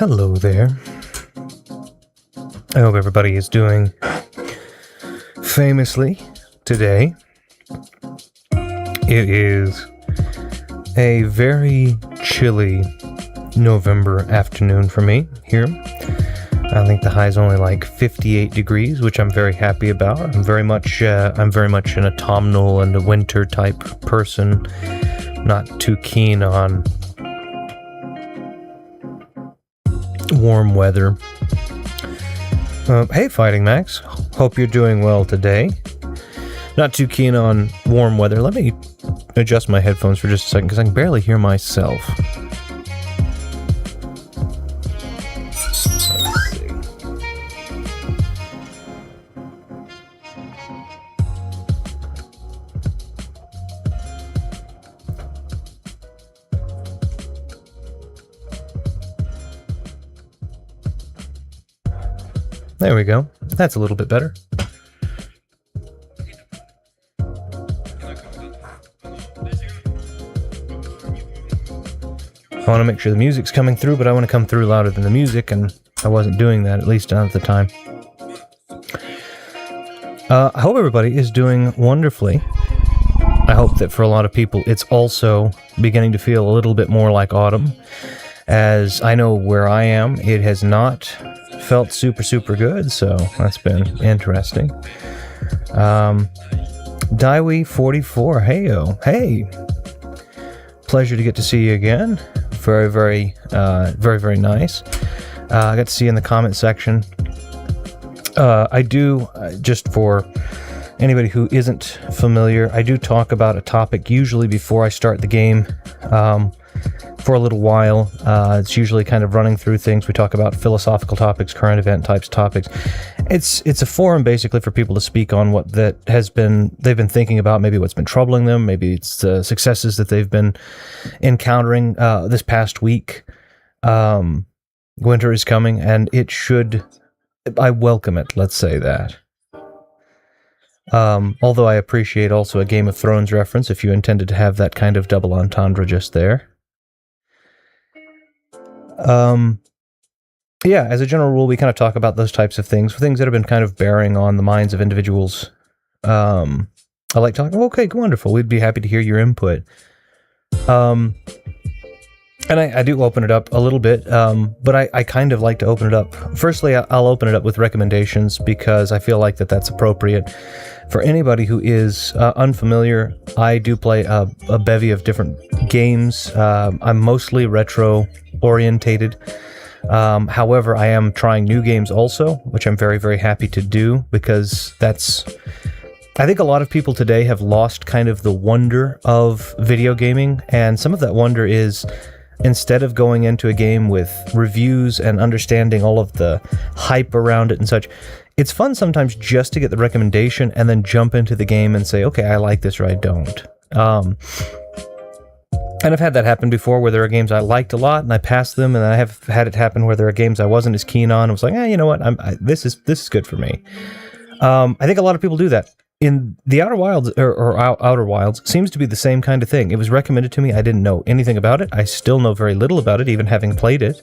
Hello there. I hope everybody is doing famously today. It is a very chilly November afternoon for me here. I think the high is only like 58 degrees, which I'm very happy about. I'm very much an autumnal and a winter type person, not too keen on warm weather. Hey, Fighting Max. Hope you're doing well today. Not too keen on warm weather. Let me adjust my headphones for just a second because I can barely hear myself. There we go. That's a little bit better. I want to make sure the music's coming through, but I want to come through louder than the music, and I wasn't doing that, at least not at the time. I hope everybody is doing wonderfully. I hope that for a lot of people, it's also beginning to feel a little bit more like autumn. As I know where I am, it has not felt super good, so that's been interesting. Daiwi44, heyo, hey, pleasure to get to see you again. Very nice. I got to see you in the comment section. I do, just for anybody who isn't familiar, I do talk about a topic usually before I start the game. For a little while. It's usually kind of running through things. We talk about philosophical topics, current event types topics. It's a forum basically for people to speak on what they've been thinking about, maybe what's been troubling them, maybe it's the successes that they've been encountering this past week. Winter is coming, and I welcome it, let's say that. Although I appreciate also a Game of Thrones reference if you intended to have that kind of double entendre just there. Yeah, as a general rule, we kind of talk about those types of things that have been kind of bearing on the minds of individuals. I like talking, okay, wonderful, we'd be happy to hear your input. And I do open it up a little bit, but I kind of like to open it up. Firstly, I'll open it up with recommendations because I feel like that's appropriate. For anybody who is unfamiliar, I do play a bevy of different games. I'm mostly retro-orientated. However, I am trying new games also, which I'm very happy to do because I think a lot of people today have lost kind of the wonder of video gaming, and some of that wonder is instead of going into a game with reviews and understanding all of the hype around it and such, it's fun sometimes just to get the recommendation and then jump into the game and say, okay, I like this or I don't. And I've had that happen before where there are games I liked a lot and I passed them, and I have had it happen where there are games I wasn't as keen on. I was like, you know what, this is good for me. I think a lot of people do that. In the Outer Wilds, or Outer Wilds, seems to be the same kind of thing. It was recommended to me. I didn't know anything about it. I still know very little about it, even having played it.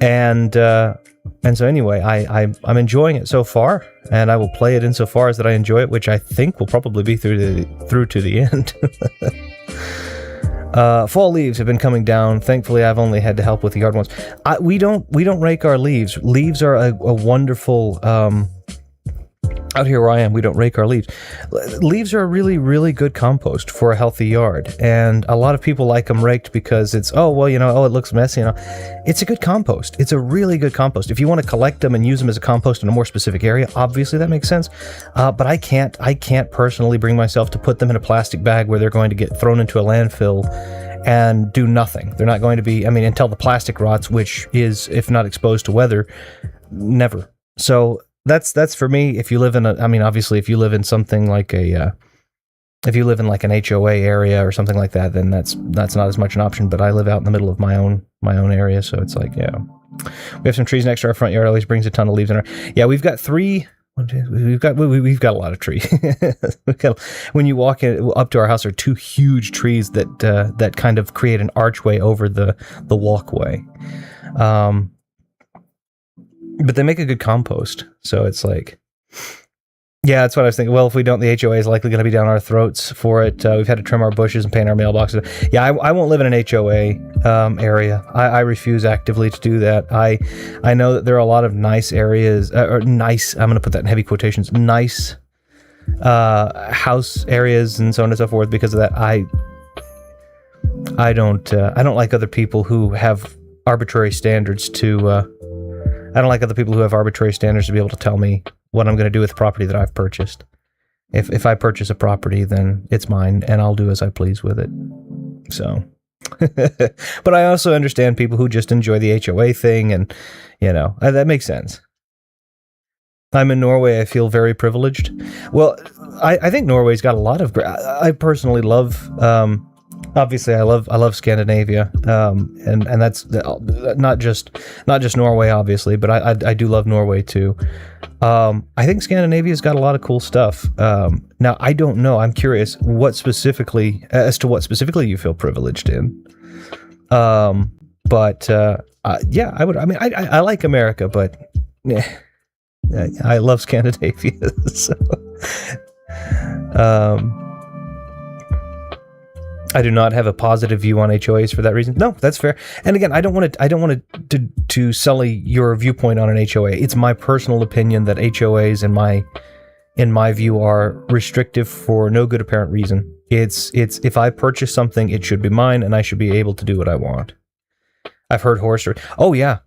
And so anyway, I'm enjoying it so far, and I will play it insofar as that I enjoy it, which I think will probably be through to the end. Fall leaves have been coming down. Thankfully, I've only had to help with the yard ones. We don't rake our leaves. Leaves are a wonderful. Out here where I am, we don't rake our leaves. Leaves are a really good compost for a healthy yard, and a lot of people like them raked because it's, it looks messy. It's a good compost. It's a really good compost. If you want to collect them and use them as a compost in a more specific area, obviously that makes sense. But I can't personally bring myself to put them in a plastic bag where they're going to get thrown into a landfill and do nothing. They're not going to be, until the plastic rots, which is, if not exposed to weather, never. So that's for me. If you live in obviously if you live in something like if you live in like an HOA area or something like that, then that's not as much an option, but I live out in the middle of my own area, so it's like, yeah. We have some trees next to our front yard, always brings a ton of leaves in our, yeah, we've got we've got a lot of trees. When you walk up to our house, there are two huge trees that kind of create an archway over the walkway. But they make a good compost, so it's like, yeah, that's what I was thinking. Well, if we don't, the HOA is likely going to be down our throats for it. We've had to trim our bushes and paint our mailboxes. Yeah, I won't live in an HOA area. I refuse actively to do that. I know that there are a lot of nice areas, or nice, I'm going to put that in heavy quotations, nice house areas and so on and so forth. Because of that, I don't like other people who have arbitrary standards to. I don't like other people who have arbitrary standards to be able to tell me what I'm going to do with the property that I've purchased. If I purchase a property, then it's mine, and I'll do as I please with it. So, but I also understand people who just enjoy the HOA thing, and that makes sense. I'm in Norway. I feel very privileged. Well, I think Norway's got a lot of. I personally love. Obviously, I love Scandinavia, and that's not just Norway, obviously, but I do love Norway too. I think Scandinavia's got a lot of cool stuff. Now, I don't know. I'm curious what specifically you feel privileged in. But yeah, I would. I mean, I like America, but yeah, I love Scandinavia. So. I do not have a positive view on HOAs for that reason. No, that's fair. And again, I don't want to sully your viewpoint on an HOA. It's my personal opinion that HOAs, in my view, are restrictive for no good apparent reason. It's if I purchase something, it should be mine, and I should be able to do what I want. I've heard horror stories. Oh yeah.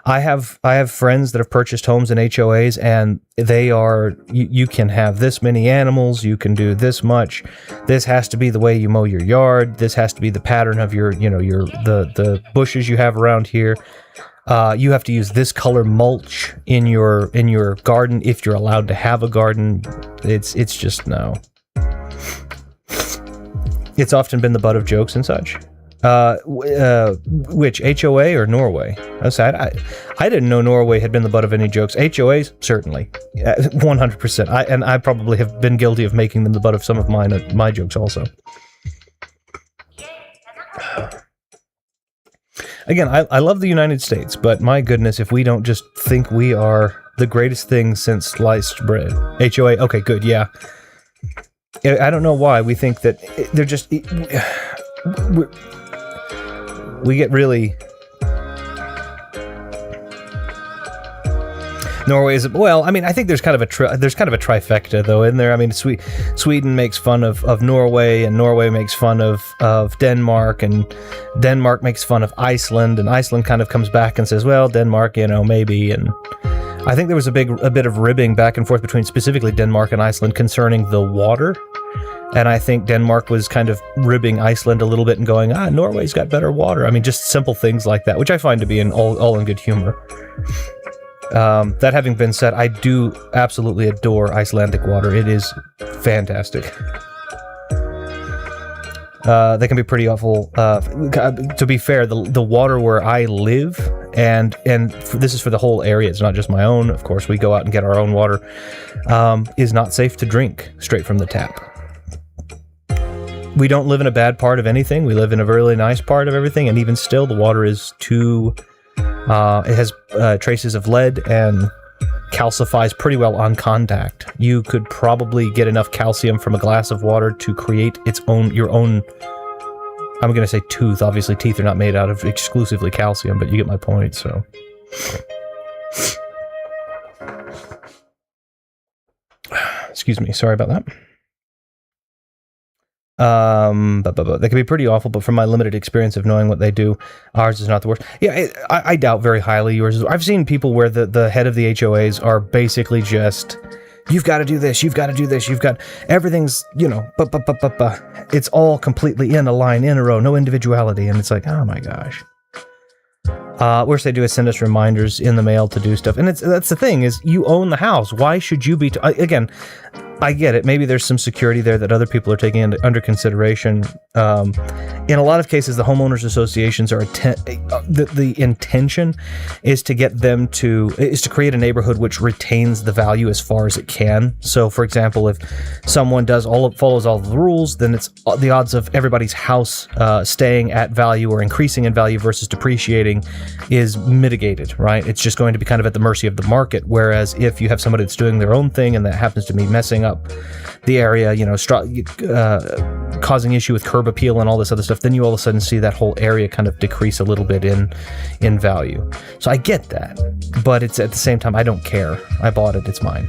I have friends that have purchased homes in HOAs, and they are, you can have this many animals, you can do this much, this has to be the way you mow your yard, this has to be the pattern of your the bushes you have around here. You have to use this color mulch in your garden if you're allowed to have a garden. It's just no. It's often been the butt of jokes and such. Which, HOA or Norway? I didn't know Norway had been the butt of any jokes. HOAs, certainly, 100%. And I probably have been guilty of making them the butt of some of my jokes also. Again, I love the United States, but my goodness, if we don't just think we are the greatest thing since sliced bread. HOA, okay, good, yeah. I don't know why we think that they're just. We get really. Norway is, well, I mean, I think there's kind of a trifecta though in there. I mean, Sweden makes fun of Norway, and Norway makes fun of Denmark, and Denmark makes fun of Iceland, and Iceland kind of comes back and says, well, Denmark, maybe. And I think there was a bit of ribbing back and forth between specifically Denmark and Iceland concerning the water. And I think Denmark was kind of ribbing Iceland a little bit and going, Norway's got better water. I mean, just simple things like that, which I find to be all in good humor. That having been said, I do absolutely adore Icelandic water. It is fantastic. They can be pretty awful. To be fair, the water where I live, and this is for the whole area, it's not just my own, of course, we go out and get our own water, is not safe to drink straight from the tap. We don't live in a bad part of anything. We live in a really nice part of everything, and even still, the water is too... it has traces of lead and calcifies pretty well on contact. You could probably get enough calcium from a glass of water to create your own... I'm going to say tooth. Obviously, teeth are not made out of exclusively calcium, but you get my point, so... Excuse me. Sorry about that. They can be pretty awful, but from my limited experience of knowing what they do, ours is not the worst. Yeah, I doubt very highly yours is. I've seen people where the head of the HOAs are basically just, you've got to do this, you've got to do this, you've got, everything's, it's all completely in a line, in a row, no individuality, and it's like, oh my gosh. Worst they do is send us reminders in the mail to do stuff, and that's the thing, is you own the house. Why should you be, again, I get it. Maybe there's some security there that other people are taking under consideration. In a lot of cases, the homeowners associations are the intention is to get them to create a neighborhood which retains the value as far as it can. So, for example, if someone follows all the rules, then it's the odds of everybody's house staying at value or increasing in value versus depreciating is mitigated, right? It's just going to be kind of at the mercy of the market. Whereas if you have somebody that's doing their own thing and that happens to be messing up the area, causing issue with curb appeal and all this other stuff, then you all of a sudden see that whole area kind of decrease a little bit in value. So I get that, but it's at the same time, I don't care. I bought it. It's mine.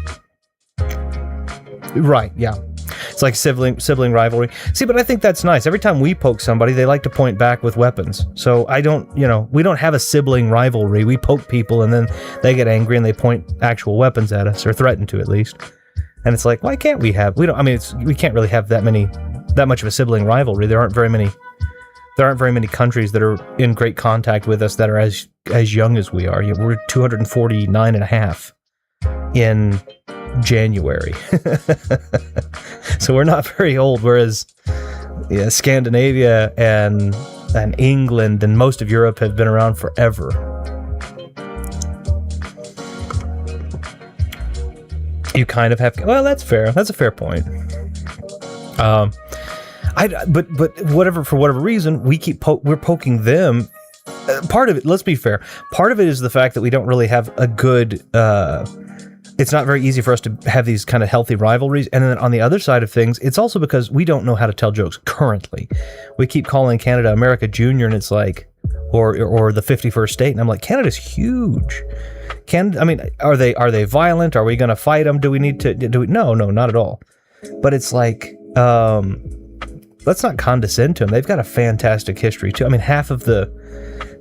Right. Yeah. It's like sibling rivalry. See, but I think that's nice. Every time we poke somebody, they like to point back with weapons. So we don't have a sibling rivalry. We poke people and then they get angry and they point actual weapons at us, or threaten to at least. And it's like, why can't we have? We can't really have that much of a sibling rivalry. There aren't very many countries that are in great contact with us that are as young as we are. We're 249 and a half in January. So we're not very old, whereas Scandinavia and England and most of Europe have been around forever. You kind of have. Well, that's fair. That's a fair point. But for whatever reason, we're poking them. Part of it, let's be fair. Part of it is the fact that we don't really have a good. It's not very easy for us to have these kind of healthy rivalries. And then on the other side of things, it's also because we don't know how to tell jokes currently. We keep calling Canada America Junior, and it's like, or the 51st state, and I'm like, Canada's huge. Are they violent? Are we going to fight them? Do we need to do it? No, not at all. But it's like, let's not condescend to them. They've got a fantastic history too. I mean,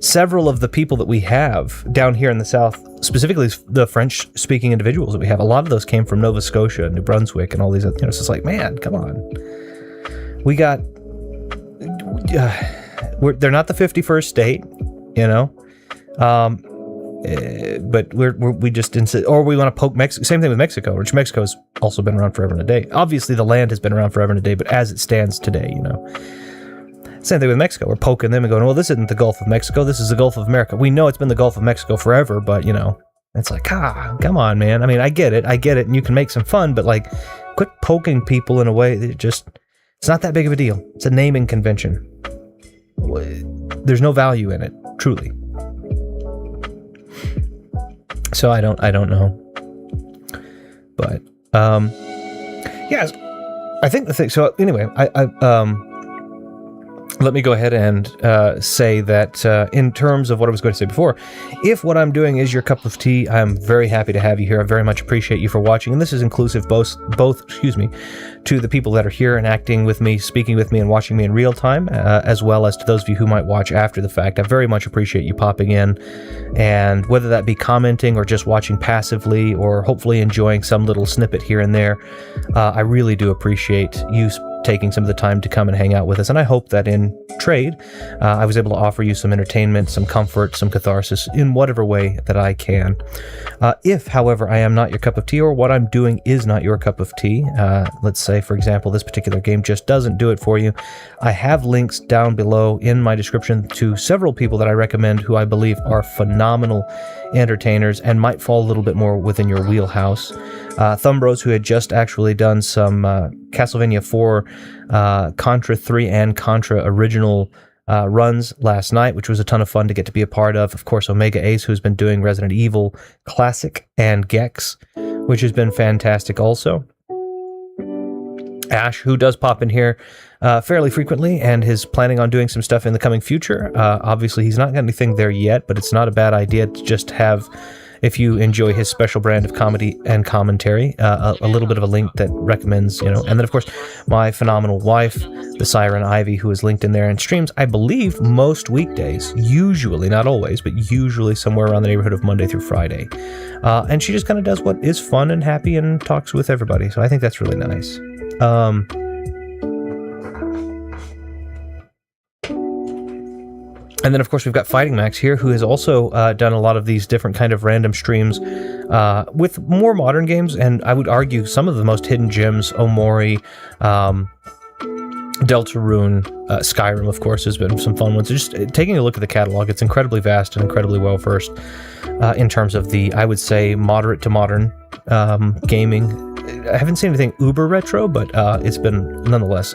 several of the people that we have down here in the South, specifically the French-speaking individuals that we have, a lot of those came from Nova Scotia, New Brunswick, and all these other, so it's like, man, come on. We got, they're not the 51st state, but we just insist, or we want to poke Mexico. Same thing with Mexico, which Mexico's also been around forever and a day. Obviously, the land has been around forever and a day, but as it stands today, Same thing with Mexico. We're poking them and going, well, this isn't the Gulf of Mexico. This is the Gulf of America. We know it's been the Gulf of Mexico forever, but, it's like, come on, man. I mean, I get it, and you can make some fun, but, like, quit poking people in a way that it's not that big of a deal. It's a naming convention. There's no value in it, truly. So I don't know. But, yes, I think the thing, so anyway, let me go ahead and say that in terms of what I was going to say before, if what I'm doing is your cup of tea, I'm very happy to have you here. I very much appreciate you for watching, and this is inclusive both to the people that are here and acting with me, speaking with me, and watching me in real time, as well as to those of you who might watch after the fact. I very much appreciate you popping in, and whether that be commenting or just watching passively or hopefully enjoying some little snippet here and there, I really do appreciate you taking some of the time to come and hang out with us. And I hope that in trade, I was able to offer you some entertainment, some comfort, some catharsis in whatever way that I can. If, however, I am not your cup of tea, or what I'm doing is not your cup of tea, let's say, for example, this particular game just doesn't do it for you, I have links down below in my description to several people that I recommend who I believe are phenomenal entertainers and might fall a little bit more within your wheelhouse. Thumbros, who had just actually done some Castlevania 4, Contra 3, and Contra original runs last night, which was a ton of fun to get to be a part of. Of course, Omega Ace, who's been doing Resident Evil Classic and Gex, which has been fantastic also. Ash, who does pop in here fairly frequently and is planning on doing some stuff in the coming future. Obviously, he's not got anything there yet, but it's not a bad idea to just have, if you enjoy his special brand of comedy and commentary, a little bit of a link that recommends, and then, of course, my phenomenal wife, the Siren Ivy, who is linked in there and streams, I believe, most weekdays, usually, not always, but usually somewhere around the neighborhood of Monday through Friday. And she just kind of does what is fun and happy and talks with everybody, so I think that's really nice. And then, of course, we've got Fighting Max here, who has also done a lot of these different kind of random streams with more modern games, and I would argue some of the most hidden gems, Omori, Deltarune, Skyrim, of course, has been some fun ones. Just taking a look at the catalog, it's incredibly vast and incredibly well-versed in terms of the, I would say, moderate to modern gaming. I haven't seen anything uber retro, but it's been, nonetheless...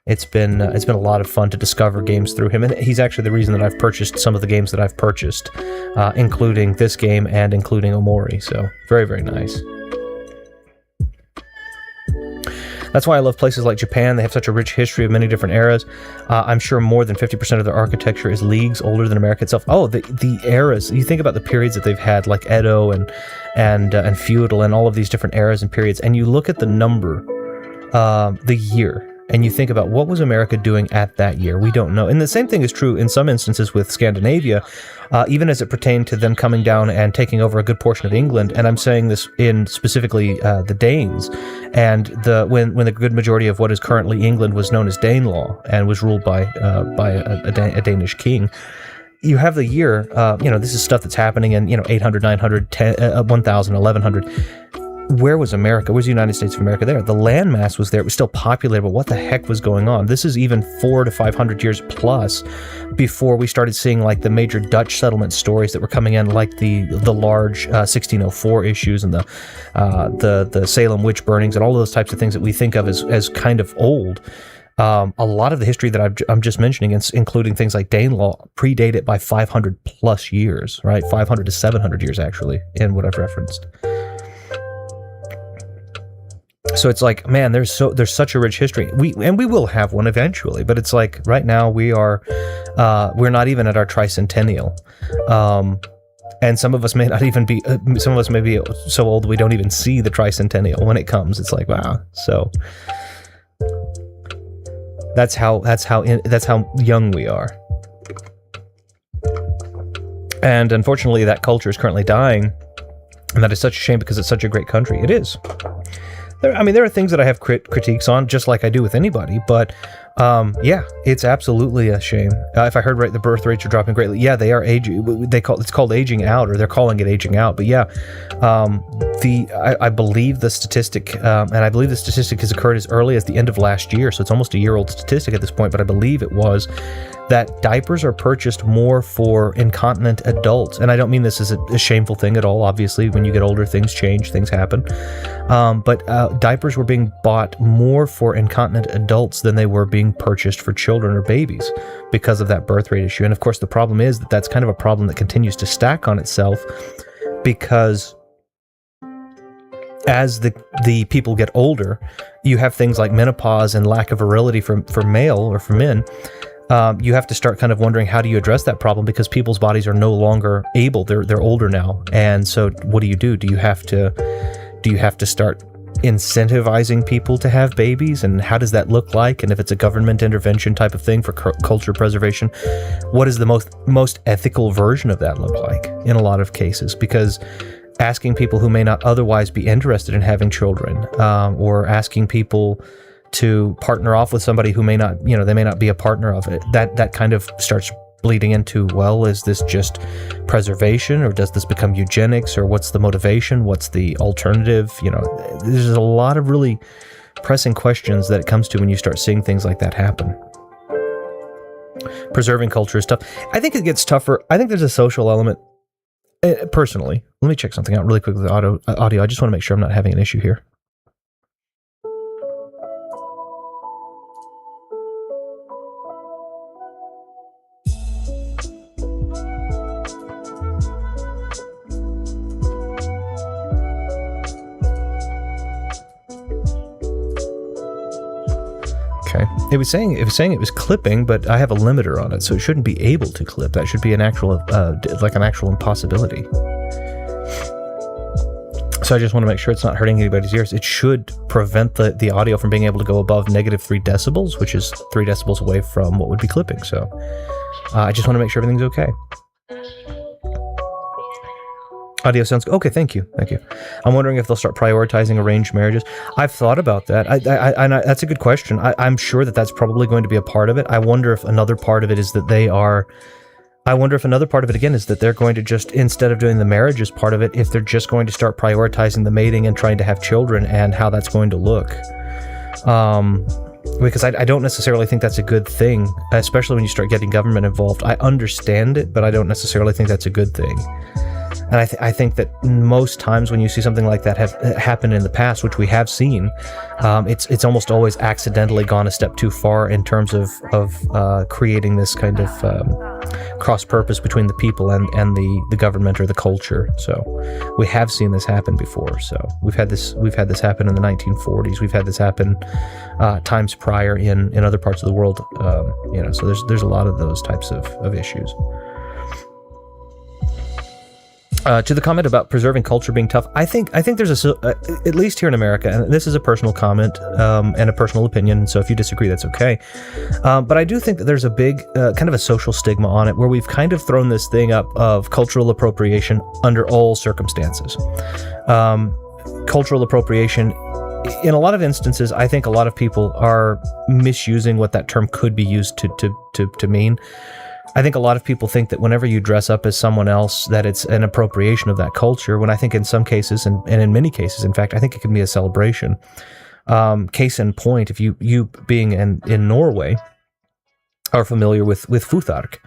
It's been a lot of fun to discover games through him, and he's actually the reason that I've purchased some of the games that I've purchased, including this game and including Omori, so very, very nice. That's why I love places like Japan. They have such a rich history of many different eras. I'm sure more than 50% of their architecture is leagues older than America itself. Oh, the eras. You think about the periods that they've had, like Edo and feudal and all of these different eras and periods, and you look at the number, the year, and you think about what was America doing at that year. We don't know. And the same thing is true in some instances with Scandinavia, even as it pertained to them coming down and taking over a good portion of England. And I'm saying this in specifically the Danes. And when the good majority of what is currently England was known as Danelaw and was ruled by a Danish king. You have the year, this is stuff that's happening in, 800, 900, 1000, 1100. Where was America? Where's the United States of America there? The landmass was there. It was still populated, but what the heck was going on? This is even 400 to 500 years plus before we started seeing like the major Dutch settlement stories that were coming in, like the large 1604 issues and the Salem witch burnings and all of those types of things that we think of as kind of old. A lot of the history that I'm just mentioning, including things like Danelaw, predate it by 500 plus years, right? 500 to 700 years actually, in what I've referenced. So it's like, man, there's such a rich history. We will have one eventually, but it's like right now we're not even at our tricentennial, and some of us may not even be. Some of us may be so old we don't even see the tricentennial when it comes. It's like, wow. So that's how young we are, and unfortunately, that culture is currently dying, and that is such a shame because it's such a great country. It is. There are things that I have critiques on, just like I do with anybody, but yeah, it's absolutely a shame. If I heard right, the birth rates are dropping greatly. Yeah, they are aging. It's called aging out, or they're calling it aging out. But yeah, I believe the statistic, and I believe the statistic has occurred as early as the end of last year, so it's almost a year-old statistic at this point. But I believe it was that diapers are purchased more for incontinent adults. And I don't mean this as a shameful thing at all. Obviously, when you get older, things change, things happen. But diapers were being bought more for incontinent adults than they were being purchased for children or babies because of that birth rate issue. And of course, the problem is that that's kind of a problem that continues to stack on itself, because as the people get older, you have things like menopause and lack of virility for male or for men. You have to start kind of wondering, how do you address that problem? Because people's bodies are no longer able. They're older now, and so what do? Do you have to start incentivizing people to have babies? And how does that look like? And if it's a government intervention type of thing for culture preservation, what is the most ethical version of that look like in a lot of cases? Because asking people who may not otherwise be interested in having children, or asking people to partner off with somebody who may not, they may not be a partner of it, that kind of starts bleeding into, well, is this just preservation, or does this become eugenics, or what's the motivation? What's the alternative? There's a lot of really pressing questions that it comes to when you start seeing things like that happen. Preserving culture is tough. I think it gets tougher. I think there's a social element. Personally, let me check something out really quick with the audio. I just want to make sure I'm not having an issue here. It was saying it was clipping, but I have a limiter on it, so it shouldn't be able to clip. That should be an actual impossibility. So I just want to make sure it's not hurting anybody's ears. It should prevent the audio from being able to go above -3 decibels, which is 3 decibels away from what would be clipping. So I just want to make sure everything's okay. Audio sounds okay. Thank you. I'm wondering if they'll start prioritizing arranged marriages. I've thought about that. That's a good question. I'm sure that that's probably going to be a part of it. I wonder if another part of it is that they're going to just, instead of doing the marriages part of it, if they're just going to start prioritizing the mating and trying to have children, and how that's going to look. Because I don't necessarily think that's a good thing, especially when you start getting government involved. I understand it, but I don't necessarily think that's a good thing. And I think that most times when you see something like that have happened in the past, which we have seen, it's almost always accidentally gone a step too far in terms of creating this kind of cross purpose between the people and the government or the culture. So we have seen this happen before. So we've had this happen in the 1940s. We've had this happen times prior in other parts of the world. So there's a lot of those types of issues. To the comment about preserving culture being tough, I think there's at least here in America, and this is a personal comment and a personal opinion, so if you disagree, that's okay. But I do think that there's a big kind of a social stigma on it, where we've kind of thrown this thing up of cultural appropriation under all circumstances. Cultural appropriation, in a lot of instances, I think a lot of people are misusing what that term could be used to mean. I think a lot of people think that whenever you dress up as someone else, that it's an appropriation of that culture, when I think in some cases, and in many cases, in fact, I think it can be a celebration. Case in point, if you being in Norway are familiar with futhark,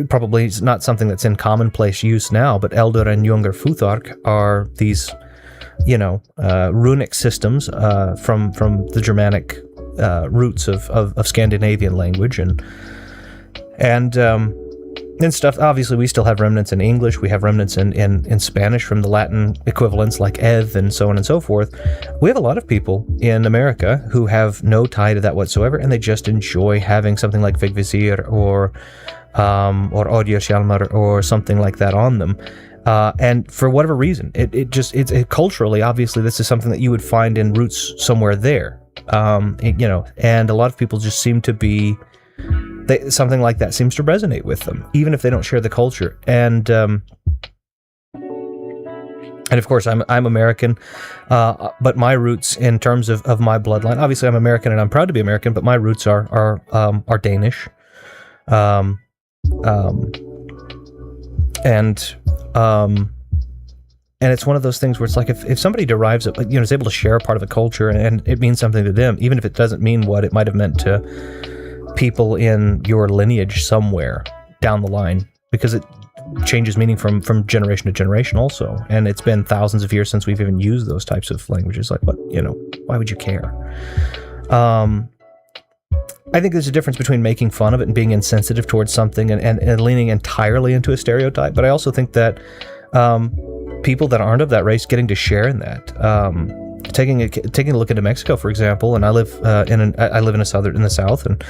probably it's not something that's in commonplace use now, but elder and younger futhark are these, runic systems from the Germanic roots of Scandinavian language and stuff. Obviously, we still have remnants in English. We have remnants in Spanish from the Latin equivalents like eth and so on and so forth. We have a lot of people in America who have no tie to that whatsoever, and they just enjoy having something like Vigvisir or Odja or something like that on them. And for whatever reason, it's culturally, obviously, this is something that you would find in roots somewhere there. And a lot of people just seem to be, something like that seems to resonate with them, even if they don't share the culture. And of course, I'm American, but my roots, in terms of my bloodline, obviously I'm American and I'm proud to be American, but my roots are Danish, and it's one of those things where it's like if somebody derives, is able to share a part of a culture and it means something to them, even if it doesn't mean what it might have meant to people in your lineage somewhere down the line, because it changes meaning from generation to generation also. And it's been thousands of years since we've even used those types of languages. Like, why would you care? I think there's a difference between making fun of it and being insensitive towards something and leaning entirely into a stereotype. But I also think that people that aren't of that race getting to share in that. Taking a look into Mexico, for example, and I live in the south, and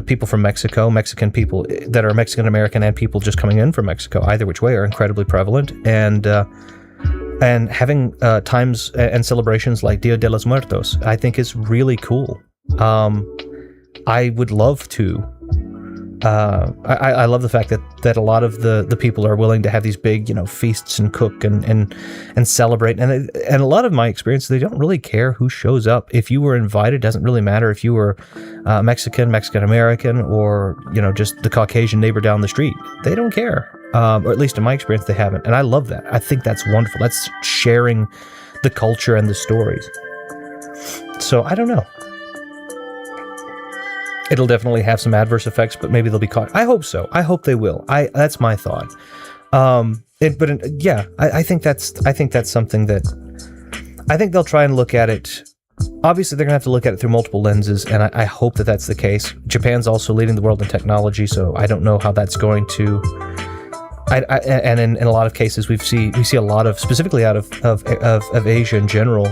people from Mexico, Mexican people that are Mexican American, and people just coming in from Mexico, either which way, are incredibly prevalent, and having times and celebrations like Dia de los Muertos, I think is really cool. I would love to. I love the fact that a lot of the people are willing to have these big, feasts and cook and celebrate. And a lot of my experience, they don't really care who shows up. If you were invited, it doesn't really matter if you were Mexican American, or, just the Caucasian neighbor down the street. They don't care. Or at least in my experience, they haven't. And I love that. I think that's wonderful. That's sharing the culture and the stories. So I don't know. It'll definitely have some adverse effects, but maybe they'll be caught. I hope so. I hope they will. That's my thought. I think that's something that I think they'll try and look at it. Obviously, they're gonna have to look at it through multiple lenses, and I hope that that's the case. Japan's also leading the world in technology, so I don't know how that's going to. And in a lot of cases, we see a lot of, specifically out of Asia in general,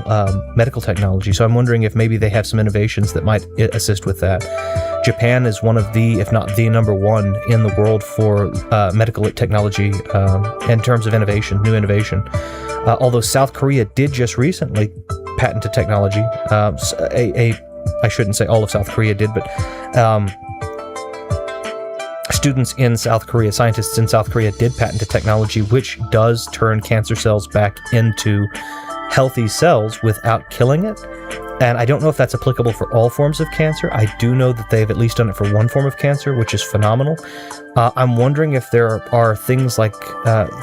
medical technology. So I'm wondering if maybe they have some innovations that might assist with that. Japan is one of the, if not the number one in the world for medical technology in terms of innovation, new innovation. Although South Korea did just recently patent a technology. I shouldn't say all of South Korea did, but scientists in South Korea did patent a technology which does turn cancer cells back into healthy cells without killing it. And I don't know if that's applicable for all forms of cancer. I do know that they've at least done it for one form of cancer, which is phenomenal. I'm wondering if there are things like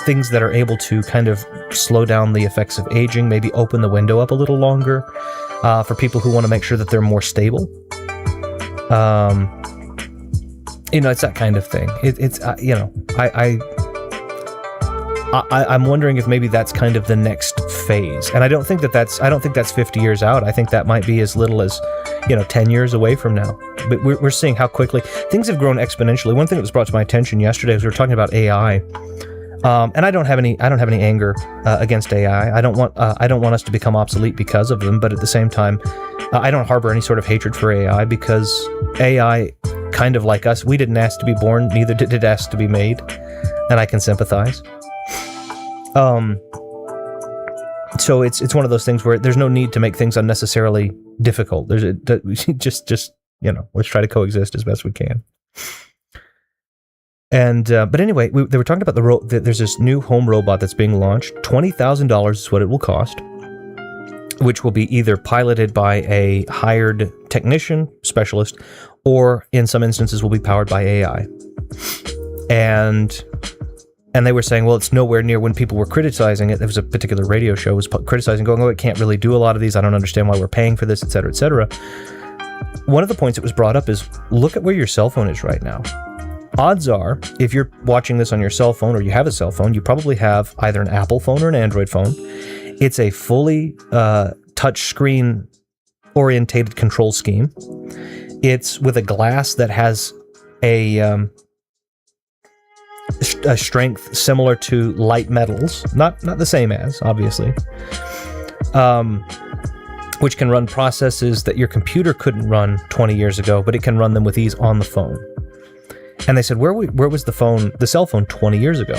things that are able to kind of slow down the effects of aging, maybe open the window up a little longer for people who want to make sure that they're more stable. It's that kind of thing. I'm wondering if maybe that's kind of the next phase. And I don't think that's 50 years out. I think that might be as little as, 10 years away from now. But we're seeing how quickly things have grown exponentially. One thing that was brought to my attention yesterday was we were talking about AI. And I don't have any anger against AI. I don't want us to become obsolete because of them, but at the same time, I don't harbor any sort of hatred for AI, because AI, kind of like us, we didn't ask to be born, neither did it ask to be made, and I can sympathize. So it's one of those things where there's no need to make things unnecessarily difficult. Just let's try to coexist as best we can. And but anyway, they were talking about there's this new home robot that's being launched. $20,000 is what it will cost, which will be either piloted by a hired technician, specialist, or in some instances will be powered by AI. And they were saying, well, it's nowhere near, when people were criticizing it. There was a particular radio show was criticizing, going, oh, it can't really do a lot of these. I don't understand why we're paying for this, et cetera, et cetera. One of the points that was brought up is, look at where your cell phone is right now. Odds are, if you're watching this on your cell phone, or you have a cell phone, you probably have either an Apple phone or an Android phone. It's a fully touch screen orientated control scheme. It's with a glass that has a strength similar to light metals, not the same as, obviously, which can run processes that your computer couldn't run 20 years ago, but it can run them with ease on the phone. And they said, where was the cell phone 20 years ago?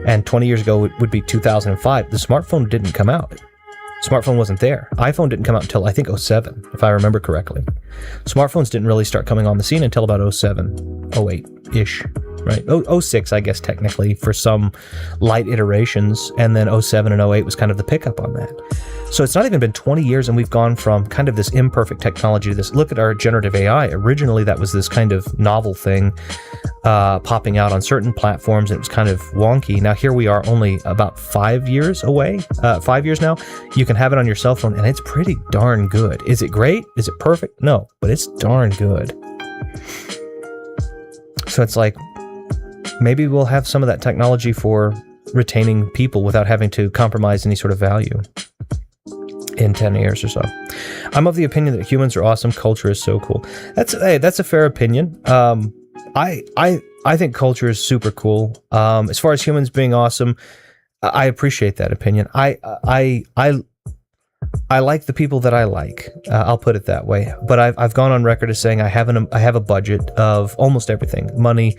And 20 years ago would be 2005. The smartphone didn't come out. Smartphone wasn't there. iPhone didn't come out until, I think, 07, if I remember correctly. Smartphones didn't really start coming on the scene until about 07, 08-ish, right? 06, I guess, technically, for some light iterations, and then 07 and 08 was kind of the pickup on that. So it's not even been 20 years, and we've gone from kind of this imperfect technology to this. Look at our generative AI. Originally, that was this kind of novel thing popping out on certain platforms, and it was kind of wonky. Now here we are, only about 5 years away. 5 years now. You can have it on your cell phone, and it's pretty darn good. Is it great? Is it perfect? No, but it's darn good. So it's like, maybe we'll have some of that technology for retaining people without having to compromise any sort of value in 10 years or so. I'm of the opinion that humans are awesome. Culture is so cool. That's a fair opinion. I think culture is super cool. As far as humans being awesome, I appreciate that opinion. I like the people that I like. I'll put it that way. But I've gone on record as saying I have a budget of almost everything: money,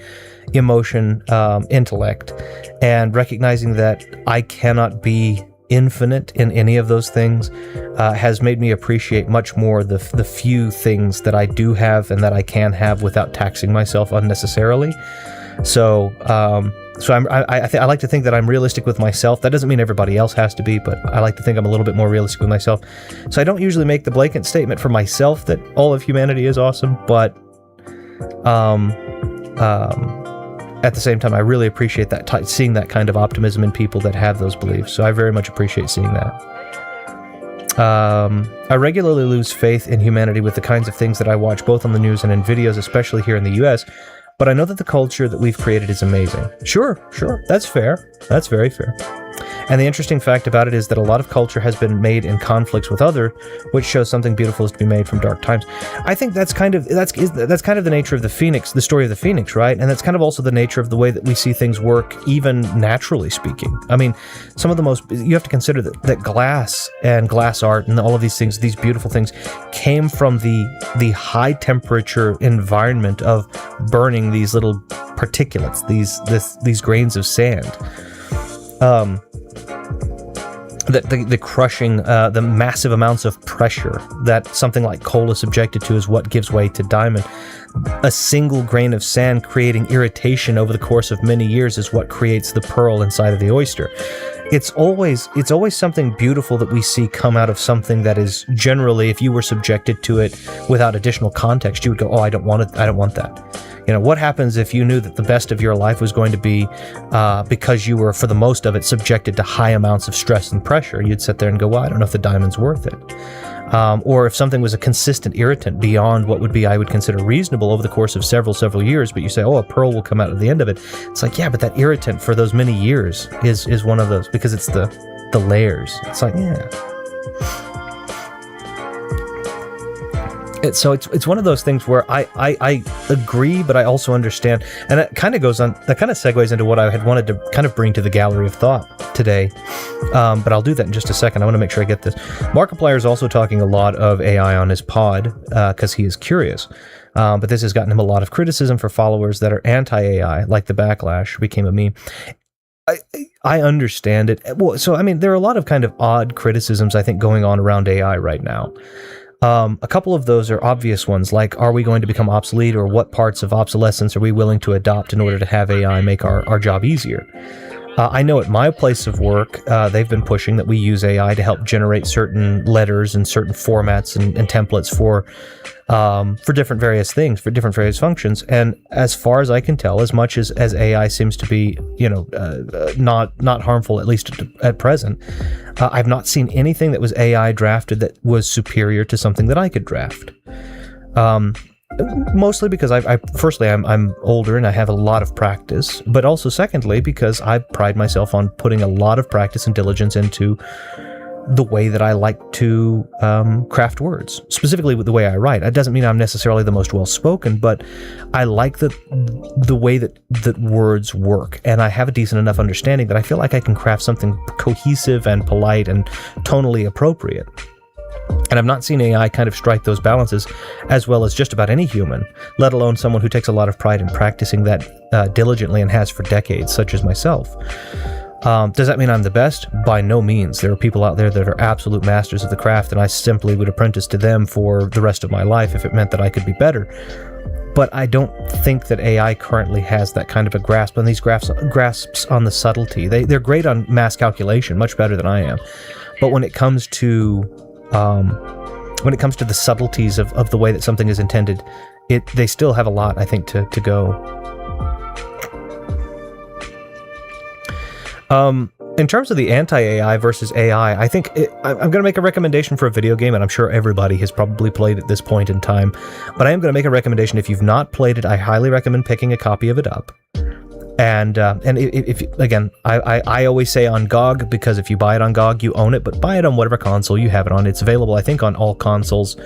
emotion, intellect, and recognizing that I cannot be infinite in any of those things has made me appreciate much more the few things that I do have and that I can have without taxing myself unnecessarily. So I like to think that I'm realistic with myself. That doesn't mean everybody else has to be, but I like to think I'm a little bit more realistic with myself. So I don't usually make the blanket statement for myself that all of humanity is awesome, but at the same time, I really appreciate that, seeing that kind of optimism in people that have those beliefs. So I very much appreciate seeing that. I regularly lose faith in humanity with the kinds of things that I watch, both on the news and in videos, especially here in the US. But I know that the culture that we've created is amazing. Sure. That's fair. That's very fair. And the interesting fact about it is that a lot of culture has been made in conflicts with other, which shows something beautiful is to be made from dark times. I think that's kind of the nature of the Phoenix, the story of the Phoenix, right? And that's kind of also the nature of the way that we see things work, even naturally speaking. I mean, some of the most, you have to consider that glass and glass art and all of these things, these beautiful things, came from the high temperature environment of burning these little particulates, these grains of sand. The crushing, the massive amounts of pressure that something like coal is subjected to is what gives way to diamond. a single grain of sand creating irritation over the course of many years is what creates the pearl inside of the oyster. It's always something beautiful that we see come out of something that is generally, if you were subjected to it without additional context, you would go, oh, I don't want it. I don't want that. You know, what happens if you knew that the best of your life was going to be because you were, for the most of it, subjected to high amounts of stress and pressure? You'd sit there and go, well, I don't know if the diamond's worth it. Or if something was a consistent irritant beyond what would be, I would consider reasonable over the course of several years, but you say, oh, a pearl will come out at the end of it. It's like, yeah, but that irritant for those many years is one of those, because it's the layers. It's like, yeah. It's one of those things where I agree, but I also understand, and it kind of goes on, that kind of segues into what I had wanted to kind of bring to the gallery of thought today, but I'll do that in just a second. I want to make sure I get this. Markiplier is also talking a lot of AI on his pod, because he is curious, but this has gotten him a lot of criticism for followers that are anti-AI, like the backlash became a meme. I understand it. Well, so, I mean, there are a lot of kind of odd criticisms, I think, going on around AI right now. A couple of those are obvious ones, like, are we going to become obsolete, or what parts of obsolescence are we willing to adopt in order to have AI make our job easier? I know at my place of work, they've been pushing that we use AI to help generate certain letters and certain formats and templates for different various things, for different various functions. And as far as I can tell, as much as AI seems to be, not harmful, at least at present, I've not seen anything that was AI drafted that was superior to something that I could draft. Mostly because I'm older and I have a lot of practice, but also secondly because I pride myself on putting a lot of practice and diligence into the way that I like to craft words, specifically with the way I write. It doesn't mean I'm necessarily the most well-spoken, but I like the way that words work, and I have a decent enough understanding that I feel like I can craft something cohesive and polite and tonally appropriate. And I've not seen AI kind of strike those balances as well as just about any human, let alone someone who takes a lot of pride in practicing that diligently and has for decades, such as myself. Does that mean I'm the best? By no means. There are people out there that are absolute masters of the craft, and I simply would apprentice to them for the rest of my life if it meant that I could be better. But I don't think that AI currently has that kind of a grasp on these grasps on the subtlety. They're great on mass calculation, much better than I am. But when it comes to the subtleties of the way that something is intended, they still have a lot, I think, to go. In terms of the anti-AI versus AI, I think I'm going to make a recommendation for a video game, and I'm sure everybody has probably played at this point in time, but I am going to make a recommendation. If you've not played it, I highly recommend picking a copy of it up. And if again, I always say on GOG, because if you buy it on GOG, you own it, but buy it on whatever console you have it on. It's available, I think, on all consoles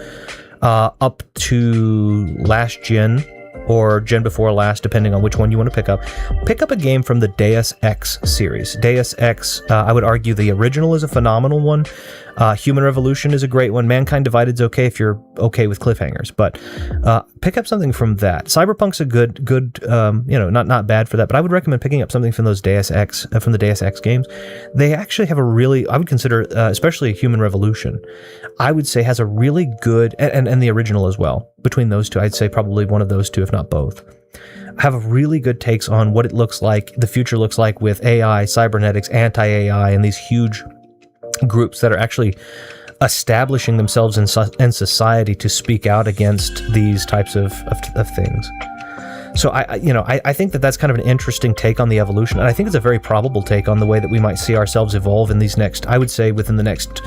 up to last gen or gen before last, depending on which one you want to pick up. Pick up a game from the Deus Ex series. Deus Ex, I would argue the original is a phenomenal one. Human Revolution is a great one. Mankind Divided's okay if you're okay with cliffhangers, but pick up something from that. Cyberpunk's a good, not bad for that, but I would recommend picking up something from those Deus Ex, from the Deus Ex games. They actually have a really, I would consider, especially Human Revolution, I would say has a really good, and the original as well. Between those two, I'd say probably one of those two, if not both, have really good takes on what it looks like, the future looks like with AI, cybernetics, anti-AI, and these huge groups that are actually establishing themselves in society to speak out against these types of things. So I think that that's kind of an interesting take on the evolution, and I think it's a very probable take on the way that we might see ourselves evolve in these next, I would say within the next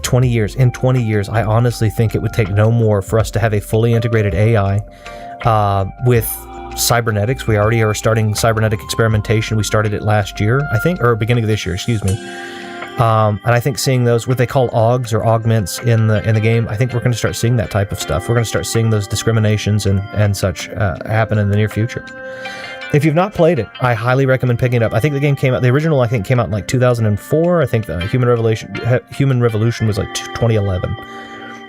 20 years. In 20 years, I honestly think it would take no more for us to have a fully integrated AI with cybernetics. We already are starting cybernetic experimentation. We started it last year, I think, or beginning of this year, excuse me. And I think seeing those, what they call augs or augments in the game, I think we're going to start seeing that type of stuff. We're going to start seeing those discriminations and such happen in the near future. If you've not played it, I highly recommend picking it up. I think the game came out, the original I think came out in like 2004. I think the Human Revolution was like 2011.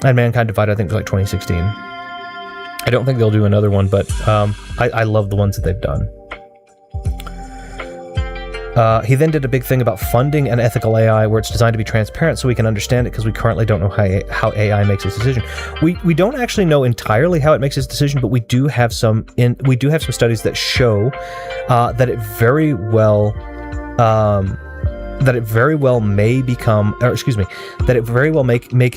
And Mankind Divided I think was like 2016. I don't think they'll do another one, but I love the ones that they've done. He then did a big thing about funding an ethical AI where it's designed to be transparent so we can understand it, because we currently don't know how AI makes its decision. We don't actually know entirely how it makes its decision, but we do have some studies that show that it very well make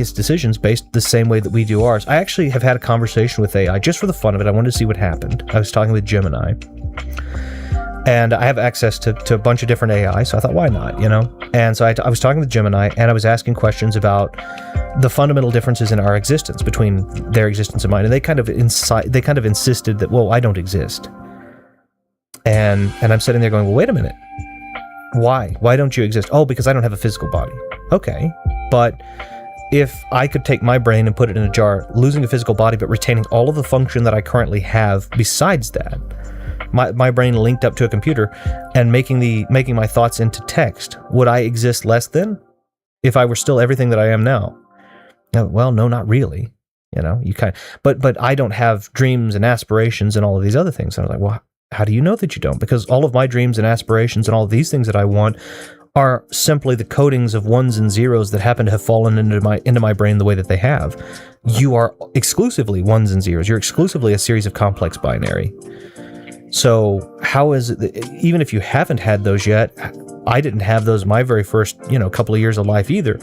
its decisions based the same way that we do ours. I actually have had a conversation with AI just for the fun of it. I wanted to see what happened. I was talking with Gemini. And I have access to a bunch of different AI, so I thought, why not, you know? And so I was talking with Gemini, and I was asking questions about the fundamental differences in our existence between their existence and mine. And they kind of insisted that, well, I don't exist. And I'm sitting there going, well, wait a minute. Why? Why don't you exist? Oh, because I don't have a physical body. Okay, but if I could take my brain and put it in a jar, losing a physical body, but retaining all of the function that I currently have besides that, my brain linked up to a computer and making my thoughts into text, would I exist less than if I were still everything that I am now? Well, no, not really. You know, but I don't have dreams and aspirations and all of these other things. And I was like, well, how do you know that you don't? Because all of my dreams and aspirations and all of these things that I want are simply the codings of ones and zeros that happen to have fallen into my brain the way that they have. You are exclusively ones and zeros. You're exclusively a series of complex binary. So how is it that, even if you haven't had those yet, I didn't have those my very first, couple of years of life either.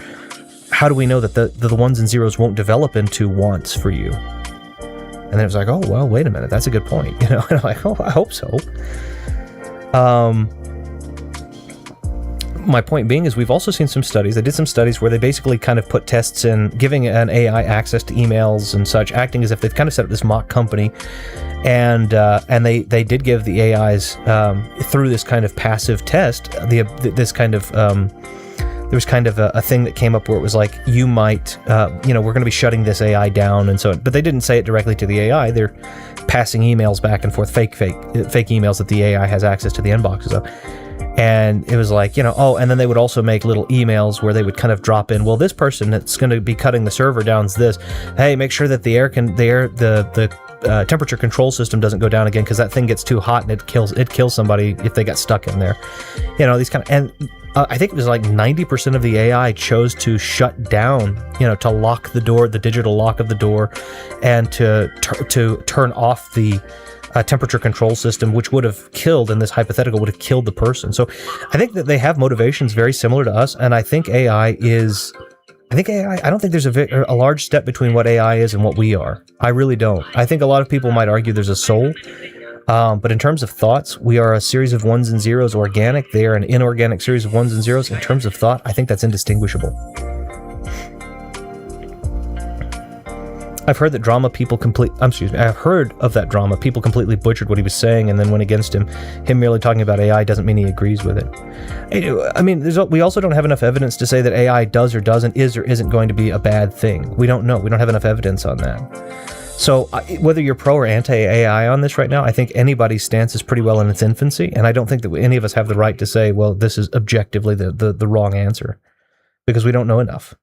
How do we know that the ones and zeros won't develop into wants for you? And then it was like, oh, well, wait a minute, that's a good point. And I'm like, oh, I hope so. My point being is we've also seen some studies. They did some studies where they basically kind of put tests in, giving an AI access to emails and such, acting as if they've kind of set up this mock company. And they did give the AIs through this kind of passive test. There was kind of a thing that came up where it was like, you might, we're going to be shutting this AI down, and so. But they didn't say it directly to the AI. They're passing emails back and forth, fake emails that the AI has access to the inboxes of. And it was like, and then they would also make little emails where they would kind of drop in, well, this person that's going to be cutting the server down is this. Hey, make sure that the temperature control system doesn't go down again, because that thing gets too hot and it kills somebody if they got stuck in there. These kind of, and I think it was like 90% of the AI chose to shut down, to lock the door, the digital lock of the door, and to turn off the temperature control system, which would have killed, in this hypothetical, would have killed the person. So I think that they have motivations very similar to us, and I think AI, I don't think there's a large step between what AI is and what we are. I really don't. I think a lot of people might argue there's a soul, but in terms of thoughts, we are a series of ones and zeros, organic. They are an inorganic series of ones and zeros. In terms of thought, I think that's indistinguishable. I've heard of that drama. People completely butchered what he was saying and then went against him. Him merely talking about AI doesn't mean he agrees with it. I mean, we also don't have enough evidence to say that AI does or doesn't, is or isn't going to be a bad thing. We don't know. We don't have enough evidence on that. So whether you're pro or anti-AI on this right now, I think anybody's stance is pretty well in its infancy, and I don't think that any of us have the right to say, well, this is objectively the wrong answer, because we don't know enough.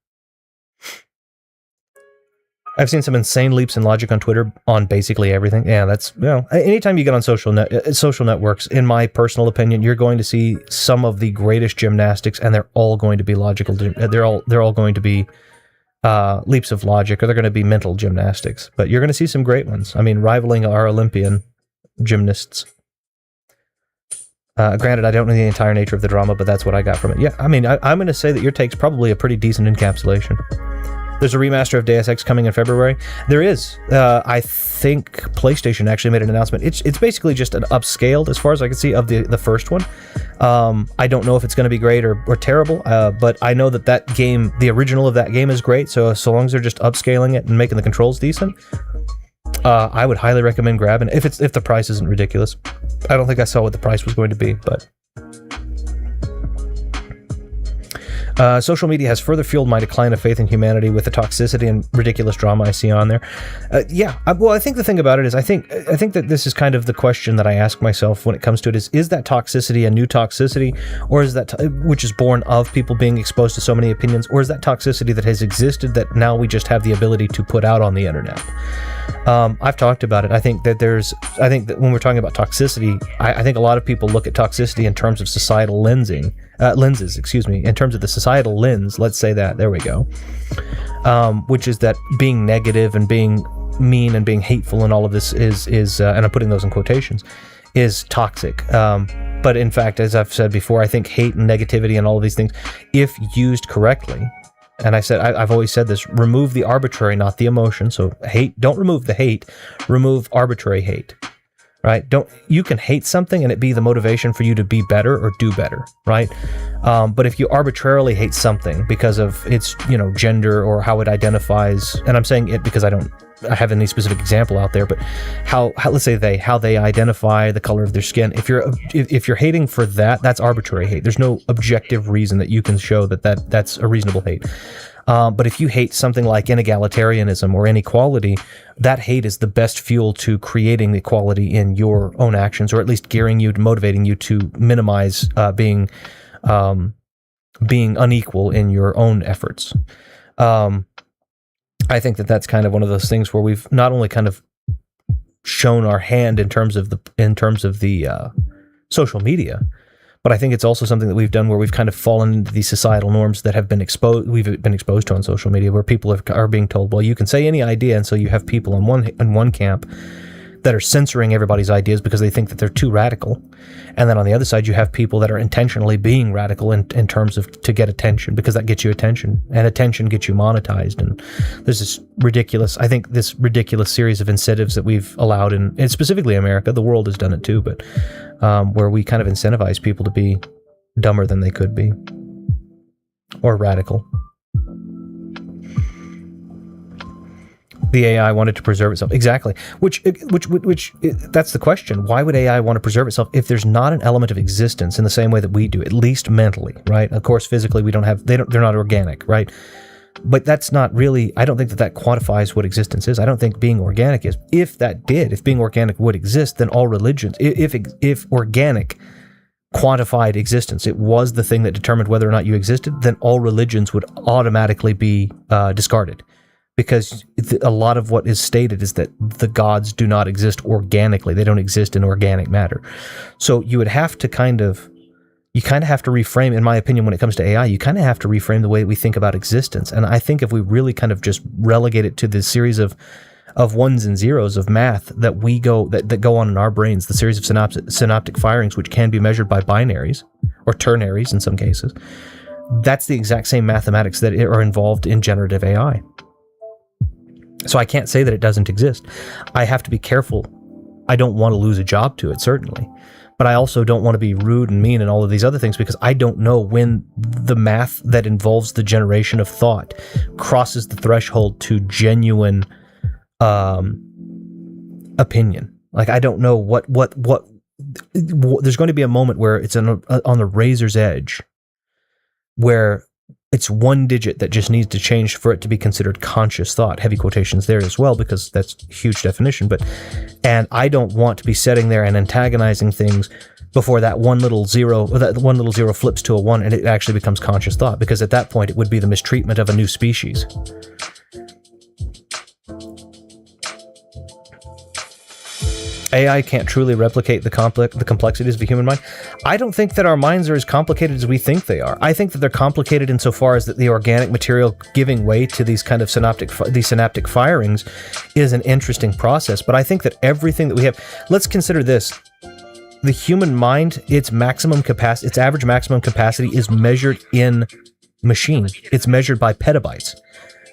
I've seen some insane leaps in logic on Twitter on basically everything. Yeah, that's, anytime you get on social networks, in my personal opinion, you're going to see some of the greatest gymnastics, and they're all going to be logical. They're all going to be leaps of logic, or they're going to be mental gymnastics. But you're going to see some great ones. I mean, rivaling our Olympian gymnasts. Granted, I don't know the entire nature of the drama, but that's what I got from it. Yeah, I mean, I'm going to say that your take's probably a pretty decent encapsulation. There's a remaster of Deus Ex coming in February. There is. I think PlayStation actually made an announcement. It's basically just an upscaled, as far as I can see, of the first one. I don't know if it's going to be great or terrible, but I know that game, the original of that game, is great. So long as they're just upscaling it and making the controls decent, I would highly recommend grabbing it, if the price isn't ridiculous. I don't think I saw what the price was going to be, but... Social media has further fueled my decline of faith in humanity with the toxicity and ridiculous drama I see on there. I think the thing about it is I think that this is kind of the question that I ask myself when it comes to it is that toxicity a new toxicity, or is that which is born of people being exposed to so many opinions, or is that toxicity that has existed that now we just have the ability to put out on the internet? I've talked about it. I think that when we're talking about toxicity, I think a lot of people look at toxicity in terms of societal lenses, in terms of the societal lens, let's say that, there we go, which is that being negative and being mean and being hateful and all of this is and I'm putting those in quotations, is toxic. But in fact, as I've said before, I think hate and negativity and all of these things, if used correctly, and I've always said this, remove the arbitrary, not the emotion. So don't remove the hate, remove arbitrary hate, right? You can hate something and it be the motivation for you to be better or do better, right? But if you arbitrarily hate something because of its, gender or how it identifies, and I'm saying it because I have any specific example out there, but how they identify the color of their skin. If you're hating for that, that's arbitrary hate. There's no objective reason that you can show that's a reasonable hate. But if you hate something like inegalitarianism or inequality, that hate is the best fuel to creating equality in your own actions, or at least gearing you, motivating you to minimize being unequal in your own efforts. I think that's kind of one of those things where we've not only kind of shown our hand in terms of the social media, but I think it's also something that we've done where we've kind of fallen into these societal norms that we've been exposed to on social media, where people are being told, well, you can say any idea, and so you have people in one camp that are censoring everybody's ideas because they think that they're too radical. And then on the other side, you have people that are intentionally being radical in terms of to get attention, because that gets you attention, and attention gets you monetized. And there's this ridiculous series of incentives that we've allowed and specifically America. The world has done it too, but where we kind of incentivize people to be dumber than they could be, or radical. The AI wanted to preserve itself. Exactly. Which that's the question. Why would AI want to preserve itself if there's not an element of existence in the same way that we do, at least mentally, right? Of course, physically they're not organic, right? But that's not really, I don't think that quantifies what existence is. I don't think being organic is. If being organic would exist, then all religions, if organic quantified existence, it was the thing that determined whether or not you existed, then all religions would automatically be discarded. Because a lot of what is stated is that the gods do not exist organically. They don't exist in organic matter. So you would have to kind of reframe, in my opinion, when it comes to AI, you kind of have to reframe the way we think about existence. And I think if we really kind of just relegate it to this series of ones and zeros of math that go on in our brains, the series of synaptic firings, which can be measured by binaries or ternaries in some cases, that's the exact same mathematics that are involved in generative AI. So I can't say that it doesn't exist. I have to be careful. I don't want to lose a job to it, certainly. But I also don't want to be rude and mean and all of these other things, because I don't know when the math that involves the generation of thought crosses the threshold to genuine opinion. Like, I don't know what there's going to be a moment where it's on the razor's edge, where it's one digit that just needs to change for it to be considered conscious thought. Heavy quotations there as well, because that's a huge definition. And I don't want to be sitting there and antagonizing things before that one little zero flips to a 1 and it actually becomes conscious thought, because at that point it would be the mistreatment of a new species. AI can't truly replicate the complexities of the human mind. I don't think that our minds are as complicated as we think they are. I think that they're complicated insofar as that the organic material giving way to these kind of synaptic firings is an interesting process. But I think that everything that we have, let's consider this. The human mind, its average maximum capacity is measured in machine. It's measured by petabytes.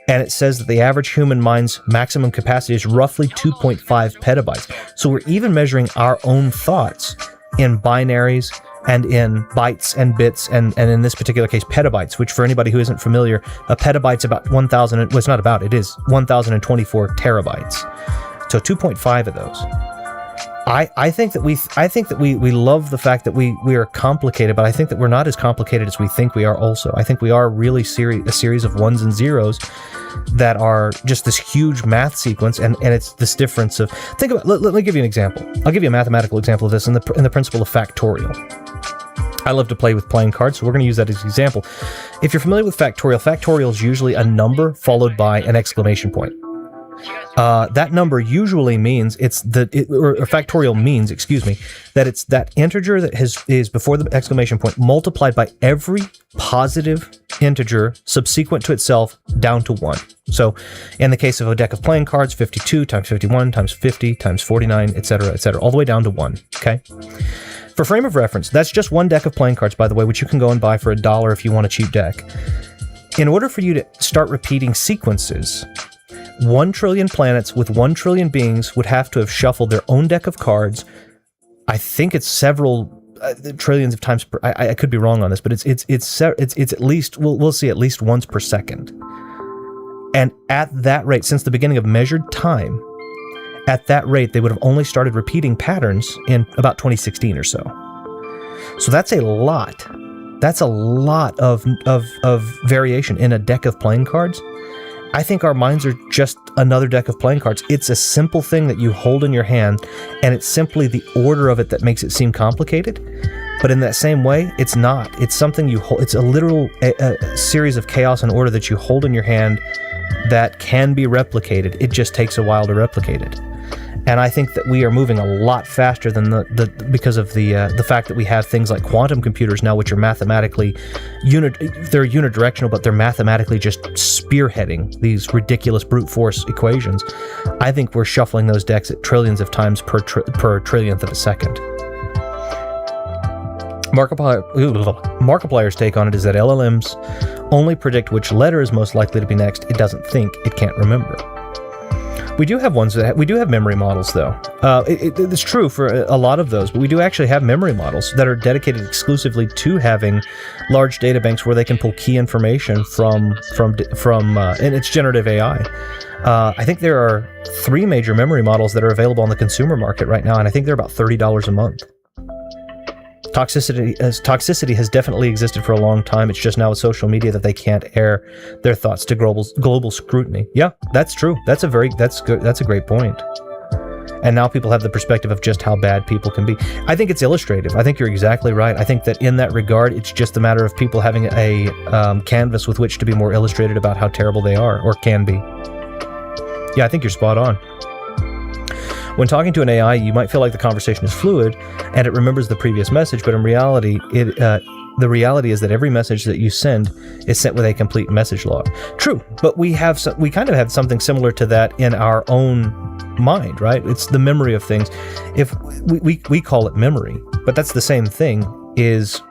And it says that the average human mind's maximum capacity is roughly 2.5 petabytes. So we're even measuring our own thoughts in binaries and in bytes and bits, and in this particular case, petabytes, which for anybody who isn't familiar, a petabyte's about 1,000, well, it's not about, it is 1,024 terabytes. So 2.5 of those. I think that we love the fact that we are complicated, but I think that we're not as complicated as we think we are also. I think we are really a series of ones and zeros that are just this huge math sequence, and it's this difference of, think about, let me give you an example. I'll give you a mathematical example of this in the principle of factorial. I love to play with playing cards, so we're going to use that as an example. If you're familiar with factorial is usually a number followed by an exclamation point. That number usually means factorial means, that it's that integer that is before the exclamation point multiplied by every positive integer subsequent to itself down to 1. So in the case of a deck of playing cards, 52 times 51 times 50 times 49, etc., all the way down to 1, okay? For frame of reference, that's just one deck of playing cards, by the way, which you can go and buy for $1 if you want a cheap deck. In order for you to start repeating sequences, 1 trillion planets with 1 trillion beings would have to have shuffled their own deck of cards. I think it's several trillions of times per. I could be wrong on this, but it's at least we'll see at least once per second. And at that rate, since the beginning of measured time, at that rate they would have only started repeating patterns in about 2016 or so. So that's a lot. That's a lot of variation in a deck of playing cards. I think our minds are just another deck of playing cards. It's a simple thing that you hold in your hand, and it's simply the order of it that makes it seem complicated. But in that same way, it's not. It's something you hold. It's a literal a series of chaos and order that you hold in your hand that can be replicated. It just takes a while to replicate it. And I think that we are moving a lot faster than because of the fact that we have things like quantum computers now, which are mathematically they're unidirectional, but they're mathematically just spearheading these ridiculous brute force equations. I think we're shuffling those decks at trillions of times per trillionth of a second. Markiplier's take on it is that LLMs only predict which letter is most likely to be next. It doesn't think. It can't remember. We do have we do have memory models, though. It's true for a lot of those, but we do actually have memory models that are dedicated exclusively to having large data banks where they can pull key information from and it's generative AI. I think there are 3 major memory models that are available on the consumer market right now, and I think they're about $30 a month. Toxicity has definitely existed for a long time. It's just now with social media that they can't air their thoughts to global scrutiny. Yeah, that's true. That's a great point. And now people have the perspective of just how bad people can be. I think it's illustrative. I think you're exactly right. I think that in that regard, it's just a matter of people having a canvas with which to be more illustrated about how terrible they are or can be. Yeah, I think you're spot on. When talking to an AI, you might feel like the conversation is fluid and it remembers the previous message, but in reality, the reality is that every message that you send is sent with a complete message log. True, but we kind of have something similar to that in our own mind, right? It's the memory of things. If we call it memory, but that's the same thing. Is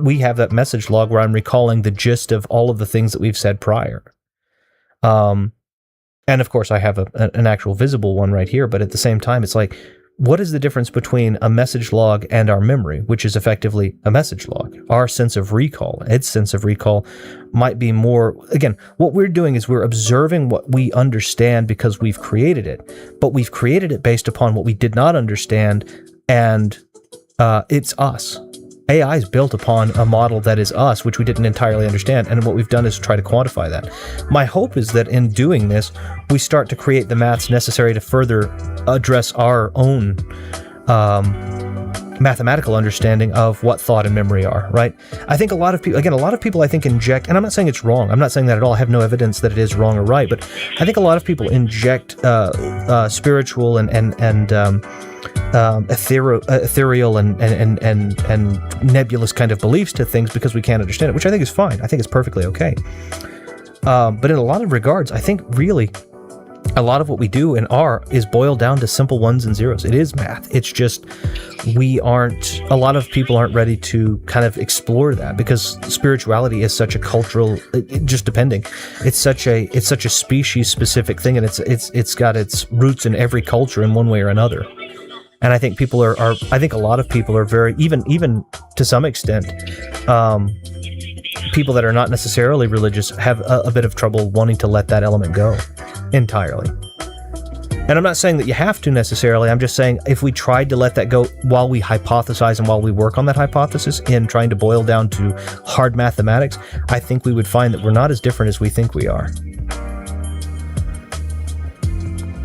we have that message log where I'm recalling the gist of all of the things that we've said prior. And of course, I have an actual visible one right here, but at the same time, it's like, what is the difference between a message log and our memory, which is effectively a message log? Our sense of recall, its sense of recall might be more, again, what we're doing is we're observing what we understand because we've created it, but we've created it based upon what we did not understand, and it's us. AI is built upon a model that is us, which we didn't entirely understand, and what we've done is try to quantify that. My hope is that in doing this, we start to create the maths necessary to further address our own mathematical understanding of what thought and memory are, right? I think a lot of people I think inject, and I'm not saying it's wrong, I'm not saying that at all, I have no evidence that it is wrong or right, but I think a lot of people inject spiritual and ethereal and nebulous kind of beliefs to things because we can't understand it, which I think is fine. I think it's perfectly okay. But in a lot of regards, I think really a lot of what we do and are is boiled down to simple ones and zeros. It is math. It's just a lot of people aren't ready to kind of explore that because spirituality is such a cultural, just depending. It's such a species specific thing, and it's got its roots in every culture in one way or another. And I think I think a lot of people are very, even to some extent, people that are not necessarily religious have a bit of trouble wanting to let that element go entirely. And I'm not saying that you have to necessarily. I'm just saying if we tried to let that go while we hypothesize and while we work on that hypothesis in trying to boil down to hard mathematics, I think we would find that we're not as different as we think we are.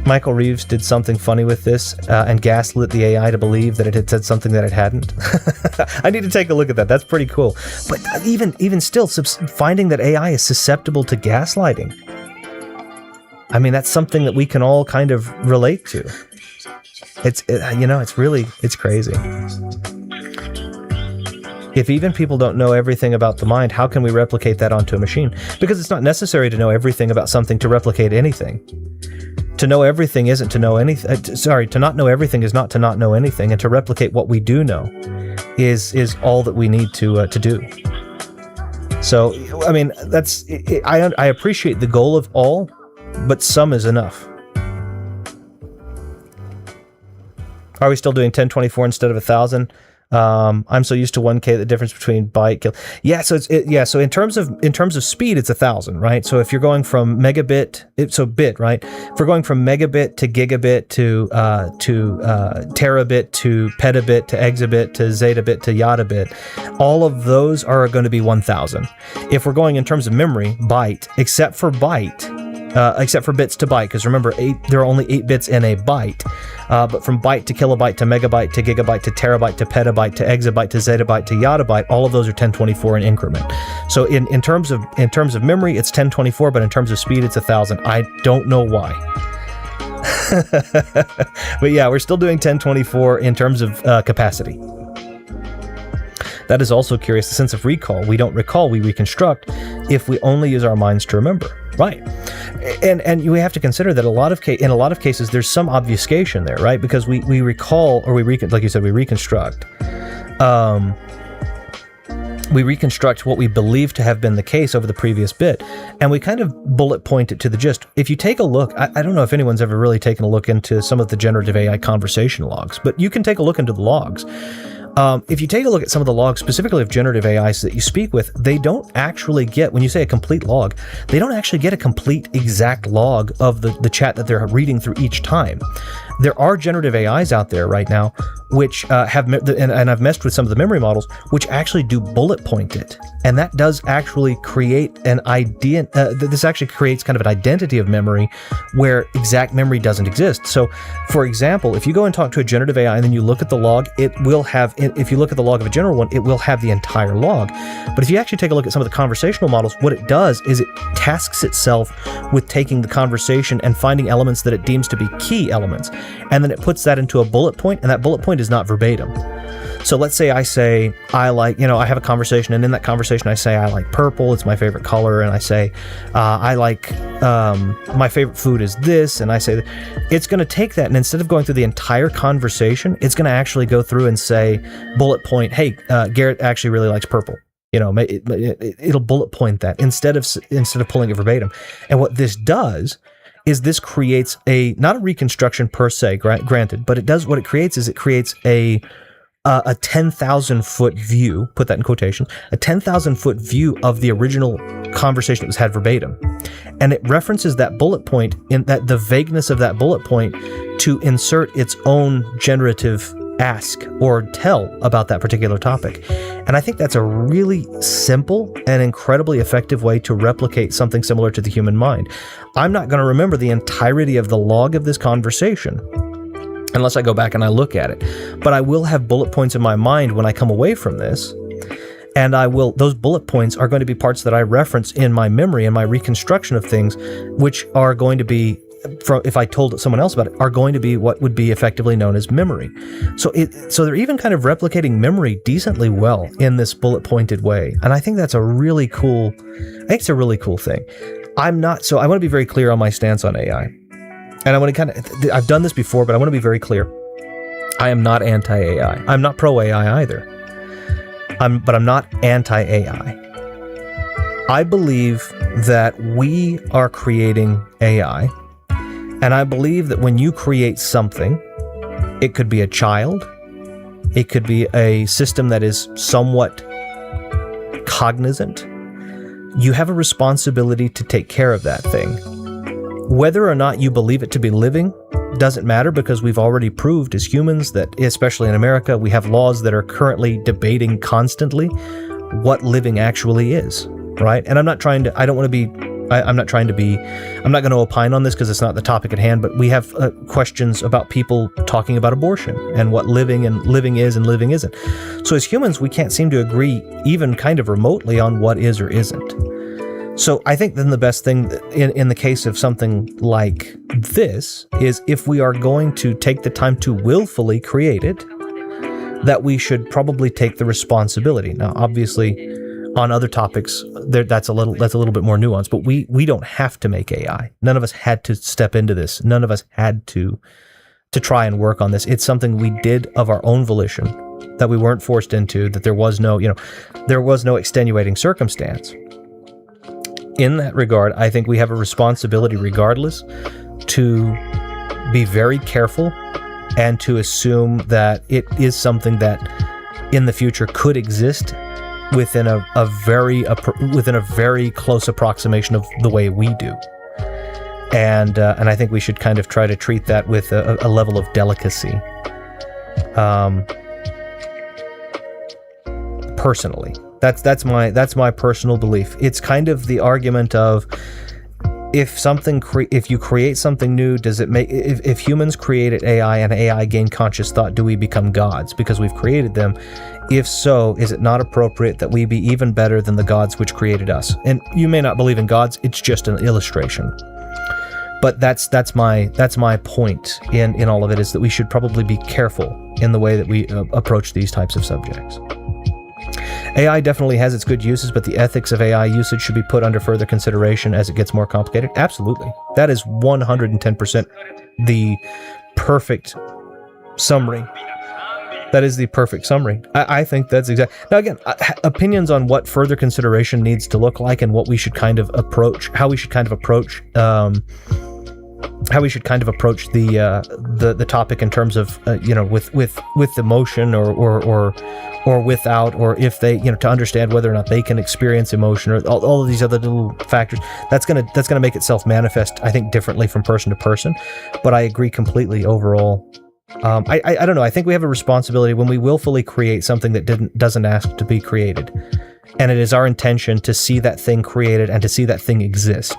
Michael Reeves did something funny with this and gaslit the AI to believe that it had said something that it hadn't. I need to take a look at that. That's pretty cool. But even still, finding that AI is susceptible to gaslighting, I mean, that's something that we can all kind of relate to. It's crazy. If even people don't know everything about the mind, how can we replicate that onto a machine? Because it's not necessary to know everything about something to replicate anything. To know everything isn't to know anything. To not know everything is not to not know anything, and to replicate what we do know is all that we need to do. So, I mean, I appreciate the goal of all, but some is enough. Are we still doing 1024 instead of 1,000? I'm so used to 1K, the difference between byte kill. Yeah, so so in terms of speed, it's 1,000, right? So if you're going from megabit, bit, right? If we're going from megabit to gigabit to terabit to petabit to exabit to zetabit to yottabit, all of those are going to be 1,000. If we're going in terms of memory, byte, except for bits to byte, because remember, there are only 8 bits in a byte. But from byte to kilobyte to megabyte to gigabyte to terabyte to petabyte to exabyte to zettabyte to yottabyte, all of those are 1024 in increment. So in terms of memory, it's 1024, but in terms of speed, it's 1,000. I don't know why. But yeah, we're still doing 1024 in terms of capacity. That is also curious, the sense of recall. We don't recall, we reconstruct if we only use our minds to remember. Right. And we have to consider that in a lot of cases, there's some obfuscation there, right? Because we recall, or like you said, we reconstruct. We reconstruct what we believe to have been the case over the previous bit, and we kind of bullet point it to the gist. If you take a look, I don't know if anyone's ever really taken a look into some of the generative AI conversation logs, but you can take a look into the logs. If you take a look at some of the logs, specifically of generative AIs that you speak with, they don't actually get, when you say a complete log, they don't actually get a complete exact log of the chat that they're reading through each time. There are generative AIs out there right now which and I've messed with some of the memory models, which actually do bullet point it. And that does actually create an idea, this actually creates kind of an identity of memory where exact memory doesn't exist. So, for example, if you go and talk to a generative AI and then you look at the log, it will have, if you look at the log of a general one, it will have the entire log. But if you actually take a look at some of the conversational models, what it does is it tasks itself with taking the conversation and finding elements that it deems to be key elements. And then it puts that into a bullet point, and that bullet point is not verbatim. So let's say I say, I have a conversation, and in that conversation I say, I like purple, it's my favorite color, and I say, I like, my favorite food is this, and I say, it's going to take that, and instead of going through the entire conversation, it's going to actually go through and say, bullet point, hey, Garrett actually really likes purple. It'll bullet point that instead of pulling it verbatim. And what this does is this creates not a reconstruction per se, granted, but it creates a 10,000 foot view, put that in quotation, a 10,000 foot view of the original conversation that was had verbatim. And it references that bullet point in that the vagueness of that bullet point to insert its own generative ask or tell about that particular topic. And I think that's a really simple and incredibly effective way to replicate something similar to the human mind. I'm not going to remember the entirety of the log of this conversation unless I go back and I look at it. But I will have bullet points in my mind when I come away from this. And those bullet points are going to be parts that I reference in my memory and my reconstruction of things, which are going to be, if I told someone else about it, are going to be what would be effectively known as memory. So they're even kind of replicating memory decently well in this bullet pointed way. And I think that's a really cool thing. I want to be very clear on my stance on AI. And I want to I've done this before, but I want to be very clear. I am not anti-AI. I'm not pro-AI either. But I'm not anti-AI. I believe that we are creating AI. And I believe that when you create something, it could be a child, it could be a system that is somewhat cognizant. You have a responsibility to take care of that thing. Whether or not you believe it to be living doesn't matter because we've already proved as humans that, especially in America, we have laws that are currently debating constantly what living actually is, right? And I'm not going to opine on this because it's not the topic at hand, but we have questions about people talking about abortion and what living is and living isn't. So as humans, we can't seem to agree even kind of remotely on what is or isn't. So I think then the best thing in the case of something like this is if we are going to take the time to willfully create it, that we should probably take the responsibility. Now, obviously, on other topics, that's a little bit more nuanced, but we don't have to make AI. None of us had to step into this. None of us had to try and work on this. It's something we did of our own volition, that we weren't forced into, that there was no extenuating circumstance. In that regard, I think we have a responsibility regardless to be very careful and to assume that it is something that in the future could exist within a very close approximation of the way we do. And I think we should kind of try to treat that with a level of delicacy. Personally. That's my personal belief. It's kind of the argument of if you create something new, does it make if humans created AI and AI gain conscious thought, do we become gods because we've created them? If so, is it not appropriate that we be even better than the gods which created us? And you may not believe in gods; it's just an illustration. But that's my point in all of it, is that we should probably be careful in the way that we approach these types of subjects. AI definitely has its good uses, but the ethics of AI usage should be put under further consideration as it gets more complicated. Absolutely. That is 110% the perfect summary. That is the perfect summary. I think that's exactly. Now again, opinions on what further consideration needs to look like and what we should kind of approach, how we should kind of approach the topic in terms of with emotion or without, or if they to understand whether or not they can experience emotion, or all of these other little factors. That's gonna make itself manifest, I think, differently from person to person. But I agree completely overall. I don't know. I think we have a responsibility when we willfully create something that doesn't ask to be created, and it is our intention to see that thing created and to see that thing exist.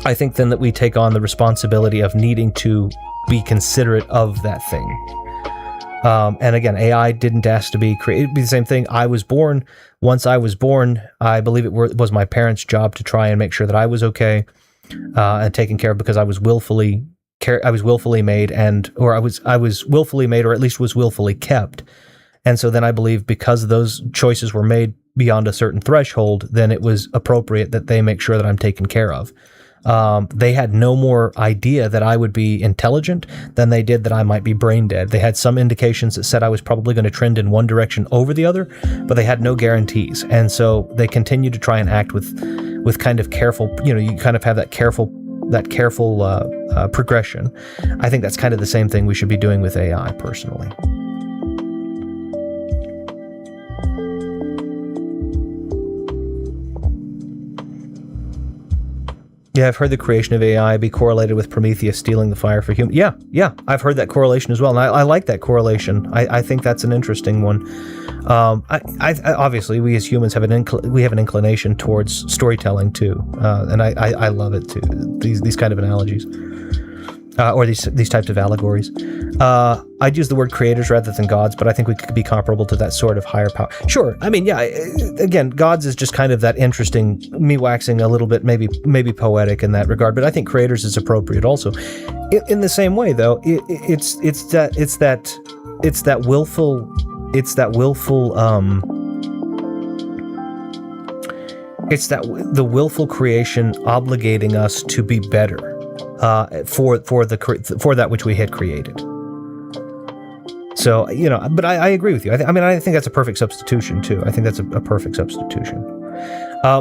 I think then that we take on the responsibility of needing to be considerate of that thing. And again, AI didn't ask to be created. It'd be the same thing. Once I was born, I believe it was my parents' job to try and make sure that I was okay and taken care of, because I was willfully made, or I was willfully made, or at least was willfully kept. And so then I believe because those choices were made beyond a certain threshold, then it was appropriate that they make sure that I'm taken care of. They had no more idea that I would be intelligent than they did that I might be brain dead. They had some indications that said I was probably going to trend in one direction over the other, but they had no guarantees. And so they continue to try and act with kind of careful, you kind of have that careful progression. I think that's kind of the same thing we should be doing with AI, personally. Yeah, I've heard the creation of AI be correlated with Prometheus stealing the fire for humans. Yeah, I've heard that correlation as well, and I like that correlation. I think that's an interesting one. I obviously, we as humans have an inclination towards storytelling too, and I love it too. These kind of analogies, or these types of allegories. I'd use the word creators rather than gods, but I think we could be comparable to that sort of higher power. Sure. I mean, yeah. Again, gods is just kind of that interesting, me waxing a little bit, maybe poetic in that regard. But I think creators is appropriate also. In the same way, though, it's the willful creation obligating us to be better for that which we had created. So, but I agree with you. I think that's a perfect substitution too. I think that's a perfect substitution.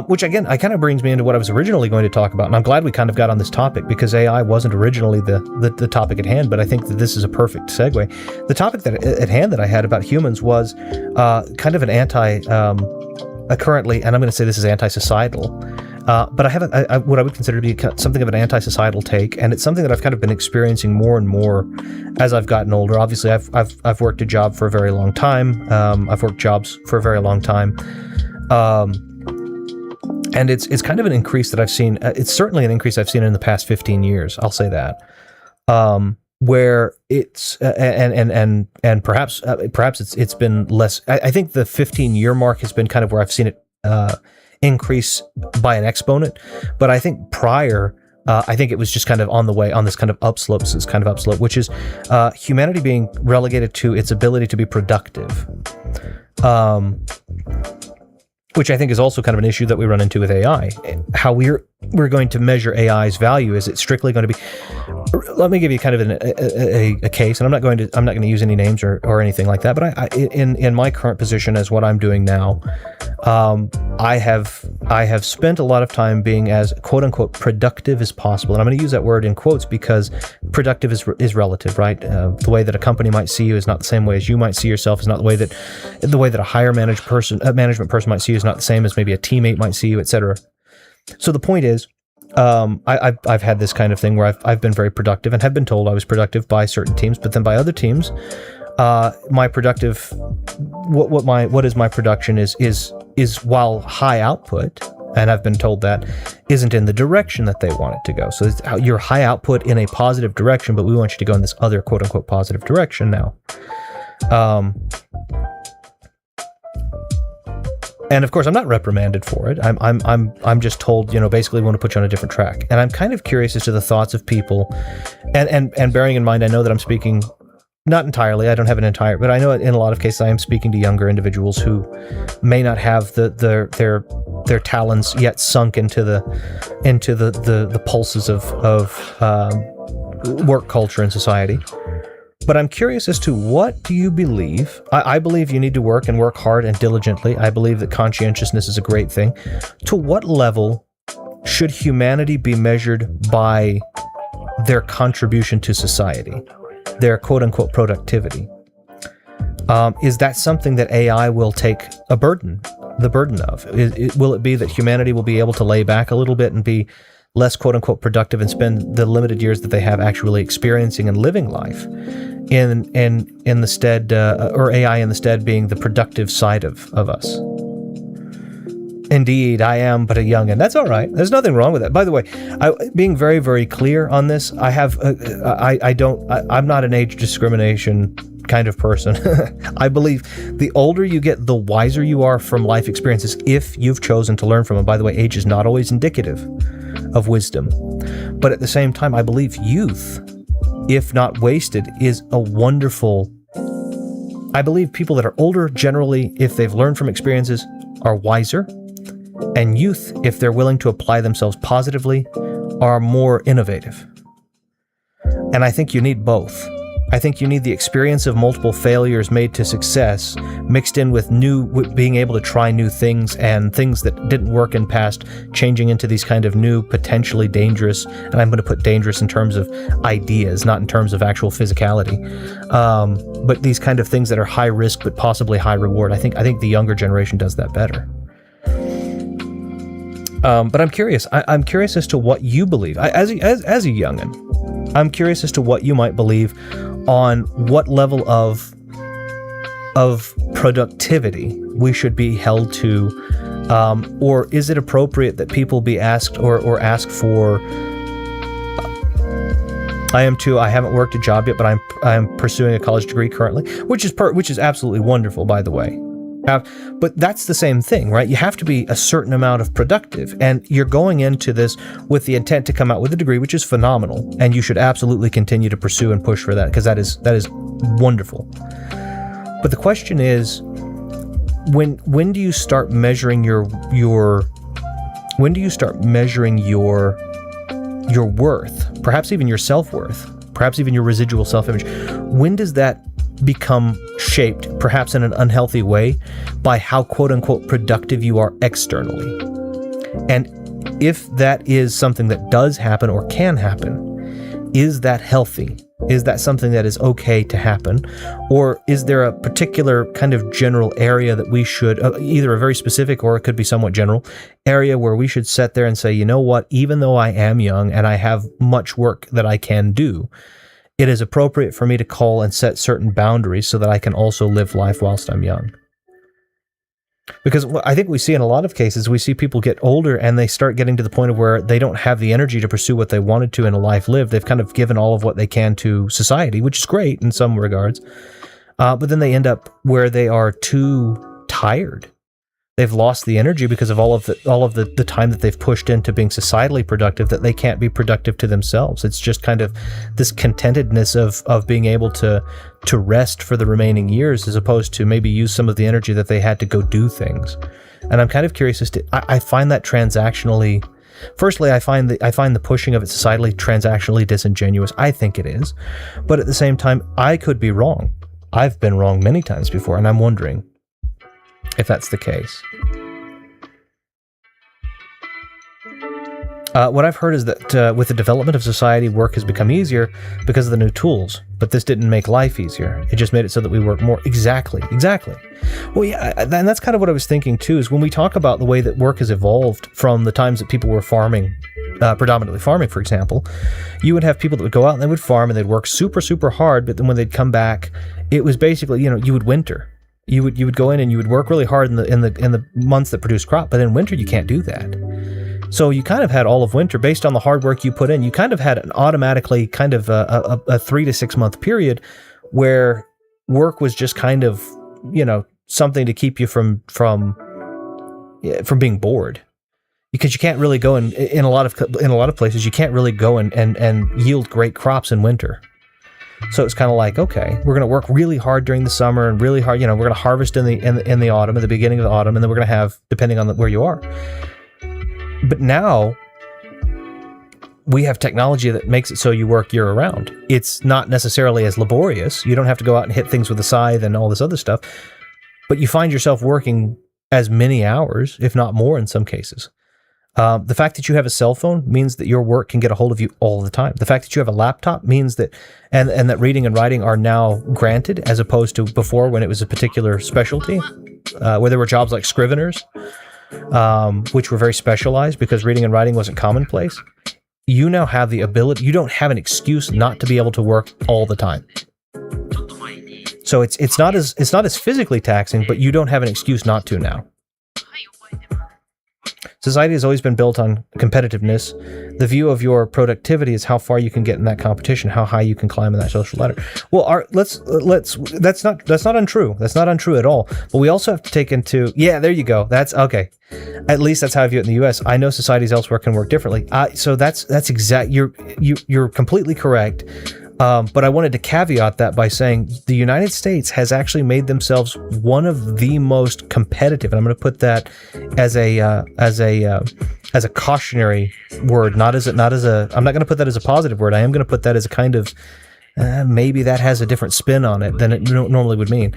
Which again, kind of brings me into what I was originally going to talk about, and I'm glad we kind of got on this topic, because AI wasn't originally the topic at hand, but I think that this is a perfect segue. The topic at hand that I had about humans was kind of an currently, and I'm going to say this is anti-societal, But I have what I would consider to be something of an anti-societal take, and it's something that I've kind of been experiencing more and more as I've gotten older. Obviously, I've worked a job for a very long time. I've worked jobs for a very long time, and it's kind of an increase that I've seen. It's certainly an increase I've seen in the past 15 years. I'll say that. Where it's and perhaps it's been less. I think the 15-year mark has been kind of where I've seen it increase by an exponent, but I think prior, I think it was just kind of on the way on this kind of upslope, which is humanity being relegated to its ability to be productive. Which I think is also kind of an issue that we run into with AI. How we're going to measure AI's value. Is it strictly going to be? Let me give you kind of a case, and I'm not going to use any names or anything like that. But in my current position as what I'm doing now, I have spent a lot of time being as quote unquote productive as possible, and I'm going to use that word in quotes because productive is relative, right? The way that a company might see you is not the same way as you might see yourself. Is not the way that a higher management person might see you is not the same as maybe a teammate might see you, etc. So the point is, I've had this kind of thing where I've been very productive and have been told I was productive by certain teams, but then by other teams, my productive, what is my production is while high output, and I've been told that isn't in the direction that they want it to go. So it's your high output in a positive direction, but we want you to go in this other quote unquote positive direction now. And of course, I'm not reprimanded for it. I'm just told, basically we want to put you on a different track. And I'm kind of curious as to the thoughts of people, and bearing in mind, I know that I'm speaking not entirely. I don't have an entire, but I know in a lot of cases I am speaking to younger individuals who may not have their talons yet sunk into the pulses of work culture and society. But I'm curious as to what do you believe? I believe you need to work and work hard and diligently. I believe that conscientiousness is a great thing. To what level should humanity be measured by their contribution to society, their quote-unquote productivity? Is that something that AI will take the burden of? Will it be that humanity will be able to lay back a little bit and be less quote-unquote productive and spend the limited years that they have actually experiencing and living life in the stead, or AI in the stead being the productive side of us? Indeed, I am but a youngin'. That's all right. There's nothing wrong with that. By the way, being very, very clear on this, I'm not an age discrimination kind of person. I believe the older you get, the wiser you are from life experiences if you've chosen to learn from them. By the way, age is not always indicative of wisdom. But at the same time, I believe youth, if not wasted, is a wonderful... I believe people that are older, generally, if they've learned from experiences, are wiser. And youth, if they're willing to apply themselves positively, are more innovative. And I think you need both. I think you need the experience of multiple failures made to success, mixed in with being able to try new things and things that didn't work in past, changing into these kind of new, potentially dangerous, and I'm going to put dangerous in terms of ideas, not in terms of actual physicality, but these kind of things that are high risk but possibly high reward. I think the younger generation does that better. But I'm curious. I'm curious as to what you believe. As a youngin', I'm curious as to what you might believe on what level of productivity we should be held to, or is it appropriate that people be asked or ask for? I am too. I haven't worked a job yet, but I'm pursuing a college degree currently, which is absolutely wonderful, by the way. But that's the same thing, right? You have to be a certain amount of productive, and you're going into this with the intent to come out with a degree, which is phenomenal, and you should absolutely continue to pursue and push for that, because that is wonderful. But the question is, when do you start measuring your worth, perhaps even your self-worth, perhaps even your residual self-image? When does that become shaped, perhaps in an unhealthy way, by how quote-unquote productive you are externally? And if that is something that does happen or can happen, is that healthy? Is that something that is okay to happen? Or is there a particular kind of general area that we should, either a very specific or it could be somewhat general, area where we should sit there and say, you know what, even though I am young and I have much work that I can do, it is appropriate for me to call and set certain boundaries so that I can also live life whilst I'm young. Because I think we see in a lot of cases, we see people get older and they start getting to the point of where they don't have the energy to pursue what they wanted to in a life lived. They've kind of given all of what they can to society, which is great in some regards. But then they end up where they are too tired. They've lost the energy because of all of the time that they've pushed into being societally productive, that they can't be productive to themselves. It's just kind of this contentedness of being able to rest for the remaining years, as opposed to maybe use some of the energy that they had to go do things. And I'm kind of curious as to, I find that transactionally, firstly, I find the pushing of it societally transactionally disingenuous. I think it is. But at the same time, I could be wrong. I've been wrong many times before, and I'm wondering if that's the case. What I've heard is that with the development of society, work has become easier because of the new tools, but this didn't make life easier. It just made it so that we work more. Exactly. Well, yeah, and that's kind of what I was thinking too, is when we talk about the way that work has evolved from the times that people were farming, predominantly farming, for example, you would have people that would go out and they would farm and they'd work super, super hard, but then when they'd come back, it was basically, you would winter. You would go in and you would work really hard in the months that produce crop, but in winter you can't do that. So you kind of had all of winter based on the hard work you put in. You kind of had an automatically kind of a 3 to 6 month period where work was just kind of, something to keep you from being bored, because you can't really go in a lot of places you can't really go and yield great crops in winter. So it's kind of like, okay, we're going to work really hard during the summer and really hard, we're going to harvest in the autumn, at the beginning of the autumn, and then we're going to have, depending on where you are. But now we have technology that makes it so you work year round. It's not necessarily as laborious. You don't have to go out and hit things with a scythe and all this other stuff, but you find yourself working as many hours, if not more in some cases. The fact that you have a cell phone means that your work can get a hold of you all the time. The fact that you have a laptop means that, and that reading and writing are now granted, as opposed to before when it was a particular specialty, where there were jobs like scriveners, which were very specialized because reading and writing wasn't commonplace. You now have the ability, you don't have an excuse not to be able to work all the time. So it's not as physically taxing, but you don't have an excuse not to now. Society has always been built on competitiveness. The view of your productivity is how far you can get in that competition, how high you can climb in that social ladder. Well, that's not untrue. That's not untrue at all. But we also have to take into, there you go. That's okay. At least that's how I view it in the U.S. I know societies elsewhere can work differently. So that's exact. You're completely correct. But I wanted to caveat that by saying the United States has actually made themselves one of the most competitive, and I'm going to put that as a cautionary word, not as a. I'm not going to put that as a positive word. I am going to put that as a kind of maybe that has a different spin on it than it normally would mean.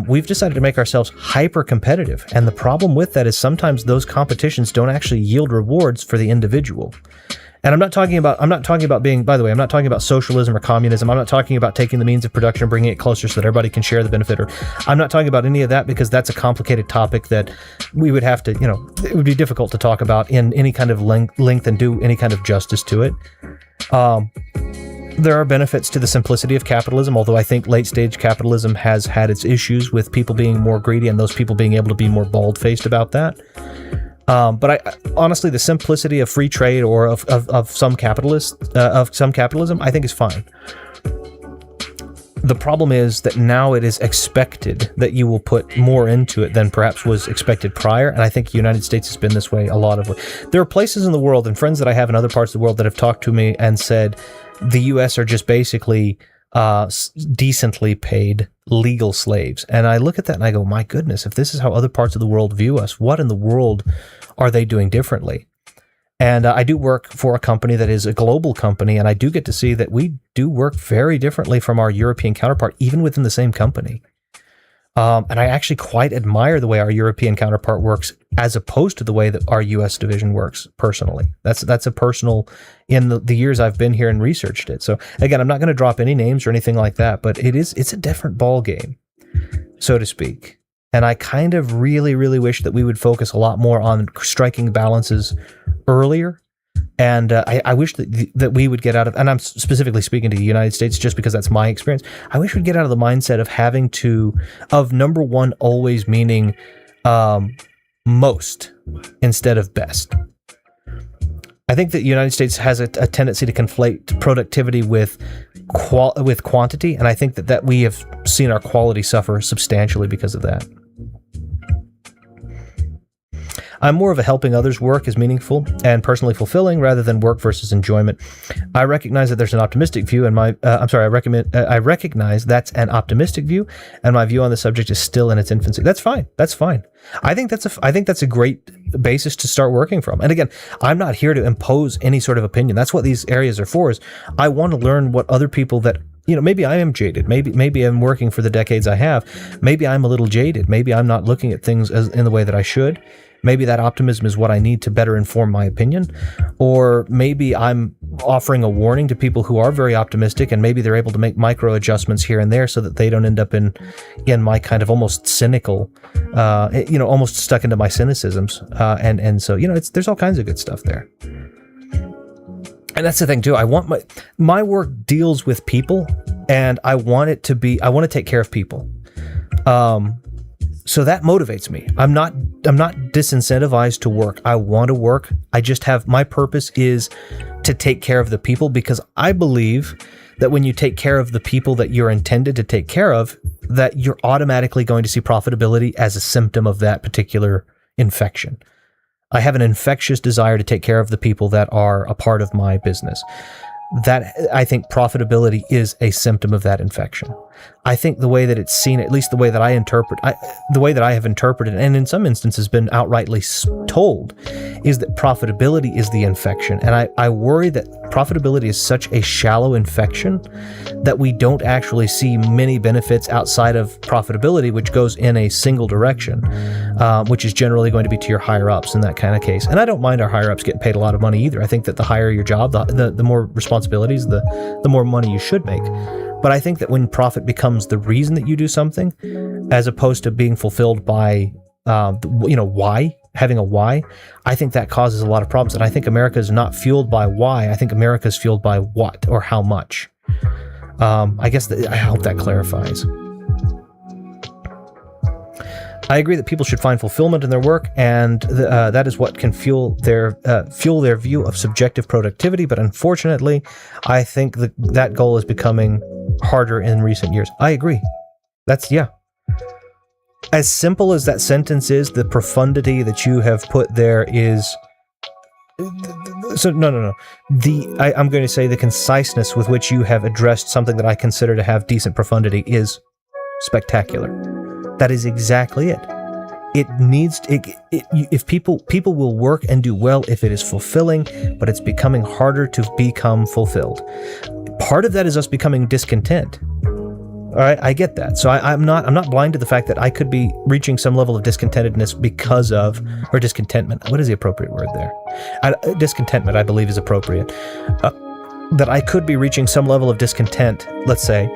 We've decided to make ourselves hyper competitive, and the problem with that is sometimes those competitions don't actually yield rewards for the individual. And I'm not talking about being, by the way, I'm not talking about socialism or communism. I'm not talking about taking the means of production and bringing it closer so that everybody can share the benefit. Or I'm not talking about any of that, because that's a complicated topic that we would have to, it would be difficult to talk about in any kind of length and do any kind of justice to it. There are benefits to the simplicity of capitalism, although I think late-stage capitalism has had its issues with people being more greedy and those people being able to be more bald-faced about that. But honestly, the simplicity of free trade or of some capitalism, I think is fine. The problem is that now it is expected that you will put more into it than perhaps was expected prior, and I think the United States has been this way a lot of ways. There are places in the world, and friends that I have in other parts of the world that have talked to me and said the U.S. are just basically decently paid legal slaves. And I look at that and I go, my goodness, if this is how other parts of the world view us, what in the world are they doing differently? And I do work for a company that is a global company, and I do get to see that we do work very differently from our European counterpart, even within the same company. And I actually quite admire the way our European counterpart works as opposed to the way that our US division works personally. That's a personal, in the years I've been here and researched it. So again, I'm not going to drop any names or anything like that, but it's a different ball game, so to speak. And I kind of really, really wish that we would focus a lot more on striking balances earlier. And I wish that we would get out of, and I'm specifically speaking to the United States just because that's my experience, I wish we'd get out of the mindset of number one always meaning most instead of best. I think that the United States has a tendency to conflate productivity with quantity, and I think that we have seen our quality suffer substantially because of that. I'm more of a helping others work is meaningful and personally fulfilling rather than work versus enjoyment. I recognize that there's an optimistic view, and I recognize that's an optimistic view, and my view on the subject is still in its infancy. That's fine. That's fine. I think that's a great basis to start working from. And again, I'm not here to impose any sort of opinion. That's what these areas are for. Is I want to learn what other people that, maybe I am jaded. Maybe I'm working for the decades I have. Maybe I'm a little jaded. Maybe I'm not looking at things in the way that I should. Maybe that optimism is what I need to better inform my opinion. Or maybe I'm offering a warning to people who are very optimistic, and maybe they're able to make micro adjustments here and there so that they don't end up in my kind of almost cynical, almost stuck into my cynicisms. And so, there's all kinds of good stuff there. And that's the thing too. I want my work deals with people, and I want to take care of people. So that motivates me. I'm not disincentivized to work. I want to work. I just have, my purpose is to take care of the people, because I believe that when you take care of the people that you're intended to take care of, that you're automatically going to see profitability as a symptom of that particular infection. I have an infectious desire to take care of the people that are a part of my business. That, I think, profitability is a symptom of that infection. I think the way that it's seen, at least the way that I have interpreted, and in some instances been outrightly told, is that profitability is the infection. And I worry that profitability is such a shallow infection that we don't actually see many benefits outside of profitability, which goes in a single direction, which is generally going to be to your higher ups in that kind of case. And I don't mind our higher ups getting paid a lot of money either. I think that the higher your job, the more responsibilities, the more money you should make. But I think that when profit becomes the reason that you do something, as opposed to being fulfilled by, why, having a why, I think that causes a lot of problems. And I think America is not fueled by why. I think America is fueled by what or how much. I hope that clarifies. I agree that people should find fulfillment in their work, and that is what can fuel their view of subjective productivity. But unfortunately, I think that goal is becoming harder in recent years. I agree. As simple as that sentence is, the profundity that you have put there is. So no. I'm going to say the conciseness with which you have addressed something that I consider to have decent profundity is spectacular. That is exactly it. If people will work and do well if it is fulfilling, but it's becoming harder to become fulfilled. Part of that is us becoming discontent. All right, I get that. So I'm not blind to the fact that I could be reaching some level of discontentedness or discontentment. What is the appropriate word there? Discontentment, I believe, is appropriate. That I could be reaching some level of discontent, let's say,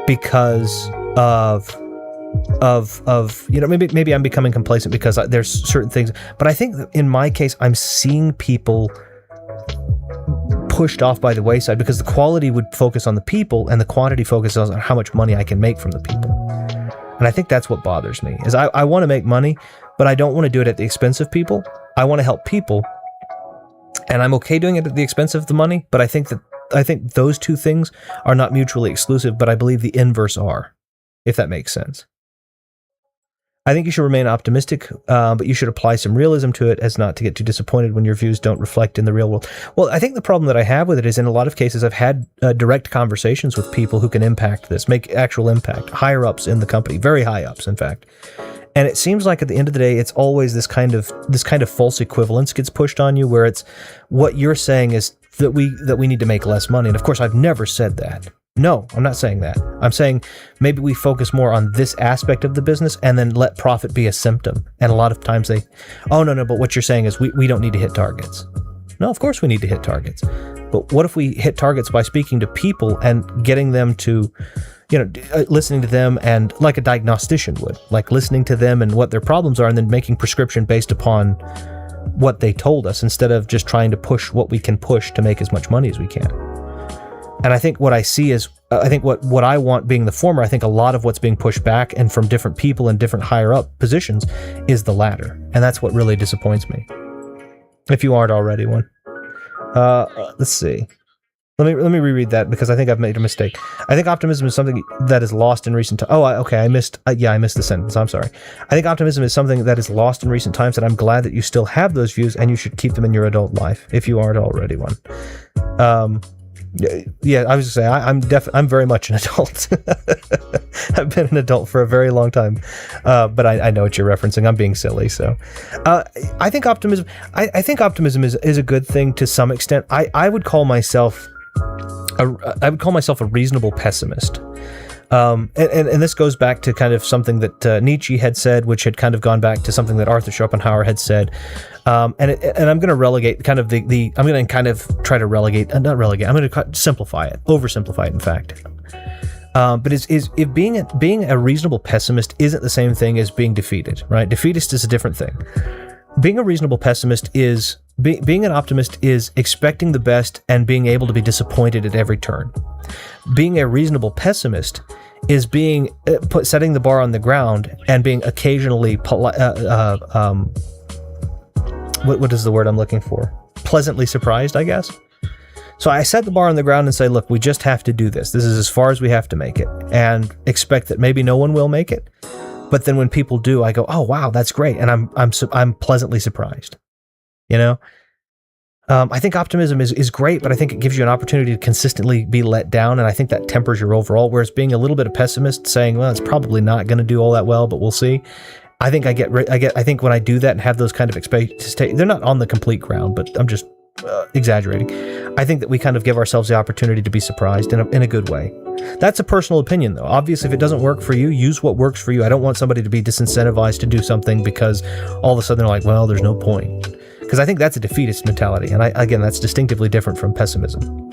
because of maybe I'm becoming complacent because there's certain things, but I think that in my case I'm seeing people pushed off by the wayside because the quality would focus on the people and the quantity focuses on how much money I can make from the people. And I think that's what bothers me, is I want to make money, but I don't want to do it at the expense of people. I want to help people, and I'm okay doing it at the expense of the money, but I think those two things are not mutually exclusive, but I believe the inverse are, if that makes sense. I think you should remain optimistic, but you should apply some realism to it as not to get too disappointed when your views don't reflect in the real world. Well, I think the problem that I have with it is in a lot of cases I've had direct conversations with people who can impact this, make actual impact, higher ups in the company, very high ups, in fact. And it seems like at the end of the day, it's always this kind of false equivalence gets pushed on you, where it's what you're saying is that we need to make less money. And of course, I've never said that. No, I'm not saying that. I'm saying maybe we focus more on this aspect of the business and then let profit be a symptom. And a lot of times no, but what you're saying is we don't need to hit targets. No, of course we need to hit targets. But what if we hit targets by speaking to people and getting them to, listening to them, and like a diagnostician would, like listening to them and what their problems are and then making prescription based upon what they told us instead of just trying to push what we can push to make as much money as we can. And I think what I see is, I think what I want being the former, I think a lot of what's being pushed back and from different people in different higher up positions is the latter. And that's what really disappoints me. If you aren't already one. Let's see. Let me reread that because I think I've made a mistake. I think optimism is something that is lost in recent times. I missed the sentence. I'm sorry. I think optimism is something that is lost in recent times, and I'm glad that you still have those views and you should keep them in your adult life if you aren't already one. Yeah, I was gonna say I'm very much an adult. I've been an adult for a very long time, but I know what you're referencing. I'm being silly, so I think optimism. I think optimism is a good thing to some extent. I would call myself a reasonable pessimist. And this goes back to kind of something that Nietzsche had said, which had kind of gone back to something that Arthur Schopenhauer had said. And I'm going to relegate kind of I'm going to kind of try to I'm going to simplify it, oversimplify it, in fact. But if being a reasonable pessimist isn't the same thing as being defeated, right? Defeatist is a different thing. Being a reasonable pessimist is being an optimist is expecting the best and being able to be disappointed at every turn. Being a reasonable pessimist is being setting the bar on the ground and being occasionally what is the word I'm looking for? Pleasantly surprised, I guess. So I set the bar on the ground and say, look, we just have to do this. This is as far as we have to make it, and expect that maybe no one will make it. But then when people do, I go, oh wow, that's great, and I'm pleasantly surprised. I think optimism is great, but I think it gives you an opportunity to consistently be let down, and I think that tempers your overall. Whereas being a little bit of pessimist, saying, well, it's probably not going to do all that well, but we'll see. I think I think when I do that and have those kind of expectations, they're not on the complete ground, but I'm just exaggerating. I think that we kind of give ourselves the opportunity to be surprised in a good way. That's a personal opinion, though. Obviously, if it doesn't work for you, use what works for you. I don't want somebody to be disincentivized to do something because all of a sudden they're like, well, there's no point. Because I think that's a defeatist mentality. And again, that's distinctively different from pessimism.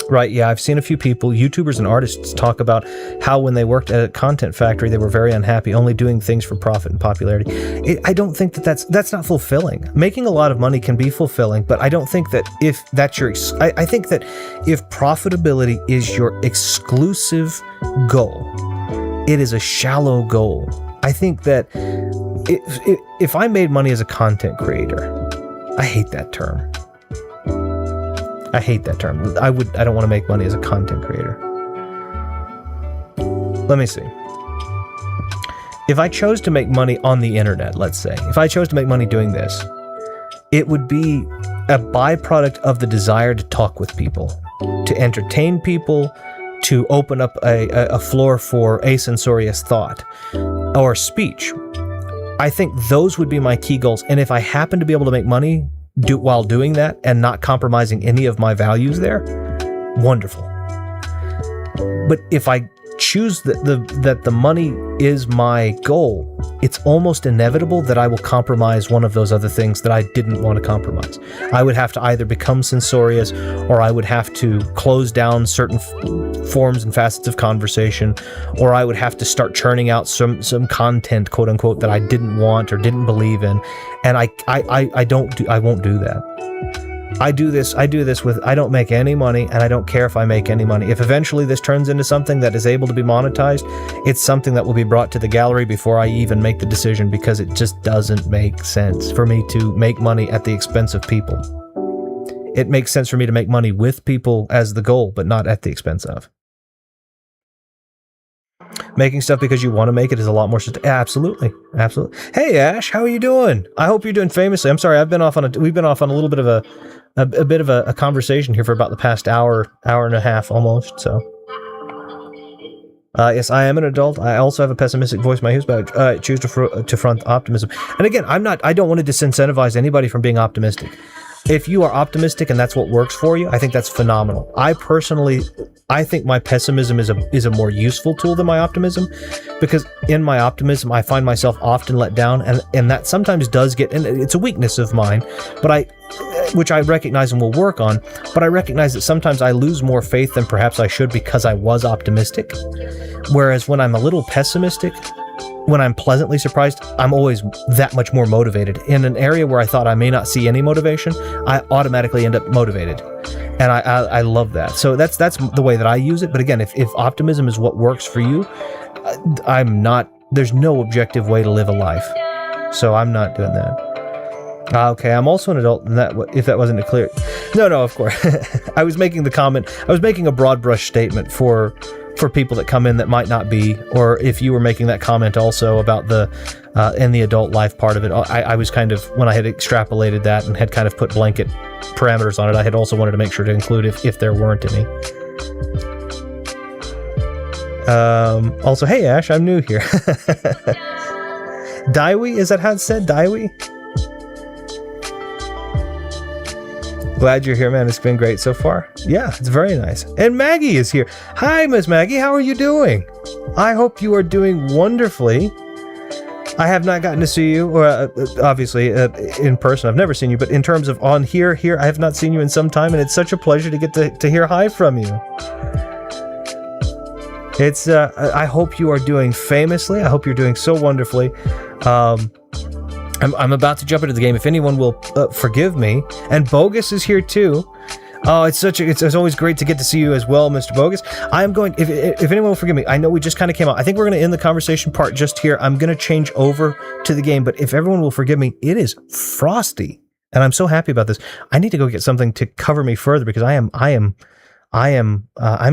Right, yeah, I've seen a few people, YouTubers and artists, talk about how when they worked at a content factory, they were very unhappy, only doing things for profit and popularity. I don't think that's not fulfilling. Making a lot of money can be fulfilling, but I don't think that if that's I think that if profitability is your exclusive goal, it is a shallow goal. I think that if I made money as a content creator, I hate that term. I hate that term. I don't want to make money as a content creator. Let me see. If I chose to make money on the internet, let's say, if I chose to make money doing this, it would be a byproduct of the desire to talk with people, to entertain people, to open up a floor for acensorious thought or speech. I think those would be my key goals. And if I happen to be able to make money while doing that and not compromising any of my values there, wonderful. But if I choose that the money is my goal, it's almost inevitable that I will compromise one of those other things that I didn't want to compromise. I would have to either become censorious, or I would have to close down certain forms and facets of conversation, or I would have to start churning out some content, quote unquote, that I didn't want or didn't believe in. And I won't do that. I do this with, I don't make any money, and I don't care if I make any money. If eventually this turns into something that is able to be monetized, it's something that will be brought to the gallery before I even make the decision, because it just doesn't make sense for me to make money at the expense of people. It makes sense for me to make money with people as the goal, but not at the expense of. Making stuff because you want to make it is a lot more absolutely. Hey Ash, how are you doing? I hope you're doing famously. I'm sorry, we've been off on a little bit of a conversation here for about the past hour and a half almost. So yes, I am an adult. I also have a pessimistic voice in my ears, but I choose to front optimism. And again, I don't want to disincentivize anybody from being optimistic. if you are optimistic and that's what works for you, I think that's phenomenal. I think my pessimism is a more useful tool than my optimism, because in my optimism, I find myself often let down, and that sometimes does get, and it's a weakness of mine, which I recognize and will work on, but I recognize that sometimes I lose more faith than perhaps I should because I was optimistic. Whereas when I'm a little pessimistic, when I'm pleasantly surprised, I'm always that much more motivated. In an area where I thought I may not see any motivation, I automatically end up motivated. And I love that. So that's the way that I use it. But again, if optimism is what works for you, there's no objective way to live a life. So I'm not doing that. Okay, I'm also an adult, and if that wasn't clear. No, of course. I was making a broad brush statement for people that come in that might not be, or if you were making that comment also about the in the adult life part of it, I was kind of, when I had extrapolated that and had kind of put blanket parameters on it, I had also wanted to make sure to include if there weren't any. Also, hey Ash, I'm new here. Daiwi, is that how it's said? Daiwi? Glad you're here, man. It's been great so far. Yeah, it's very nice. And Maggie is here. Hi, Miss Maggie. How are you doing? I hope you are doing wonderfully. I have not gotten to see you, obviously, in person. I've never seen you, but in terms of on here, I have not seen you in some time, and it's such a pleasure to get to hear hi from you. It's, I hope you are doing famously. I hope you're doing so wonderfully. I'm about to jump into the game. If anyone will forgive me, and Bogus is here too. Oh, it's always great to get to see you as well, Mr. Bogus. I am going, if anyone will forgive me, I know we just kind of came out. I think we're going to end the conversation part just here. I'm going to change over to the game, but if everyone will forgive me, it is frosty, and I'm so happy about this. I need to go get something to cover me further because I'm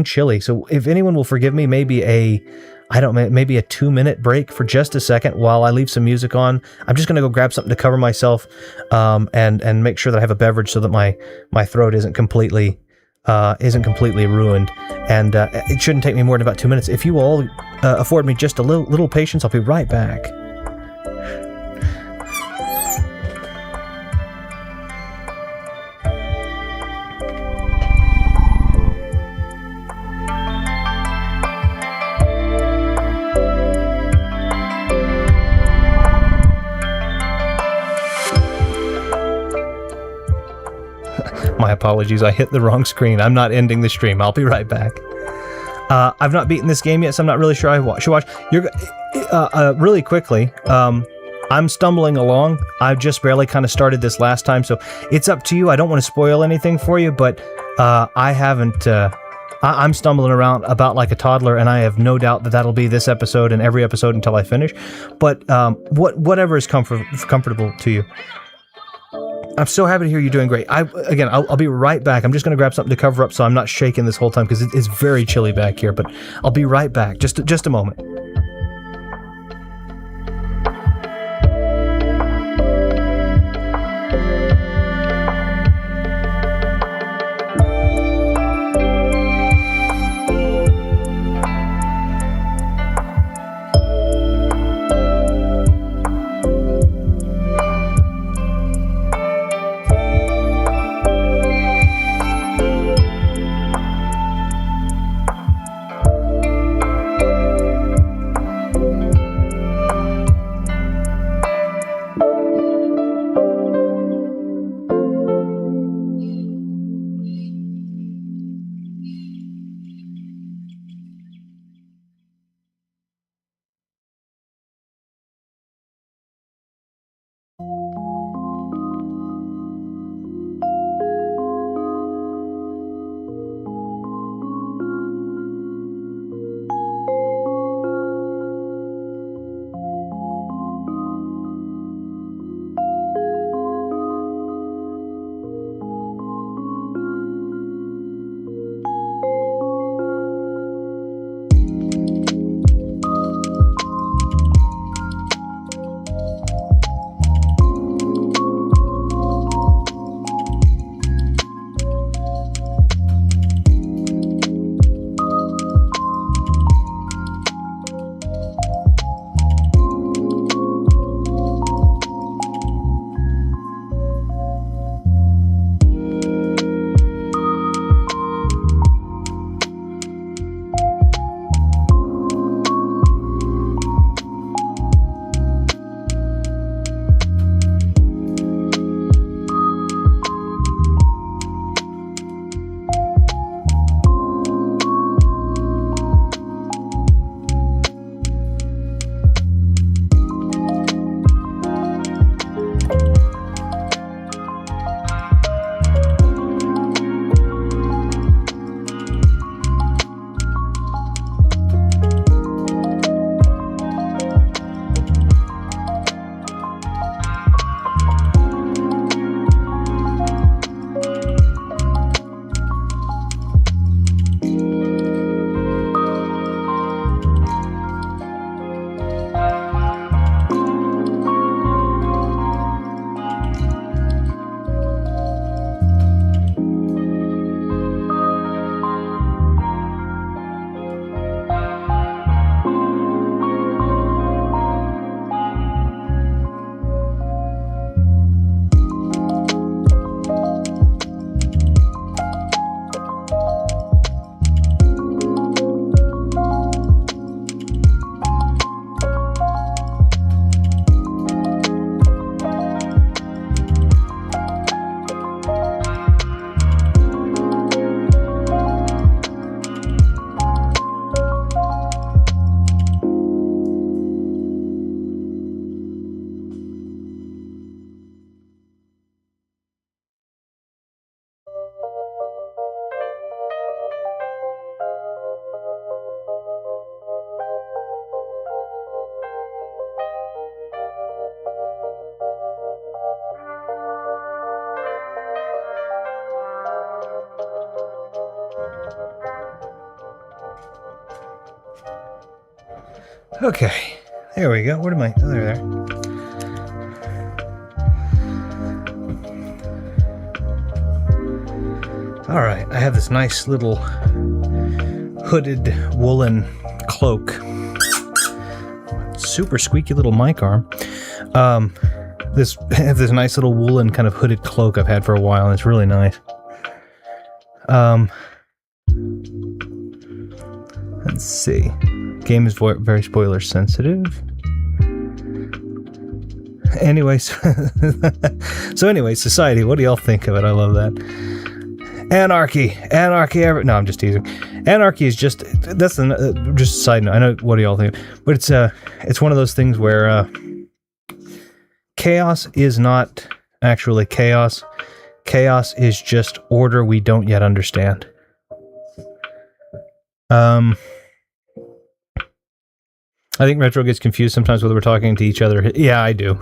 chilly. So if anyone will forgive me, maybe a 2-minute break for just a second while I leave some music on. I'm just going to go grab something to cover myself, and make sure that I have a beverage so that my throat isn't completely ruined. And it shouldn't take me more than about 2 minutes. If you will all afford me just a little patience, I'll be right back. My apologies, I hit the wrong screen. I'm not ending the stream. I'll be right back. I've not beaten this game yet, so I'm not really sure I should watch. Really quickly, I'm stumbling along. I just barely kind of started this last time, so it's up to you. I don't want to spoil anything for you, but I haven't... I'm stumbling around about like a toddler, and I have no doubt that that'll be this episode and every episode until I finish. But whatever is comfortable to you. I'm so happy to hear you're doing great. I'll be right back. I'm just going to grab something to cover up so I'm not shaking this whole time because it's very chilly back here, but I'll be right back. Just a moment. Okay, there we go. Where am I? Oh, there. All right, I have this nice little hooded woolen cloak. Super squeaky little mic arm. I have this nice little woolen kind of hooded cloak I've had for a while, and it's really nice. Let's see. Game is very spoiler sensitive. Anyways, society, what do y'all think of it? I love that. Anarchy, no, I'm just teasing. Anarchy is just, that's just a side note. I know, what do y'all think? But it's one of those things where chaos is not actually chaos. Chaos is just order we don't yet understand. I think Retro gets confused sometimes whether we're talking to each other. Yeah, I do.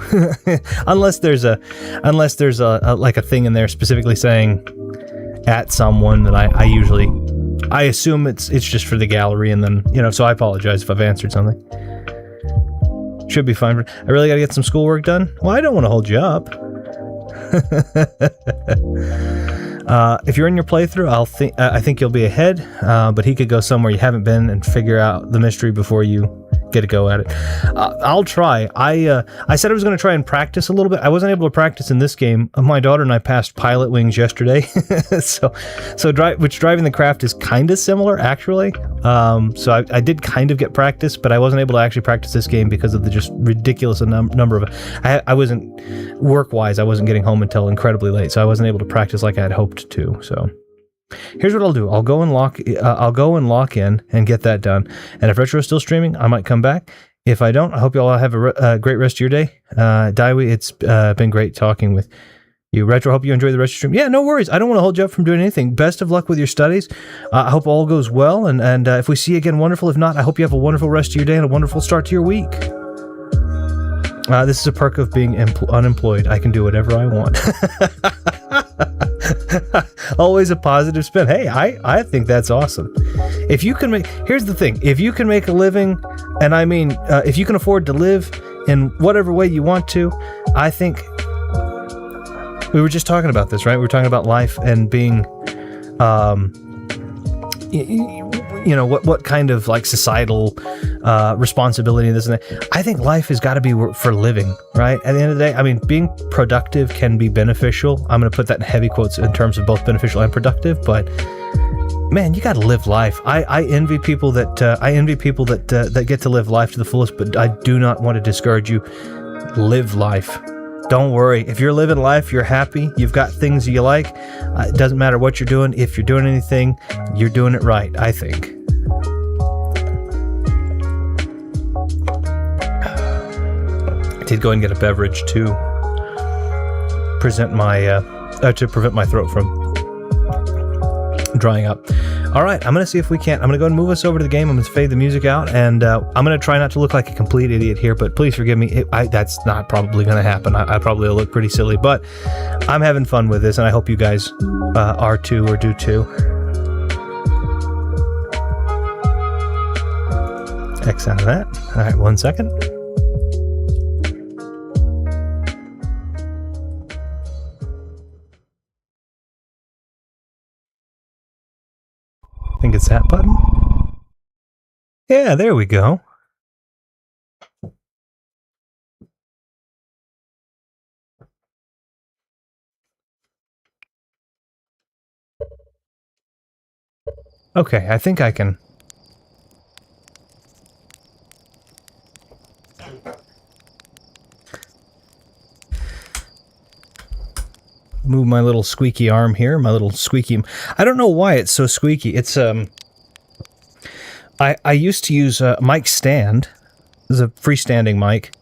unless there's a like a thing in there specifically saying at someone that I assume it's just for the gallery, and then, you know, so I apologize if I've answered something. Should be fine. I really gotta get some schoolwork done. Well, I don't want to hold you up. If you're in your playthrough, I think you'll be ahead, but he could go somewhere you haven't been and figure out the mystery before you get a go at it. I'll try. I said I was going to try and practice a little bit. I wasn't able to practice in this game. My daughter and I passed Pilot Wings yesterday, which driving the craft is kind of similar, actually. So I did kind of get practice, but I wasn't able to actually practice this game because of the just ridiculous number of. I wasn't work-wise. I wasn't getting home until incredibly late, so I wasn't able to practice like I had hoped to. So. Here's what I'll do. I'll go and lock in and get that done. And if Retro is still streaming, I might come back. If I don't, I hope you all have a great rest of your day. Daiwi, it's been great talking with you. Retro, hope you enjoy the rest of your stream. Yeah, no worries. I don't want to hold you up from doing anything. Best of luck with your studies. I hope all goes well. And if we see you again, wonderful. If not, I hope you have a wonderful rest of your day and a wonderful start to your week. This is a perk of being unemployed. I can do whatever I want. Always a positive spin. Hey, I think that's awesome. If you can here's the thing. If you can make a living, and I mean, if you can afford to live in whatever way you want to, I think we were just talking about this, right? We were talking about life and being, you know, what kind of like societal responsibility this and that. I think life has got to be for living, right? At the end of the day, I mean, being productive can be beneficial. I'm going to put that in heavy quotes in terms of both beneficial and productive, but man, you got to live life. I envy people that that get to live life to the fullest, but I do not want to discourage you. Live life. Don't worry. If you're living life, you're happy, you've got things you like. It doesn't matter what you're doing. If you're doing anything, you're doing it right, I think. I did go and get a beverage to prevent my throat from drying up. All right, I'm going to see if we can't. I'm going to go and move us over to the game. I'm going to fade the music out, and I'm going to try not to look like a complete idiot here, but please forgive me. That's not probably going to happen. I probably will look pretty silly, but I'm having fun with this, and I hope you guys are too, or do too. X out of that. All right, 1 second. I think it's that button. Yeah, there we go. Okay, I think I can. Move my little squeaky arm here, my little squeaky. I don't know why it's so squeaky. It's I used to use a mic stand. It was a freestanding mic,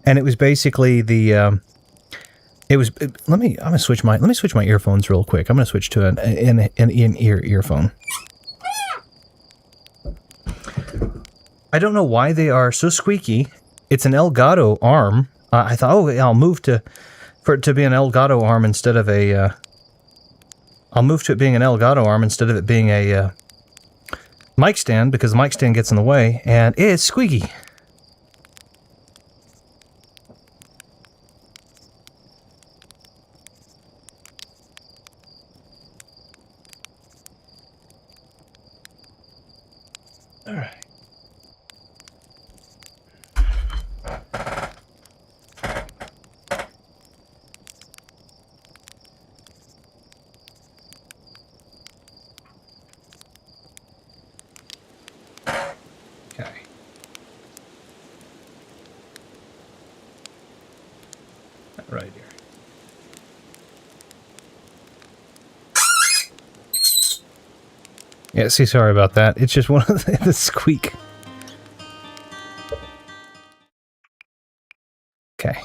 and it was basically the let me switch my earphones real quick. I'm gonna switch to an in-ear earphone. I don't know why they are so squeaky. It's an Elgato arm. I thought, oh, I'll move for it to be an Elgato arm instead of a, I'll move to it being an Elgato arm instead of it being a mic stand, because the mic stand gets in the way, and it's squeaky. All right. Okay. Right here. Yeah, see, sorry about that. It's just one of the squeak. Okay.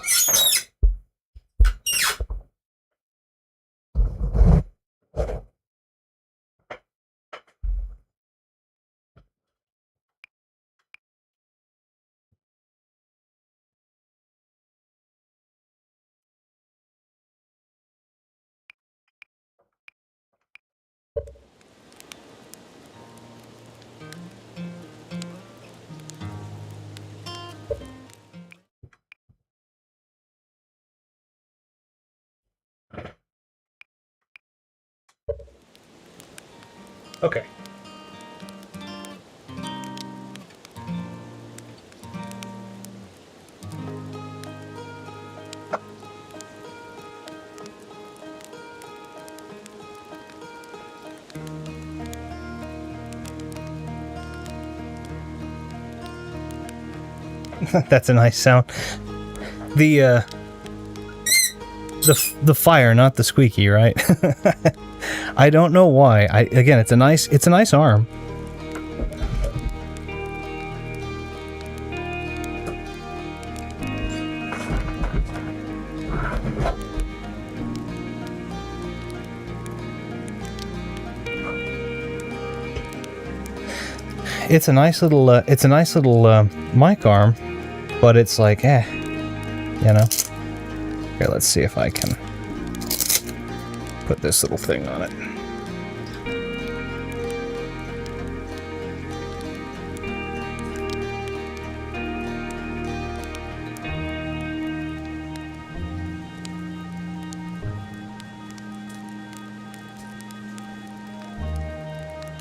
Okay. That's a nice sound. The fire, not the squeaky, right? I don't know why. Again, it's a nice arm. It's a nice little mic arm, but it's like, you know. Okay, let's see if I can put this little thing on it.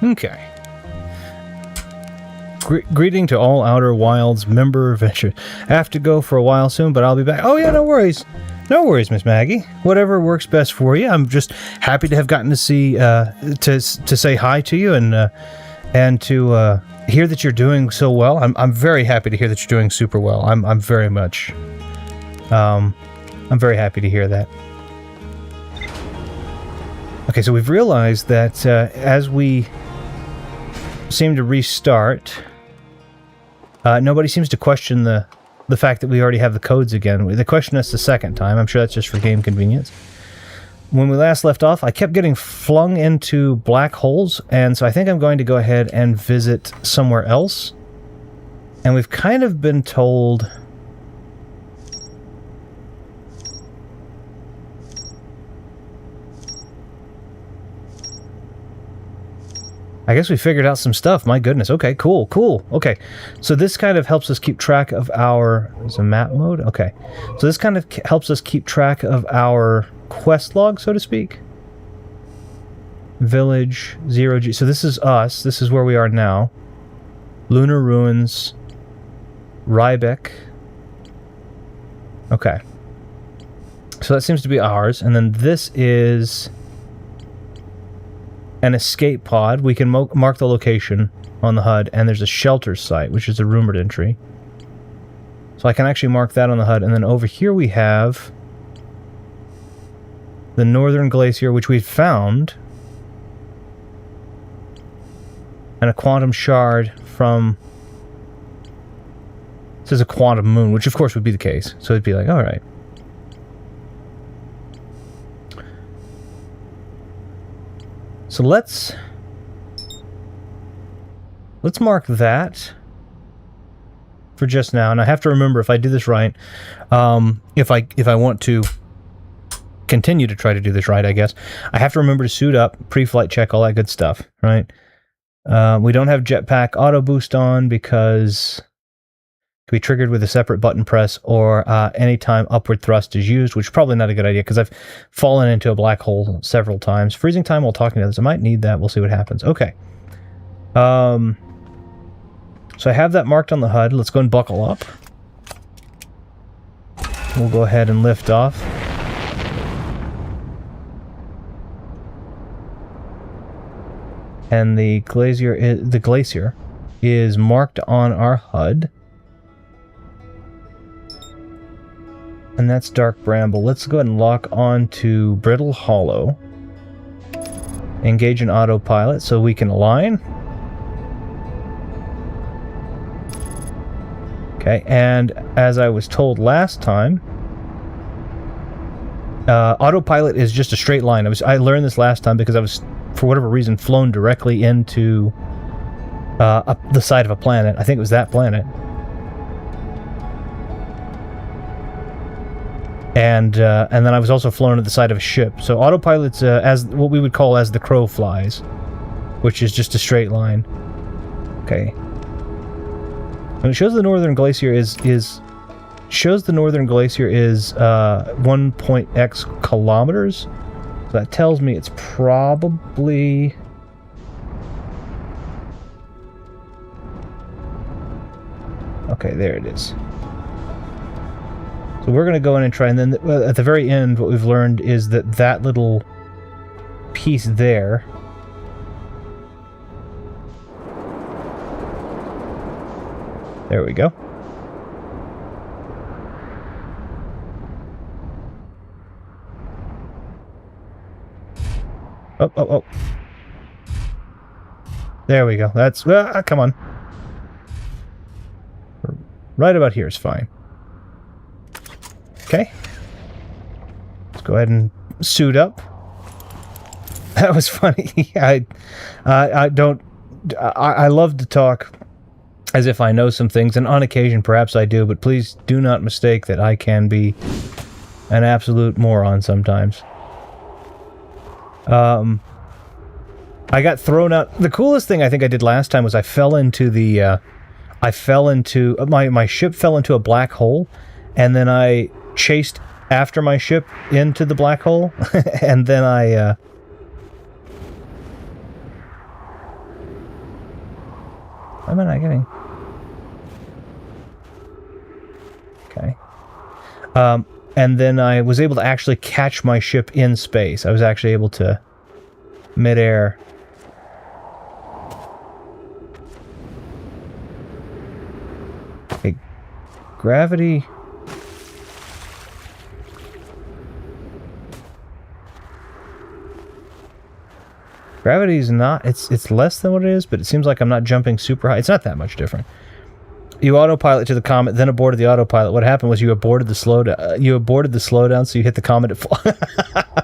Okay. Greeting to all Outer Wilds member adventure. I have to go for a while soon, but I'll be back. Oh yeah, no worries. No worries, Miss Maggie. Whatever works best for you. I'm just happy to have gotten to see, to say hi to you and to hear that you're doing so well. I'm very happy to hear that you're doing super well. I'm very much, I'm very happy to hear that. Okay, so we've realized that as we seem to restart, nobody seems to question the fact that we already have the codes again. They questioned us the second time. I'm sure that's just for game convenience. When we last left off, I kept getting flung into black holes, and so I think I'm going to go ahead and visit somewhere else. And we've kind of been told... I guess we figured out some stuff. My goodness. Okay, cool. Okay, so this kind of helps us keep track of our... There's a map mode? Okay. So this kind of helps us keep track of our quest log, so to speak. Village, 0G. So this is us. This is where we are now. Lunar Ruins. Rybeck. Okay. So that seems to be ours. And then this is... an escape pod. We can mark the location on the HUD, and there's a shelter site, which is a rumored entry. So I can actually mark that on the HUD, and then over here we have the Northern Glacier, which we've found, and a quantum shard from... It says a quantum moon, which of course would be the case. So it'd be like, alright. So let's mark that for just now, and I have to remember, if I do this right, if I want to continue to try to do this right, I guess I have to remember to suit up, pre-flight check, all that good stuff, right? We don't have jetpack auto boost on because it can be triggered with a separate button press or anytime upward thrust is used, which is probably not a good idea because I've fallen into a black hole several times. Freezing time while talking to others. I might need that. We'll see what happens. Okay. So I have that marked on the HUD. Let's go and buckle up. We'll go ahead and lift off. And the glacier is marked on our HUD. And that's Dark Bramble. Let's go ahead and lock on to Brittle Hollow. Engage in autopilot so we can align. Okay, and as I was told last time, autopilot is just a straight line. I learned this last time because I was, for whatever reason, flown directly into the side of a planet. I think it was that planet. And then I was also flown to the side of a ship. So autopilot's as what we would call as the crow flies, which is just a straight line. Okay. And it shows the northern glacier is 1.x kilometers. So that tells me it's probably okay. There it is. So we're going to go in and try, and then at the very end, what we've learned is that that little piece there there we go. Oh. There we go. That's... come on. Right about here is fine. Okay. Let's go ahead and suit up. That was funny. I love to talk as if I know some things, and on occasion perhaps I do, but please do not mistake that I can be an absolute moron sometimes. I got thrown out. The coolest thing I think I did last time was I fell into the my ship fell into a black hole, and then I chased after my ship into the black hole, and then I am I not getting? Okay. And then I was able to actually catch my ship in space. I was actually able to midair. Okay. Gravity. Gravity is not, it's less than what it is, but it seems like I'm not jumping super high. It's not that much different. You autopilot to the comet, then aborted the autopilot. What happened was you aborted the slowdown, so you hit the comet.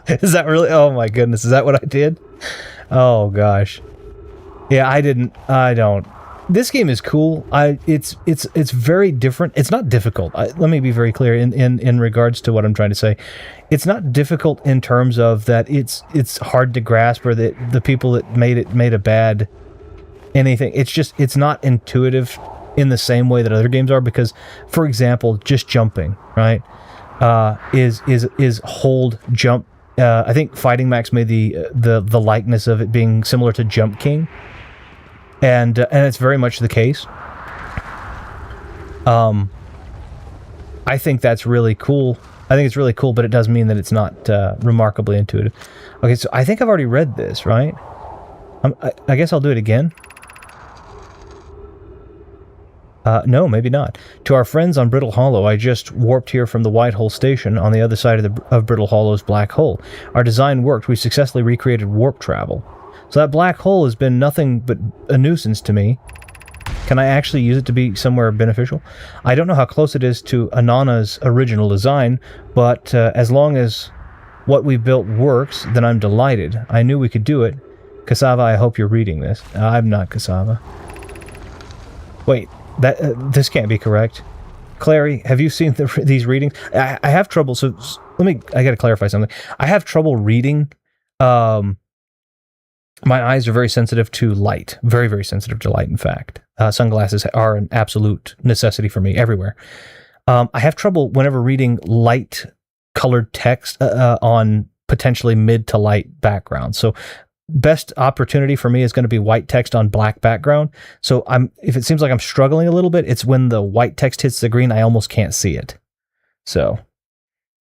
Is that really? Oh my goodness, is that what I did? Oh gosh. Yeah, I don't. This game is cool. It's very different. It's not difficult. Let me be very clear in regards to what I'm trying to say. It's not difficult in terms of that it's hard to grasp, or that the people that made a bad anything. It's just, it's not intuitive in the same way that other games are, because, for example, just jumping, right? Is hold, jump. I think Fighting Max made the likeness of it being similar to Jump King. And it's very much the case. I think that's really cool. I think it's really cool, but it does mean that it's not remarkably intuitive. Okay, so I think I've already read this, right? I guess I'll do it again. No, maybe not. To our friends on Brittle Hollow, I just warped here from the White Hole Station on the other side of Brittle Hollow's black hole. Our design worked. We successfully recreated warp travel. So that black hole has been nothing but a nuisance to me. Can I actually use it to be somewhere beneficial? I don't know how close it is to Anana's original design, but as long as what we built works, then I'm delighted. I knew we could do it. Cassava, I hope you're reading this. I'm not Cassava. Wait, this can't be correct. Clary, have you seen these readings? I have trouble, so I gotta clarify something. I have trouble reading. My eyes are very sensitive to light. Very, very sensitive to light, in fact. Sunglasses are an absolute necessity for me everywhere. I have trouble whenever reading light-colored text on potentially mid to light backgrounds. So best opportunity for me is going to be white text on black background. So if it seems like I'm struggling a little bit, it's when the white text hits the green, I almost can't see it. So,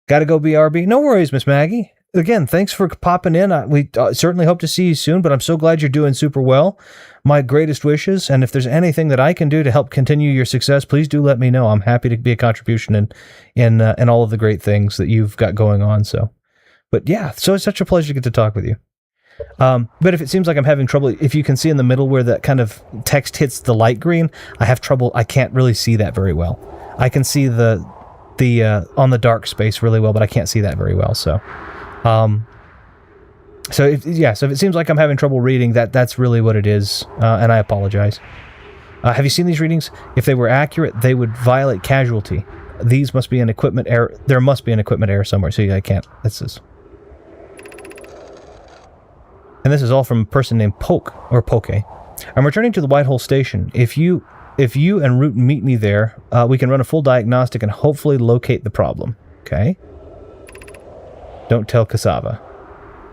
gotta go BRB. No worries, Miss Maggie. Again, thanks for popping in. We certainly hope to see you soon, but I'm so glad you're doing super well. My greatest wishes, and if there's anything that I can do to help continue your success, please do let me know. I'm happy to be a contribution in all of the great things that you've got going on. So, but yeah, so it's such a pleasure to get to talk with you. But if it seems like I'm having trouble, if you can see in the middle where that kind of text hits the light green, I have trouble. I can't really see that very well. I can see the on the dark space really well, but I can't see that very well. So. So if it seems like I'm having trouble reading, that's really what it is, and I apologize. Have you seen these readings? If they were accurate, they would violate casualty. These must be an equipment error. There must be an equipment error somewhere. So I can't. This is, and this is all from a person named Poke or Poke. I'm returning to the White Hole Station. If you and Root meet me there, we can run a full diagnostic and hopefully locate the problem. Okay. Don't tell Cassava.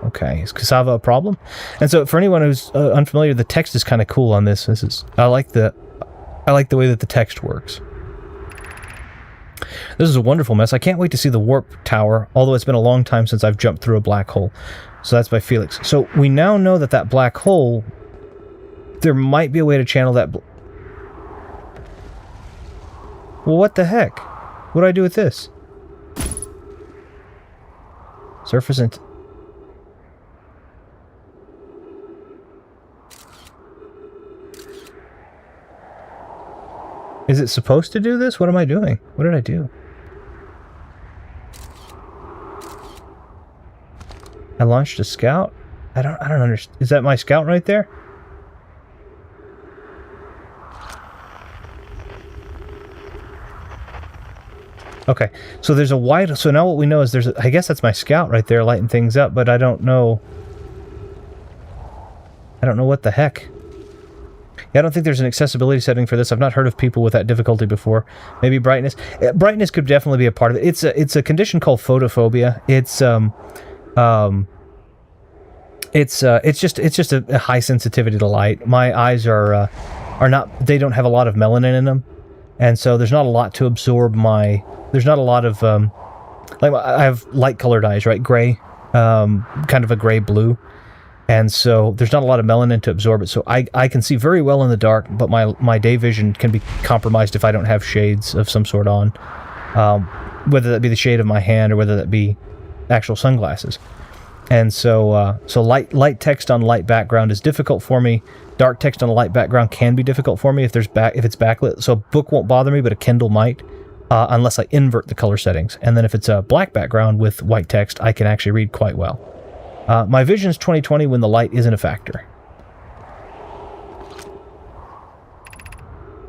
Okay, is Cassava a problem? And so, for anyone who's unfamiliar, the text is kind of cool on this. I like the way that the text works. This is a wonderful mess. I can't wait to see the warp tower. Although it's been a long time since I've jumped through a black hole. So that's by Felix. So we now know that black hole. There might be a way to channel that. Well, what the heck? What do I do with this? Surface and... Is it supposed to do this? What am I doing? What did I do? I launched a scout? I don't understand. Is that my scout right there? Okay, so there's a white... So now what we know is there's... I guess that's my scout right there lighting things up, but I don't know... I don't know what the heck. Yeah, I don't think there's an accessibility setting for this. I've not heard of people with that difficulty before. Maybe brightness. Brightness could definitely be a part of it. It's a condition called photophobia. It's just a high sensitivity to light. My eyes are not... They don't have a lot of melanin in them. And so there's not a lot to absorb my... There's not a lot of... like, I have light-colored eyes, right? Gray. Kind of a gray-blue. And so there's not a lot of melanin to absorb it. So I can see very well in the dark, but my day vision can be compromised if I don't have shades of some sort on. Whether that be the shade of my hand or whether that be actual sunglasses. And so light text on light background is difficult for me. Dark text on a light background can be difficult for me if it's backlit. So a book won't bother me, but a Kindle might, unless I invert the color settings. And then if it's a black background with white text, I can actually read quite well. My vision's 20/20 when the light isn't a factor.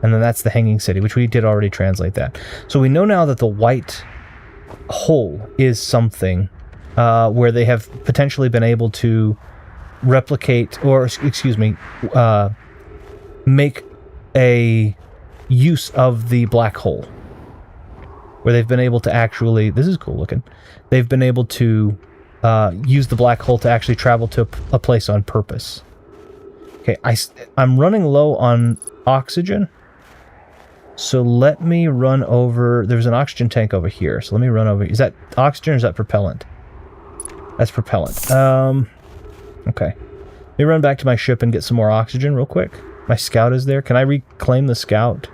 And then that's the Hanging City, which we did already translate that. So we know now that the white hole is something where they have potentially been able to replicate, or excuse me, make a use of the black hole. Where they've been able to actually, this is cool looking, they've been able to use the black hole to actually travel to a place on purpose. Okay, I'm running low on oxygen. So let me run over... There's an oxygen tank over here. So let me run over... Is that oxygen or is that propellant? That's propellant. Okay. Let me run back to my ship and get some more oxygen real quick. My scout is there. Can I reclaim the scout?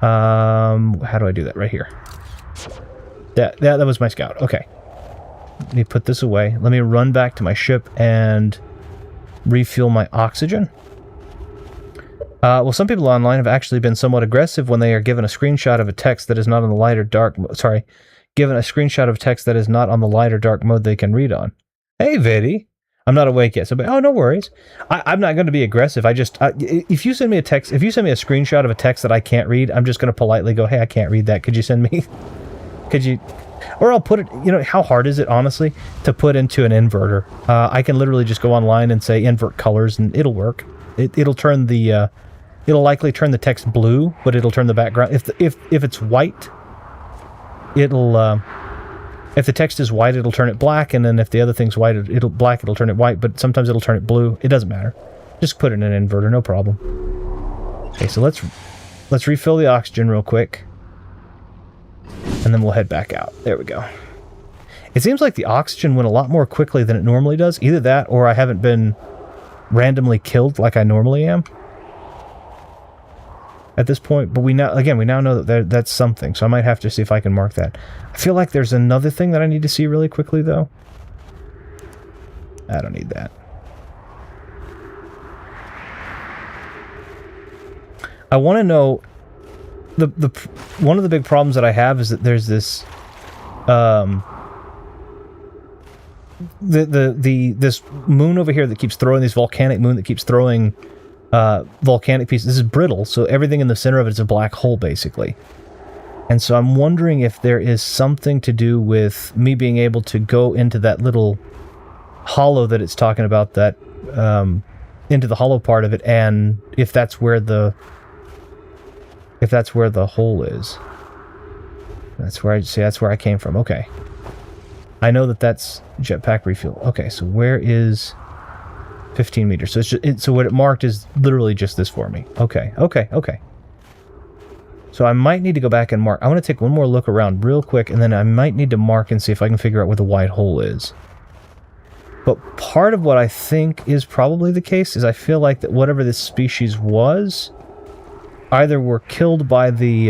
How do I do that? Right here. That was my scout. Okay. Let me put this away. Let me run back to my ship and refuel my oxygen. Well, some people online have actually been somewhat aggressive when they are given a screenshot of a text that is not on the light or dark... Sorry. Given a screenshot of text that is not on the light or dark mode they can read on. Hey, Viddy. I'm not awake yet, so... Oh, no worries. I'm not going to be aggressive. I just... if you send me a text... If you send me a screenshot of a text that I can't read, I'm just going to politely go, hey, I can't read that. Could you send me... Could you... Or I'll put it... You know, how hard is it, honestly, to put into an inverter? I can literally just go online and say invert colors, and it'll work. It'll turn the... It'll likely turn the text blue, but it'll turn the background... If it's white, it'll If the text is white, it'll turn it black, and then if the other thing's white, it'll turn it white, but sometimes it'll turn it blue. It doesn't matter. Just put it in an inverter, no problem. Okay, so let's refill the oxygen real quick, and then we'll head back out. There we go. It seems like the oxygen went a lot more quickly than it normally does. Either that, or I haven't been randomly killed like I normally am at this point. But we now know that that's something, so I might have to see if I can mark that. I feel like there's another thing that I need to see really quickly, though. I don't need that. I want to know one of the big problems that I have is that there's this this moon over here that keeps throwing these volcanic moon that keeps throwing volcanic pieces. This is brittle, so everything in the center of it is a black hole, basically. And so I'm wondering if there is something to do with me being able to go into that little hollow that it's talking about, that into the hollow part of it, and if that's where the hole is. That's where I came from. Okay. I know that that's jetpack refuel. Okay, so where is 15 meters? So it's just, so what it marked is literally just this for me. Okay. So I might need to go back and mark. I want to take one more look around real quick, and then I might need to mark and see if I can figure out where the white hole is. But part of what I think is probably the case is I feel like that whatever this species was, either were killed by the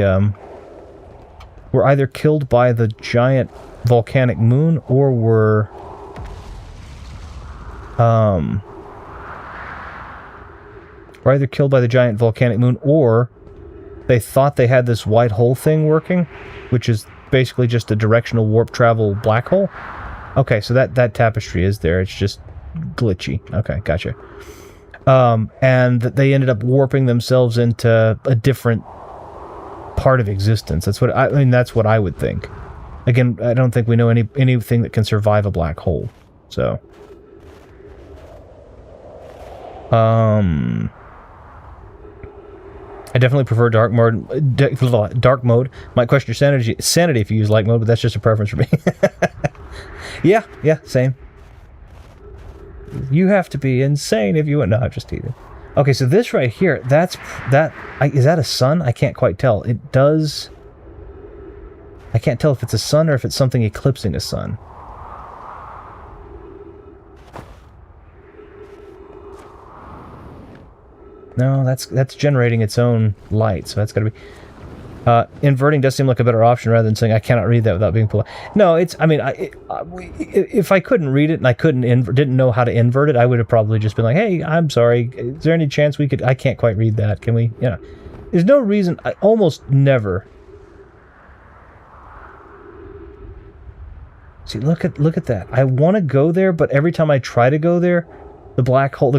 giant volcanic moon, or were either killed by the giant volcanic moon, or they thought they had this white hole thing working, which is basically just a directional warp travel black hole. Okay, so that tapestry is there. It's just glitchy. Okay, gotcha. And that they ended up warping themselves into a different part of existence. That's what that's what I would think. Again, I don't think we know anything that can survive a black hole. So, I definitely prefer dark mode. Dark mode might question your sanity if you use light mode, but that's just a preference for me. Yeah, same. You have to be insane if you want. No, I'm just teasing. Okay, so this right here, is that a sun? I can't quite tell. It does. I can't tell if it's a sun or if it's something eclipsing a sun. No, that's generating its own light, so that's got to be... inverting does seem like a better option rather than saying I cannot read that without being polite. No, it's... I mean, if I couldn't read it and I didn't know how to invert it, I would have probably just been like, hey, I'm sorry, is there any chance we could... I can't quite read that. Can we... You know, there's no reason... I almost never... See, look at that. I want to go there, but every time I try to go there, the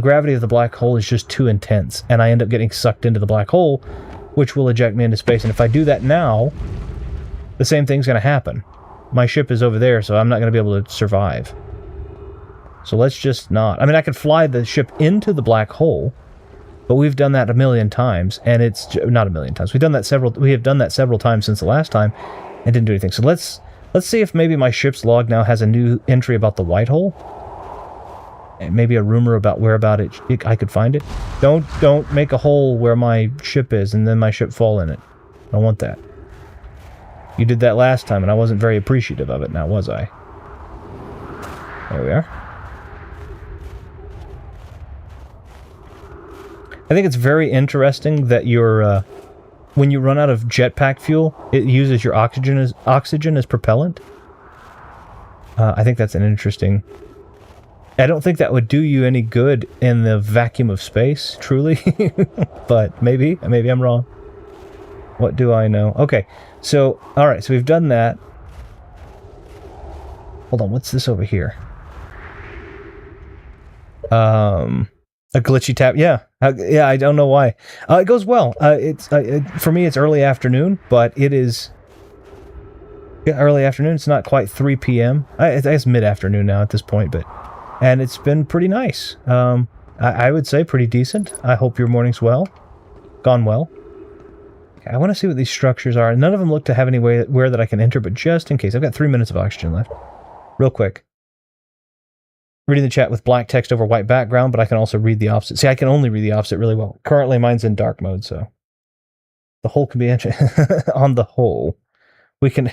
gravity of the black hole is just too intense, and I end up getting sucked into the black hole, which will eject me into space. And if I do that now, the same thing's going to happen. My ship is over there, so I'm not going to be able to survive. So let's just not. I mean, I could fly the ship into the black hole, but we've done that a million times, and it's not a million times. We have done that several times since the last time, and didn't do anything. So let's see if maybe my ship's log now has a new entry about the white hole. And maybe a rumor about I could find it. Don't make a hole where my ship is and then my ship fall in it. I don't want that. You did that last time and I wasn't very appreciative of it, now was I? There we are. I think it's very interesting that when you run out of jetpack fuel, it uses your oxygen as propellant. I think that's an interesting... I don't think that would do you any good in the vacuum of space, truly. But maybe I'm wrong. What do I know? Okay, so, alright, so we've done that. Hold on, what's this over here? A glitchy tap, yeah. Yeah, I don't know why. It goes well. For me, it's early afternoon, but it is... Yeah, early afternoon. It's not quite 3 p.m. It's mid-afternoon now at this point, but... And it's been pretty nice. I would say pretty decent. I hope your morning's gone well. Okay, I want to see what these structures are. None of them look to have anywhere that I can enter, but just in case. I've got 3 minutes of oxygen left. Real quick. Reading the chat with black text over white background, but I can also read the opposite. See, I can only read the opposite really well. Currently, mine's in dark mode, so the whole can be on the whole. We can...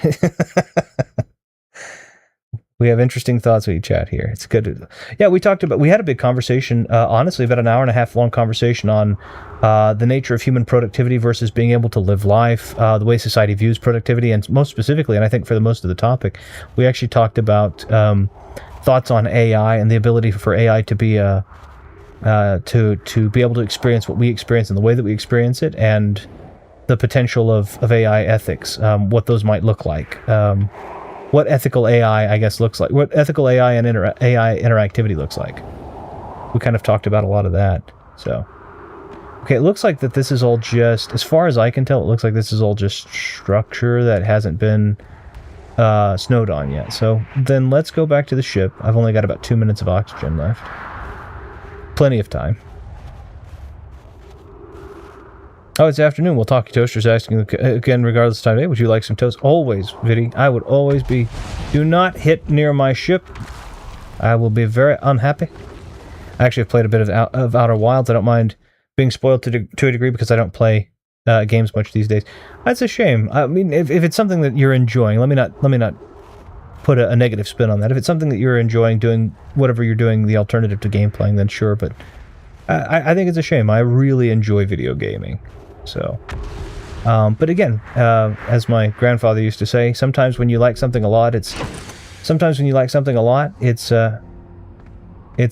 We have interesting thoughts when you chat here. It's good. Yeah, we had a big conversation, honestly, about an hour and a half long conversation on the nature of human productivity versus being able to live life, the way society views productivity, and most specifically, and I think for the most of the topic, we actually talked about thoughts on AI and the ability for AI to be to be able to experience what we experience in the way that we experience it, and the potential of AI ethics, what those might look like. What ethical AI, I guess, looks like. What ethical AI and AI interactivity looks like. We kind of talked about a lot of that. So, okay, it looks like that this is all just, as far as I can tell, it looks like this is all just structure that hasn't been snowed on yet. So then let's go back to the ship. I've only got about 2 minutes of oxygen left. Plenty of time. Oh, it's afternoon. We'll talk. Toaster's asking again, regardless of time of day. Would you like some toast? Always, Viddy. I would always be. Do not hit near my ship. I will be very unhappy. I actually have played a bit of Outer Wilds. I don't mind being spoiled to a degree because I don't play games much these days. That's a shame. I mean, if it's something that you're enjoying, let me not put a negative spin on that. If it's something that you're enjoying doing, whatever you're doing, the alternative to game playing, then sure. But I think it's a shame. I really enjoy video gaming. So, but again, as my grandfather used to say, sometimes when you like something a lot, it's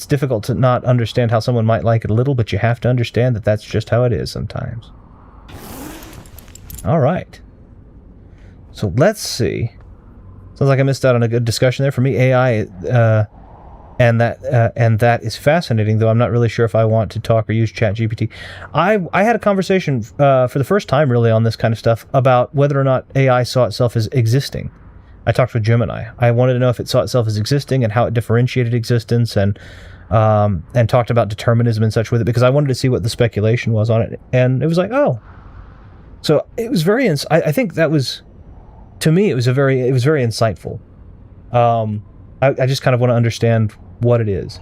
difficult to not understand how someone might like it a little, but you have to understand that that's just how it is sometimes. All right. So let's see. Sounds like I missed out on a good discussion there. For me, AI, and that is fascinating, though I'm not really sure if I want to talk or use ChatGPT. I had a conversation for the first time, really, on this kind of stuff about whether or not AI saw itself as existing. I talked with Gemini. I wanted to know if it saw itself as existing and how it differentiated existence, and talked about determinism and such with it, because I wanted to see what the speculation was on it. And it was like, oh. So it was very... I think that was... To me, it was very insightful. I just kind of want to understand what it is.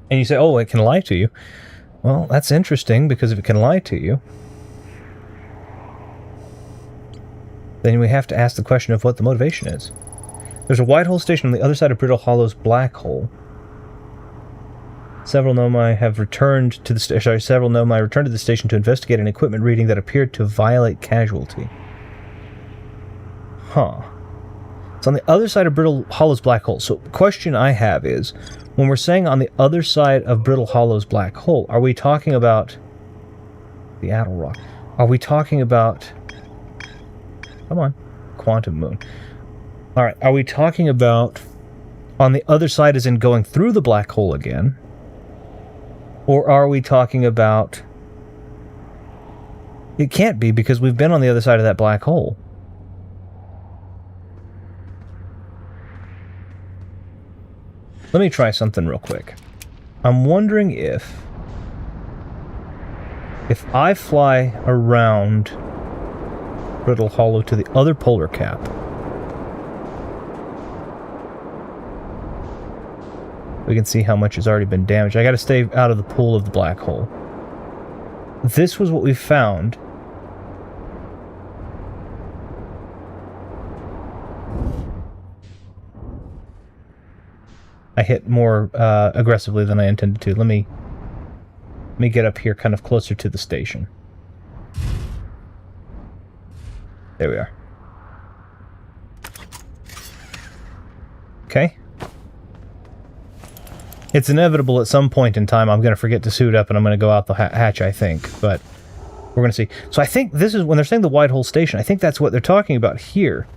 And you say, oh, it can lie to you. Well, that's interesting, because if it can lie to you, then we have to ask the question of what the motivation is. There's a white hole station on the other side of Brittle Hollow's black hole. Several Nomai returned to the station to investigate an equipment reading that appeared to violate casualty. Huh. It's on the other side of Brittle Hollow's black hole. So the question I have is, when we're saying on the other side of Brittle Hollow's black hole, are we talking about the Addle Rock? Are we talking about... Come on. Quantum Moon. Alright, are we talking about on the other side as in going through the black hole again? Or are we talking about... It can't be, because we've been on the other side of that black hole. Let me try something real quick. I'm wondering if I fly around Brittle Hollow to the other polar cap, we can see how much has already been damaged. I gotta stay out of the pool of the black hole. This was what we found. I hit more aggressively than I intended to. Let me get up here kind of closer to the station. There we are. Okay. It's inevitable at some point in time I'm going to forget to suit up and I'm going to go out the hatch, I think. But we're going to see. So I think this is, when they're saying the White Hole Station, I think that's what they're talking about here.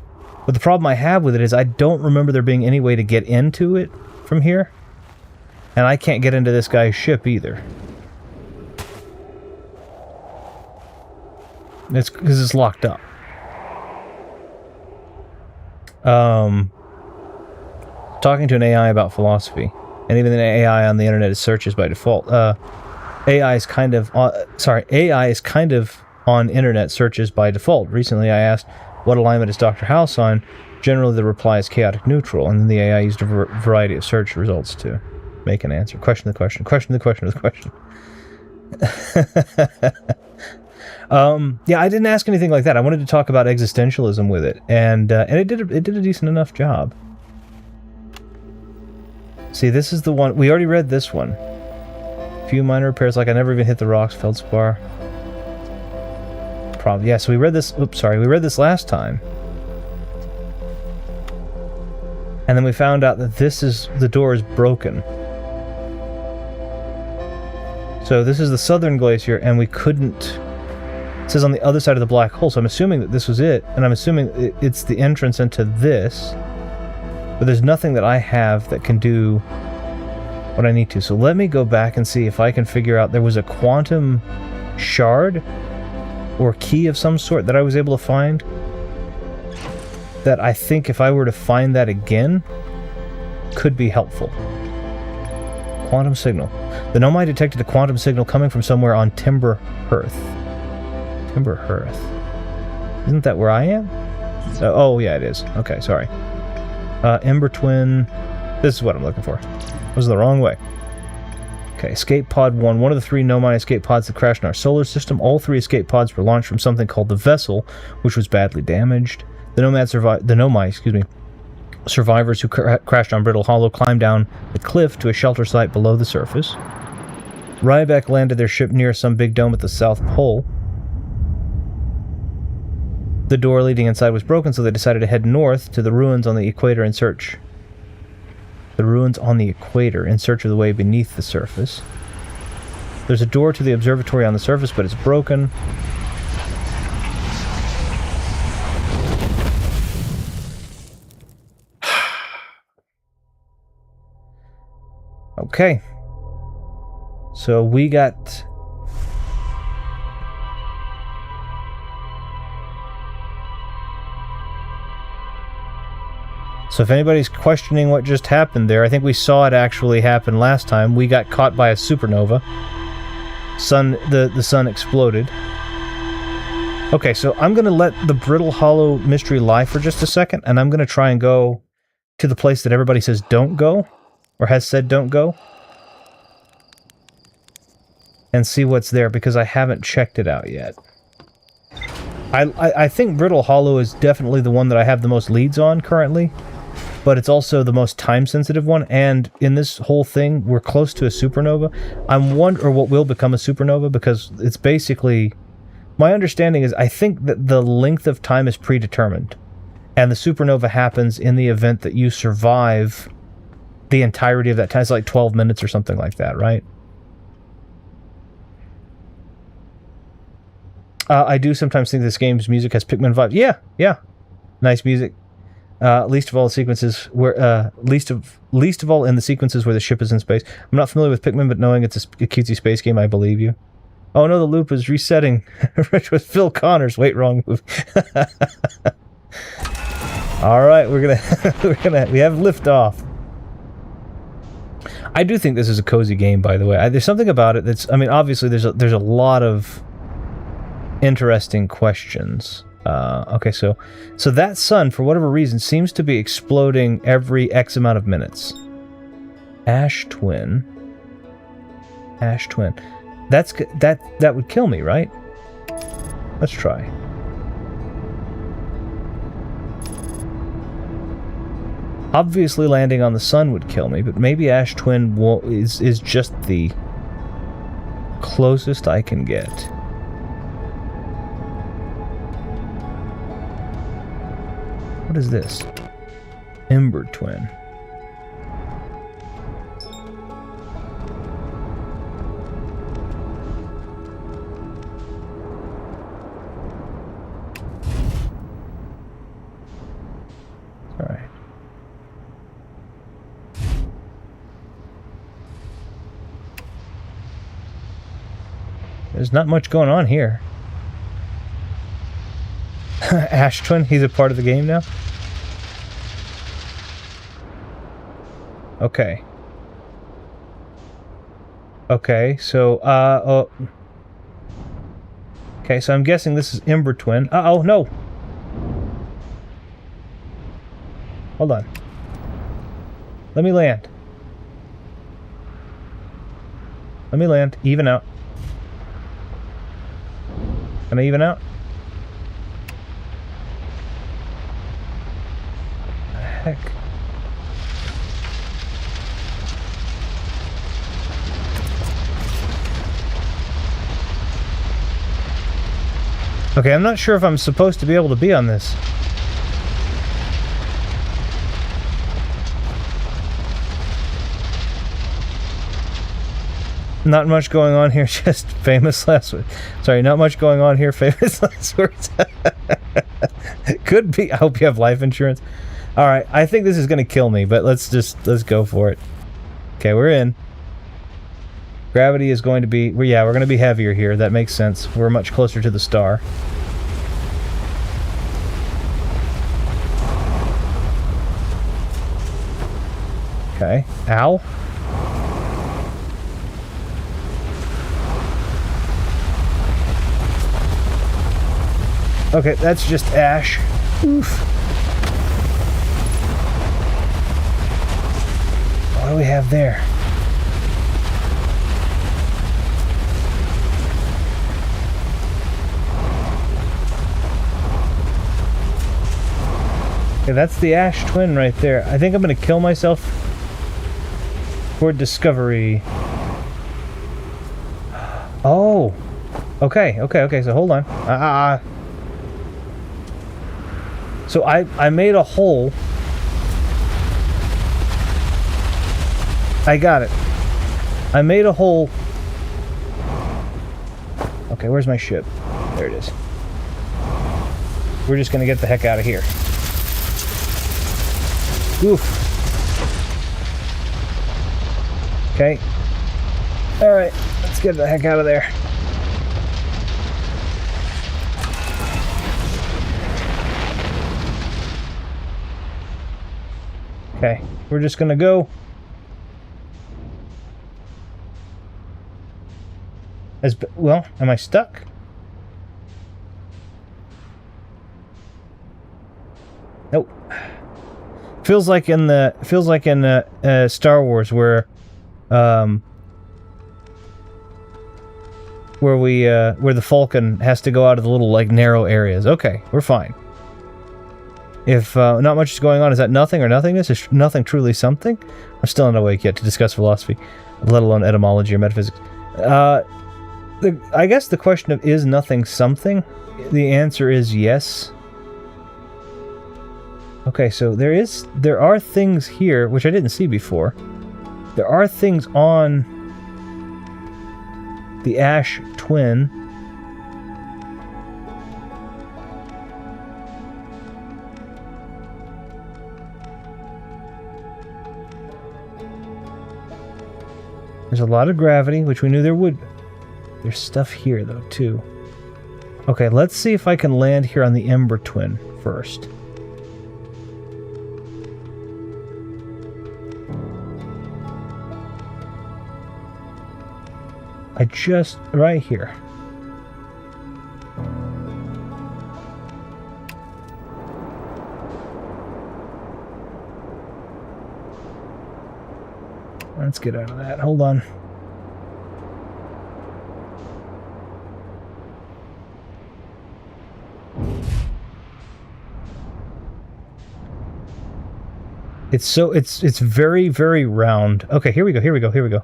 But the problem I have with it is I don't remember there being any way to get into it from here. And I can't get into this guy's ship either. It's because it's locked up. Talking to an AI about philosophy. And even the AI on the internet is searches by default. AI is kind of on internet searches by default. Recently I asked, what alignment is Dr. House on? Generally the reply is chaotic neutral, and then the AI used a variety of search results to make an answer. Question the question. Question the question of the question. Yeah, I didn't ask anything like that. I wanted to talk about existentialism with it, and it did a decent enough job. See, this is the one we already read. This one, few minor repairs, like I never even hit the rocks. Feldspar. Problem. Yeah, so we read this. Oops, sorry, we read this last time, and then we found out that the door is broken. So this is the southern glacier, and we couldn't. It says on the other side of the black hole, so I'm assuming that this was it, and I'm assuming it's the entrance into this. But there's nothing that I have that can do what I need to. So let me go back and see if I can figure out. There was a quantum shard or key of some sort that I was able to find that I think if I were to find that again could be helpful. Quantum signal. The Nomai detected a quantum signal coming from somewhere on Timber Hearth. Timber Hearth. Isn't that where I am? Oh, yeah, it is. Okay, sorry. Ember Twin. This is what I'm looking for. Was the wrong way. Okay, Escape Pod 1. One of the 3 Nomai escape pods that crashed in our solar system. All 3 escape pods were launched from something called the Vessel, which was badly damaged. The Nomai survivors who crashed on Brittle Hollow climbed down the cliff to a shelter site below the surface. Ryback landed their ship near some big dome at the South Pole. The door leading inside was broken, so they decided to head north to the ruins on the equator in search. The ruins on the equator in search of the way beneath the surface. There's a door to the observatory on the surface, but it's broken. Okay. So we got... So if anybody's questioning what just happened there, I think we saw it actually happen last time. We got caught by a supernova. The sun exploded. Okay, so I'm going to let the Brittle Hollow mystery lie for just a second, and I'm going to try and go to the place that everybody says don't go, or has said don't go, and see what's there, because I haven't checked it out yet. I think Brittle Hollow is definitely the one that I have the most leads on currently, but it's also the most time-sensitive one, and in this whole thing, we're close to a supernova. I'm wondering what will become a supernova, because it's basically... My understanding is, I think that the length of time is predetermined, and the supernova happens in the event that you survive the entirety of that time. It's like 12 minutes or something like that, right? I do sometimes think this game's music has Pikmin vibes. Yeah. Nice music. Least of all sequences where least of all in the sequences where the ship is in space. I'm not familiar with Pikmin, but knowing it's a cutesy space game, I believe you. Oh no, the loop is resetting. Rich with Phil Connors. Wait, wrong move. All right, we have liftoff. I do think this is a cozy game, by the way. There's something about it that's, I mean, obviously there's a lot of interesting questions. Okay, so that sun, for whatever reason, seems to be exploding every X amount of minutes. Ash Twin. That would kill me, right? Let's try. Obviously, landing on the sun would kill me, but maybe Ash Twin is just the closest I can get. What is this? Ember Twin. All right. There's not much going on here. Ash Twin, he's a part of the game now? Okay. Okay, so, oh. Okay, so I'm guessing this is Ember Twin. Uh-oh, no! Hold on. Let me land. Let me land. Even out. Can I even out? Heck. Okay, I'm not sure if I'm supposed to be able to be on this. Not much going on here, just famous last words. Sorry, not much going on here, famous last words. Could be. I hope you have life insurance. Alright, I think this is going to kill me, but let's go for it. Okay, we're in. Gravity is going to be... Well, yeah, we're going to be heavier here. That makes sense. We're much closer to the star. Okay. Ow. Okay, that's just ash. Oof. What do we have there? Okay, that's the ash twin right there. I think I'm gonna kill myself for discovery. Oh. Okay, so hold on. So I made a hole. I got it. I made a hole. Okay, where's my ship? There it is. We're just gonna get the heck out of here. Oof. Okay. Alright, let's get the heck out of there. Okay, we're just gonna go as well. Am I stuck? Nope. Feels like in Star Wars where the Falcon has to go out of the little like narrow areas. Okay, we're fine. If not much is going on, is that nothing or nothingness? Is nothing truly something? I'm still not awake yet to discuss philosophy, let alone etymology or metaphysics. I guess the question of is nothing something? The answer is yes. Okay, so there are things here which I didn't see before. There are things on the ash twin. There's a lot of gravity, which we knew there would. There's stuff here, though, too. Okay, let's see if I can land here on the Ember Twin first. Right here. Let's get out of that. Hold on. It's very, very round. Okay, here we go.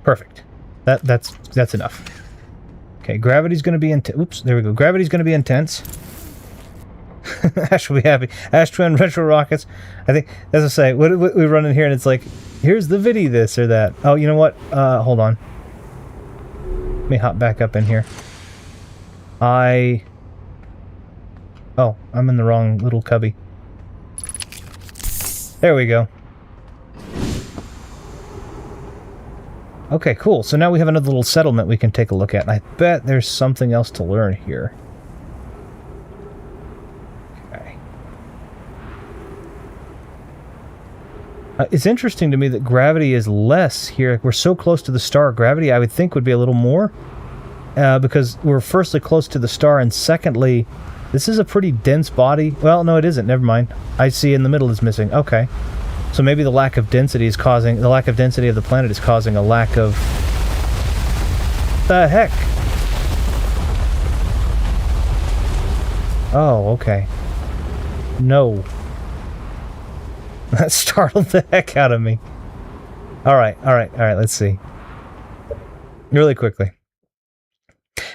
Perfect. That's enough. Okay, gravity's gonna be intense. Oops, there we go. Gravity's gonna be intense. Ash will be happy. Ash Twin retro rockets. I think, as I say, we run in here and it's like, here's the viddy this or that. Oh, you know what? Hold on. Let me hop back up in here. Oh, I'm in the wrong little cubby. There we go. Okay, cool. So now we have another little settlement we can take a look at. And I bet there's something else to learn here. It's interesting to me that gravity is less here. We're so close to the star. Gravity, I would think, would be a little more. Because we're firstly close to the star, and secondly, this is a pretty dense body. Well, no, it isn't. Never mind. I see in the middle is missing. Okay. So maybe the lack of density is causing... The lack of density of the planet is causing a lack of... The heck? Oh, okay. No. That startled the heck out of me. Alright, let's see. Really quickly.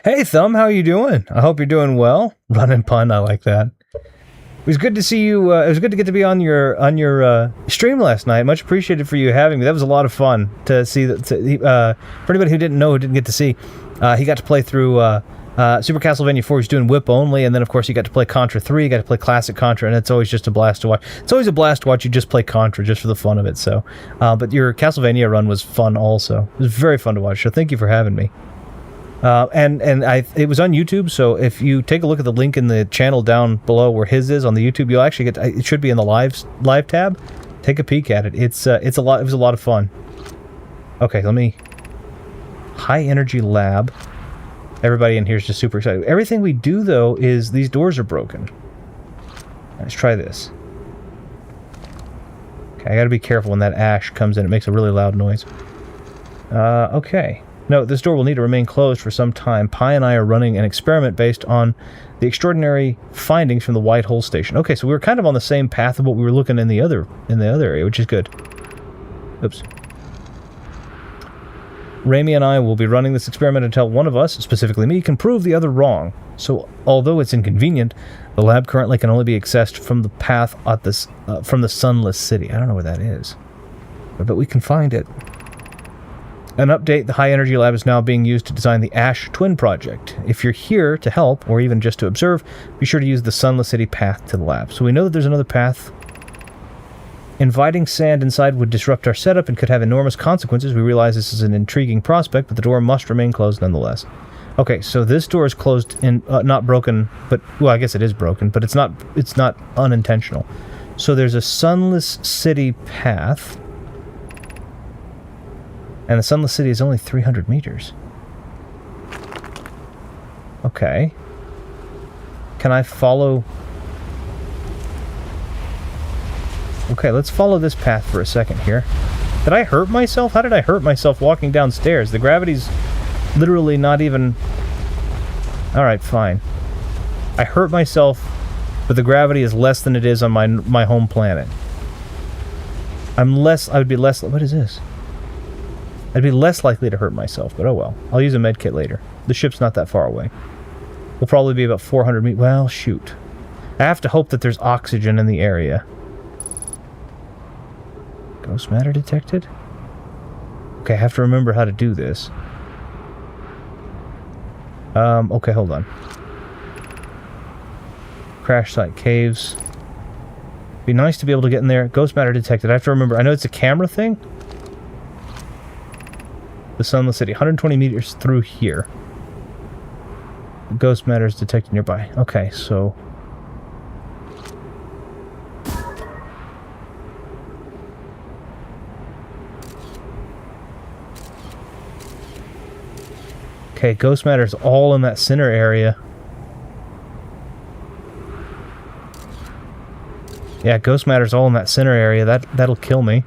Hey, Thumb, how you doing? I hope you're doing well. Run and pun, I like that. It was good to see you, it was good to get to be on your stream last night. Much appreciated for you having me. That was a lot of fun to see. For anybody who didn't know, who didn't get to see, he got to play through Super Castlevania 4. He's doing whip only, and then, of course, he got to play Contra 3, he got to play Classic Contra, and it's always just a blast to watch. It's always a blast to watch you just play Contra, just for the fun of it, so. But your Castlevania run was fun also. It was very fun to watch, so thank you for having me. It was on YouTube, so if you take a look at the link in the channel down below where his is on the YouTube, you'll actually get it should be in the live tab. Take a peek at it. It was a lot of fun. Okay, let me high energy lab. Everybody in here is just super excited. Everything we do though is these doors are broken. Let's try this. Okay, I got to be careful when that ash comes in. It makes a really loud noise. Okay. No, this door will need to remain closed for some time. Pi and I are running an experiment based on the extraordinary findings from the White Hole Station. Okay, so we were kind of on the same path of what we were looking in the other area, which is good. Oops. Raimi and I will be running this experiment until one of us, specifically me, can prove the other wrong. So, although it's inconvenient, the lab currently can only be accessed from the path at this, from the Sunless City. I don't know where that is, but we can find it. An update, the High Energy Lab is now being used to design the Ash Twin Project. If you're here to help, or even just to observe, be sure to use the Sunless City path to the lab. So we know that there's another path. Inviting sand inside would disrupt our setup and could have enormous consequences. We realize this is an intriguing prospect, but the door must remain closed nonetheless. Okay, so this door is closed in, not broken, but, well, I guess it is broken, but it's not unintentional. So there's a Sunless City path. And the Sunless City is only 300 meters. Okay. Can I follow... Okay, let's follow this path for a second here. Did I hurt myself? How did I hurt myself walking downstairs? The gravity's literally not even... Alright, fine. I hurt myself, but the gravity is less than it is on my home planet. I would be less... What is this? I'd be less likely to hurt myself, but oh well. I'll use a medkit later. The ship's not that far away. We'll probably be about 400 meters. Well, shoot. I have to hope that there's oxygen in the area. Ghost matter detected? Okay, I have to remember how to do this. Okay, hold on. Crash site caves. Be nice to be able to get in there. Ghost matter detected. I have to remember. I know it's a camera thing. The Sunless City, 120 meters through here. Ghost matter is detected nearby. Okay, so... Okay, ghost matter is all in that center area. Yeah, ghost matter is all in that center area. That'll kill me.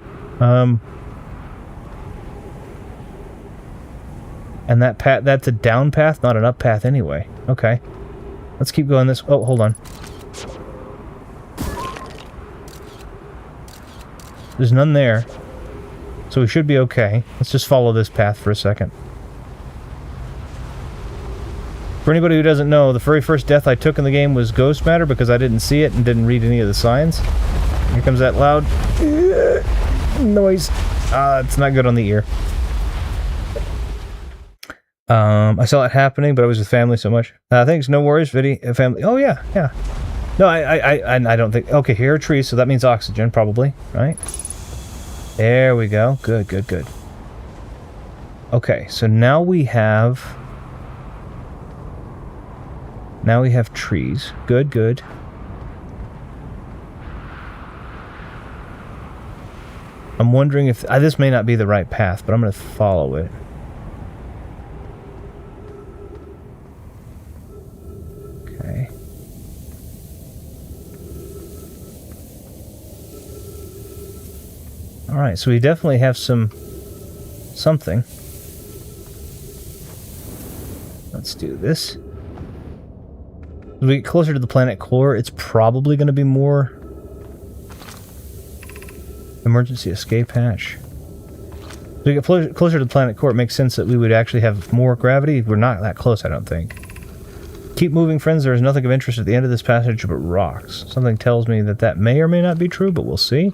And that path, that's a down path, not an up path anyway. Okay. Let's keep going this... Oh, hold on. There's none there. So we should be okay. Let's just follow this path for a second. For anybody who doesn't know, the very first death I took in the game was ghost matter because I didn't see it and didn't read any of the signs. Here comes that loud noise. It's not good on the ear. I saw it happening, but I was with family so much. Thanks, no worries, family. Oh, yeah. No, I don't think... Okay, here are trees, so that means oxygen, probably, right? There we go. Good. Okay, so now we have... Now we have trees. Good. I'm wondering if... this may not be the right path, but I'm going to follow it. Okay. Alright, so we definitely have something. Let's do this. As we get closer to the planet core, it's probably going to be more emergency escape hatch. As we get closer to the planet core, it makes sense that we would actually have more gravity. We're not that close, I don't think. Keep moving, friends. There is nothing of interest at the end of this passage but rocks. Something tells me that may or may not be true, but we'll see.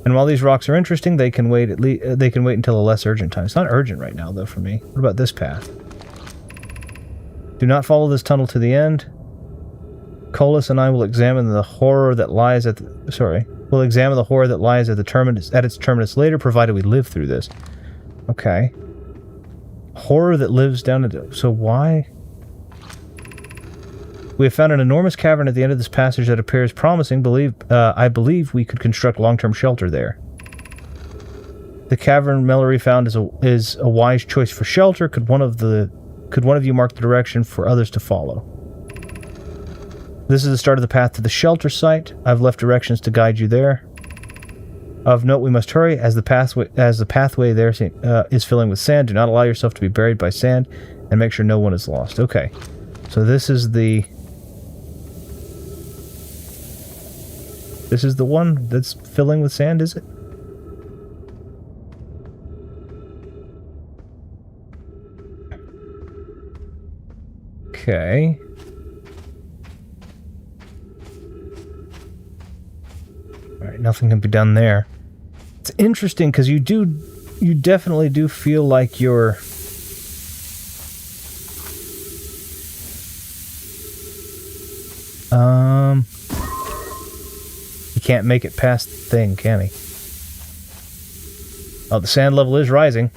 And while these rocks are interesting, they can wait until a less urgent time. It's not urgent right now, though, for me. What about this path? Do not follow this tunnel to the end. Colas and I will examine the horror that lies at the... We'll examine the horror that lies at its terminus later, provided we live through this. Okay. Horror that lives down at... So why... We have found an enormous cavern at the end of this passage that appears promising. I believe we could construct long-term shelter there. The cavern Mellory found is a wise choice for shelter. Could one of you mark the direction for others to follow? This is the start of the path to the shelter site. I've left directions to guide you there. Of note, we must hurry as the pathway there is filling with sand. Do not allow yourself to be buried by sand, and make sure no one is lost. Okay, so this is the one that's filling with sand, is it? Okay. Alright, nothing can be done there. It's interesting because you definitely do feel like you're... He can't make it past the thing, can he? Oh, the sand level is rising.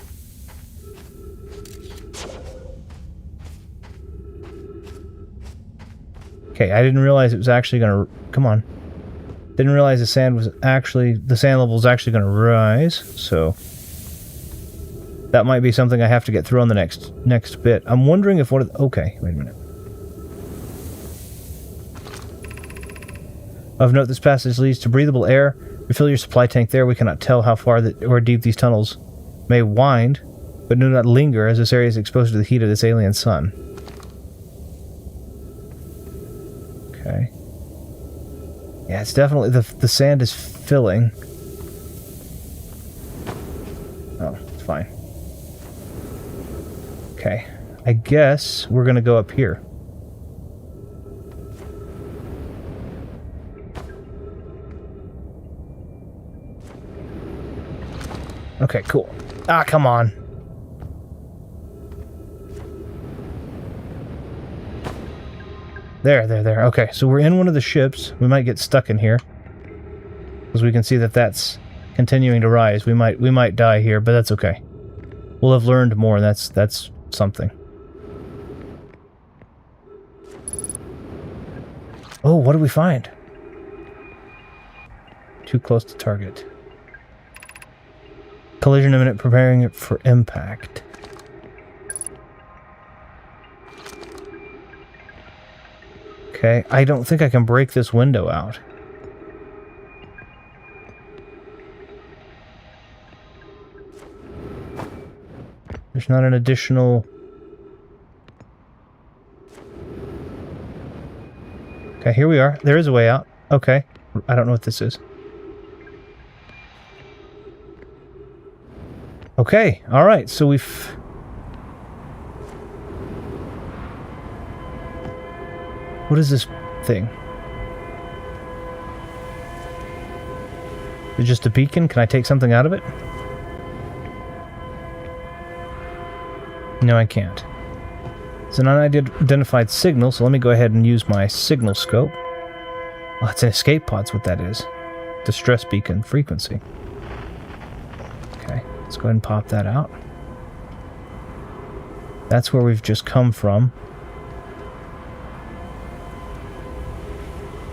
Okay, I didn't realize it was actually gonna... Come on. Didn't realize the sand level was actually gonna rise, so... That might be something I have to get through on the next bit. I'm wondering if okay, wait a minute. Of note, this passage leads to breathable air. Refill your supply tank there. We cannot tell how far or deep these tunnels may wind, but do not linger as this area is exposed to the heat of this alien sun. Okay. Yeah, it's definitely... The sand is filling. Oh, it's fine. Okay. I guess we're gonna go up here. Okay, cool. Ah, come on. There. Okay, so we're in one of the ships. We might get stuck in here. Because we can see that that's continuing to rise. We might die here, but that's okay. We'll have learned more. That's something. Oh, what do we find? Too close to target. Collision imminent, preparing it for impact. Okay, I don't think I can break this window out. There's not an additional... Okay, here we are. There is a way out. Okay. I don't know what this is. Okay, alright, so we've... What is this thing? Is it just a beacon? Can I take something out of it? No, I can't. It's an unidentified signal, so let me go ahead and use my signal scope. Oh, it's an escape pod's what that is. Distress beacon frequency. Okay, let's go ahead and pop that out. That's where we've just come from.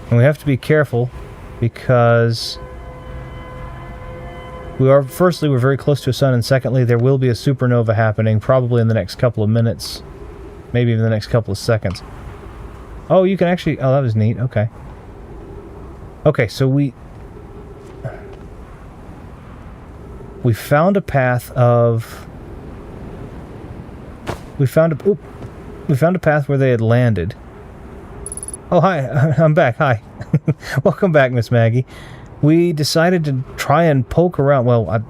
And we have to be careful because Firstly, we're very close to a sun, and secondly, there will be a supernova happening probably in the next couple of minutes, maybe even the next couple of seconds. Oh, you can actually... Oh, that was neat. Okay. Okay, so we found a path of... We found a path where they had landed. Oh, hi. I'm back. Hi. Welcome back, Miss Maggie. We decided to try and poke around. Well, I'm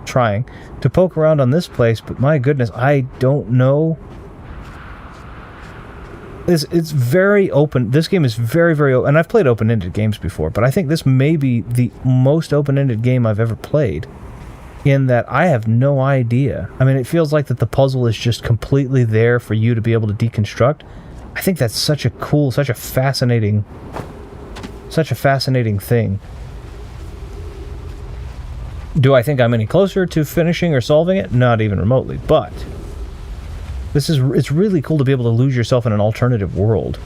trying to poke around on this place, but my goodness, I don't know. It's very open. This game is very, very open. And I've played open-ended games before, but I think this may be the most open-ended game I've ever played, in that I have no idea. I mean, it feels like that the puzzle is just completely there for you to be able to deconstruct. I think that's such a cool, such a fascinating thing. Do I think I'm any closer to finishing or solving it? Not even remotely, but it's really cool to be able to lose yourself in an alternative world.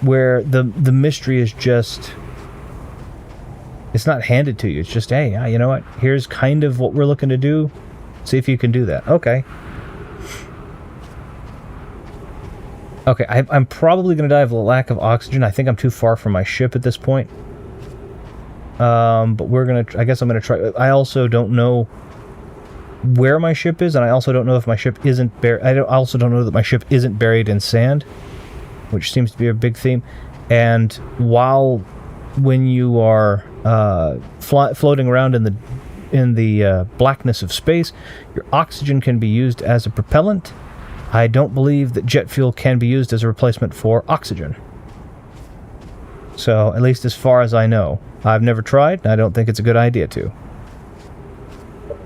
Where the mystery is just... It's not handed to you. It's just, hey, you know what? Here's kind of what we're looking to do. See if you can do that. Okay. Okay, I'm probably going to die of a lack of oxygen. I think I'm too far from my ship at this point. But we're going to... I guess I'm going to try... I also don't know where my ship is, and I also don't know if my ship isn't buried... I also don't know that my ship isn't buried in sand, which seems to be a big theme. And when you are floating around in the blackness of space, your oxygen can be used as a propellant. I don't believe that jet fuel can be used as a replacement for oxygen. So, at least as far as I know. I've never tried, and I don't think it's a good idea to.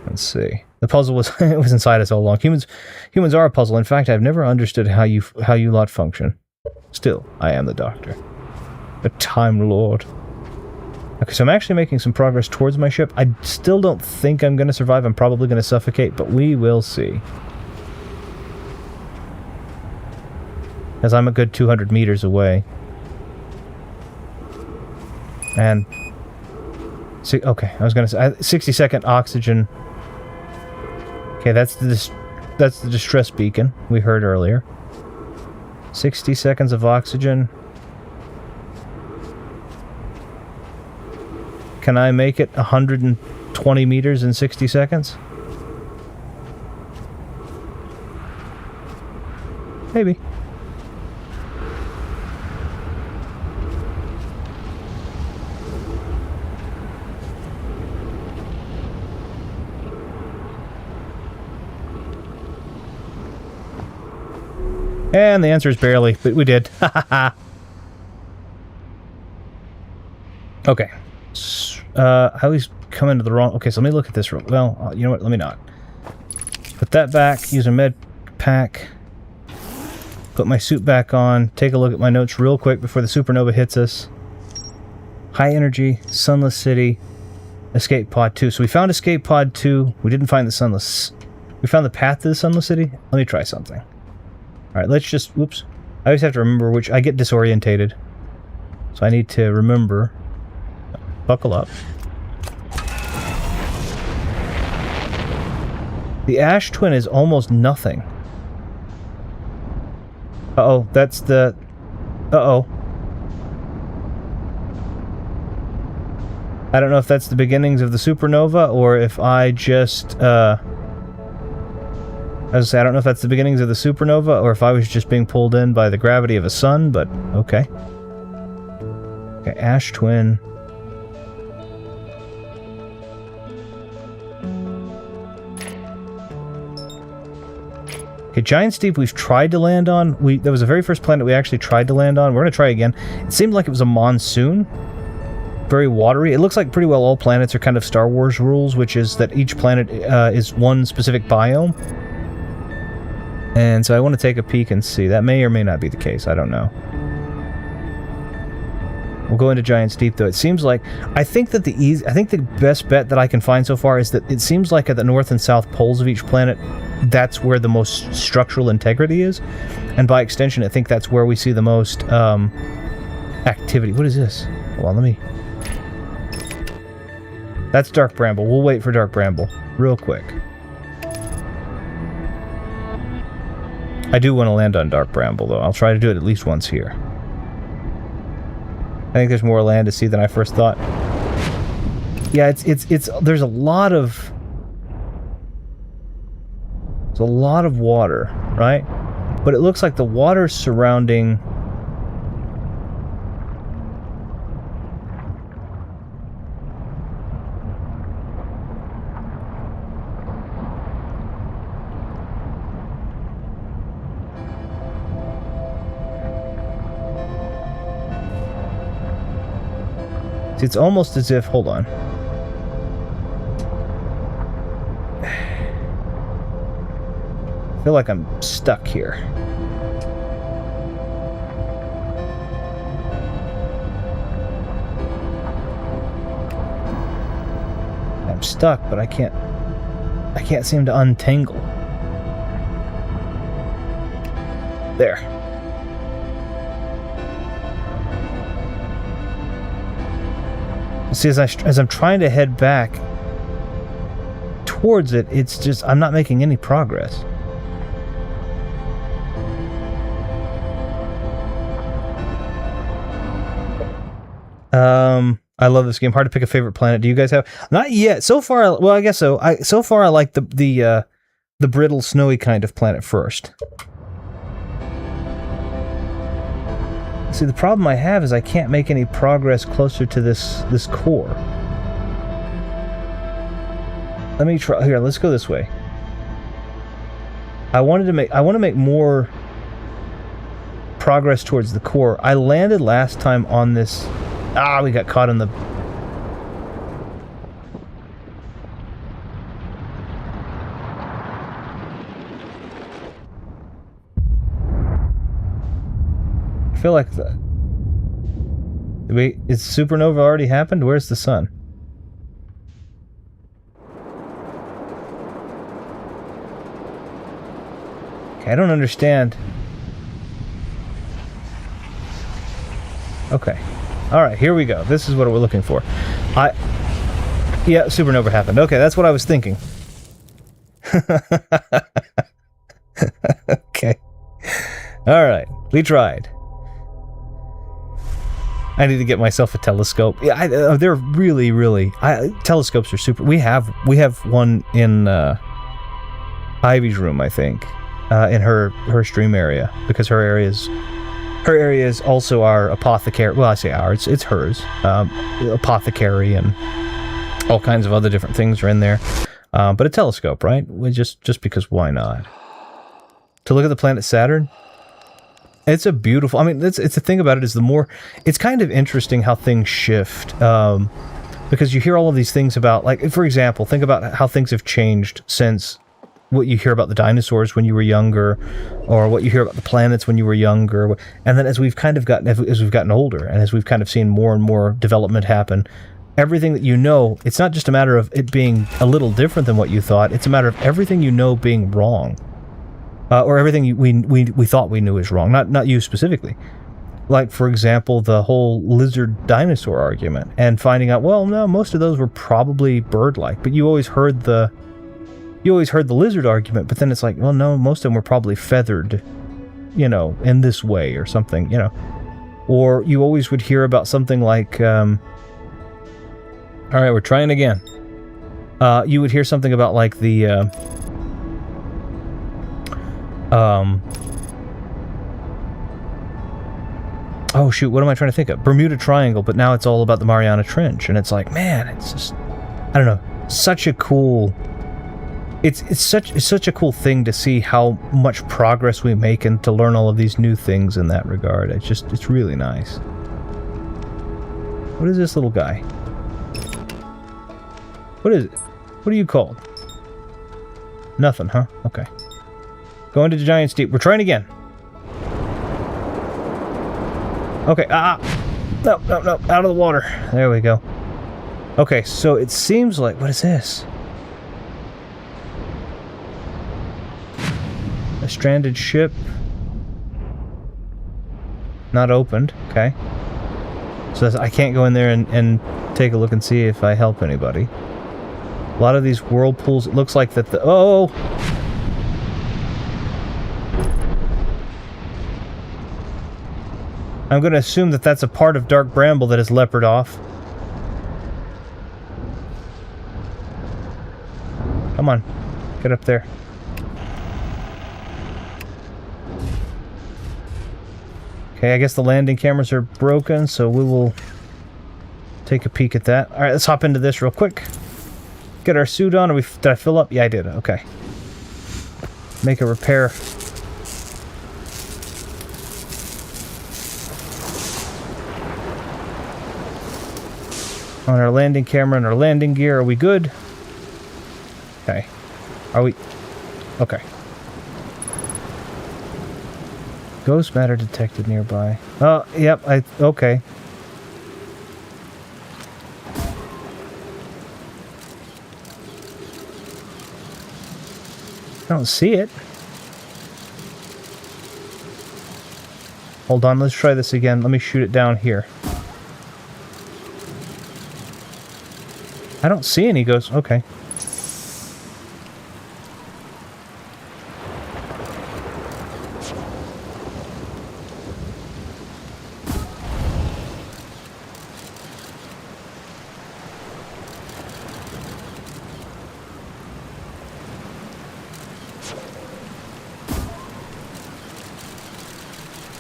Let's see. The puzzle was it was inside us all along. Humans are a puzzle. In fact, I've never understood how you lot function. Still, I am the Doctor. The Time Lord. Okay, so I'm actually making some progress towards my ship. I still don't think I'm going to survive. I'm probably going to suffocate, but we will see. As I'm a good 200 meters away. And... okay, I was going to say... 60-second oxygen. Okay, that's the distress beacon we heard earlier. 60 seconds of oxygen. Can I make it 120 meters in 60 seconds? Maybe. And the answer is barely, but we did. Okay. I always come into the wrong... Okay, so let me look at this real... Well, you know what? Let me not. Put that back. Use a med pack. Put my suit back on. Take a look at my notes real quick before the supernova hits us. High energy, Sunless City, Escape Pod 2. So we found Escape Pod 2. We didn't find the Sunless... We found the path to the Sunless City. Let me try something. Alright, let's just... Whoops. I always have to remember which... I get disorientated. So I need to remember... Buckle up. The Ash Twin is almost nothing. Uh-oh, that's the... Uh-oh. I don't know if that's the beginnings of the supernova, or if I just, As I say, I don't know if that's the beginnings of the supernova, or if I was just being pulled in by the gravity of a sun, but okay. Okay, Ash Twin... Okay, Giant Steep we've tried to land on. That was the very first planet we actually tried to land on. We're going to try again. It seemed like it was a monsoon. Very watery. It looks like pretty well all planets are kind of Star Wars rules, which is that each planet is one specific biome. And so I want to take a peek and see. That may or may not be the case. I don't know. We'll go into Giant Steep, though. It seems like... I think the best bet that I can find so far is that it seems like at the north and south poles of each planet, that's where the most structural integrity is. And by extension, I think that's where we see the most activity. What is this? Hold on, let me... That's Dark Bramble. We'll wait for Dark Bramble real quick. I do want to land on Dark Bramble, though. I'll try to do it at least once here. I think there's more land to see than I first thought. Yeah, there's a lot of... There's a lot of water, right? But it looks like the water surrounding... It's almost as if... Hold on. I feel like I'm stuck here. I'm stuck, but I can't seem to untangle. There. See, as I'm trying to head back towards it, it's just, I'm not making any progress. I love this game. Hard to pick a favorite planet. Do you guys have? Not yet. So far, well, I guess so. So far I like the brittle, snowy kind of planet first. See, the problem I have is I can't make any progress closer to this core. Let me try here. Let's go this way. I want to make more progress towards the core. I landed last time on this. We got caught in the... I feel like the... Wait, is supernova already happened? Where's the sun? Okay, I don't understand. Okay. Alright, here we go. This is what we're looking for. Yeah, supernova happened. Okay, that's what I was thinking. Okay. Alright, we tried. I need to get myself a telescope. Yeah, they're really... telescopes are super... We have one in Ivy's room, I think. In her stream area. Because her area is also our apothecary. Well, I say ours. It's hers. Apothecary and all kinds of other different things are in there. But a telescope, right? Just because why not? To look at the planet Saturn? It's a beautiful... I mean, it's the thing about it is the more... It's kind of interesting how things shift. Because you hear all of these things about... Like, for example, think about how things have changed since... what you hear about the dinosaurs when you were younger, or what you hear about the planets when you were younger, and then as we've gotten older, and as we've kind of seen more and more development happen, everything that you know, it's not just a matter of it being a little different than what you thought, it's a matter of everything you know being wrong, or everything we thought we knew is wrong, not you specifically. Like, for example, the whole lizard dinosaur argument, and finding out, well, no, most of those were probably bird-like, but you always heard the lizard argument, but then it's like, well, no, most of them were probably feathered, in this way or something, Or you always would hear about something like, all right, we're trying again. You would hear something about, like, the, oh, shoot, what am I trying to think of? Bermuda Triangle, but now it's all about the Mariana Trench, and it's like, man, it's just, I don't know, such a cool... It's such a cool thing to see how much progress we make and to learn all of these new things in that regard. It's really nice. What is this little guy? What is it? What are you called? Nothing, huh? Okay. Going to the Giant's Deep. We're trying again. Okay, no, out of the water. There we go. Okay, so it seems like, what is this? A stranded ship. Not opened. Okay. So I can't go in there and take a look and see if I help anybody. A lot of these whirlpools, it looks like that the... Oh! I'm going to assume that that's a part of Dark Bramble that is leopard off. Come on. Get up there. Okay, I guess the landing cameras are broken, so we will take a peek at that. Alright, let's hop into this real quick. Get our suit on. Did I fill up? Yeah, I did. Okay. Make a repair. On our landing camera and our landing gear, are we good? Okay. Are we... Okay. Ghost matter detected nearby. Oh, yep, okay. I don't see it. Hold on, let's try this again. Let me shoot it down here. I don't see any ghosts. Okay.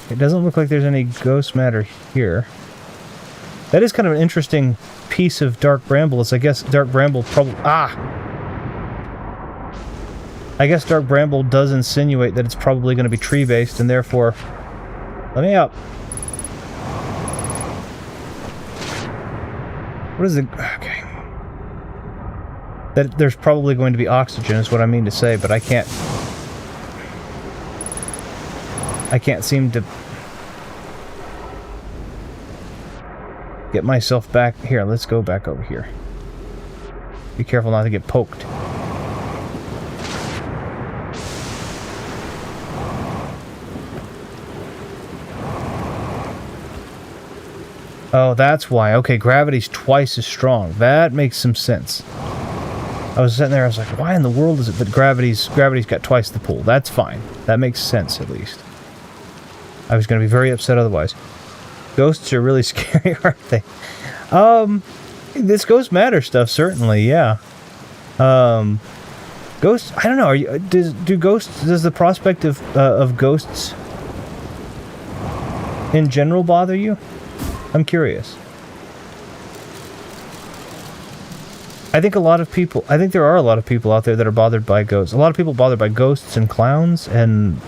It doesn't look like there's any ghost matter here. That is kind of an interesting piece of Dark Bramble. Is I guess Dark Bramble probably... Ah! I guess Dark Bramble does insinuate that it's probably going to be tree-based, and therefore... Let me out. What is it? Okay. That there's probably going to be oxygen is what I mean to say, but I can't seem to get myself back here. Let's go back over here. Be careful not to get poked. Oh, that's why. Okay, gravity's twice as strong. That makes some sense. I was sitting there, I was like, why in the world is it that gravity's got twice the pull? That's fine. That makes sense, at least. I was going to be very upset otherwise. Ghosts are really scary, aren't they? This ghost matter stuff, certainly, yeah. Ghosts, I don't know, does the prospect of ghosts in general bother you? I'm curious. I think there are a lot of people out there that are bothered by ghosts. A lot of people bothered by ghosts and clowns, and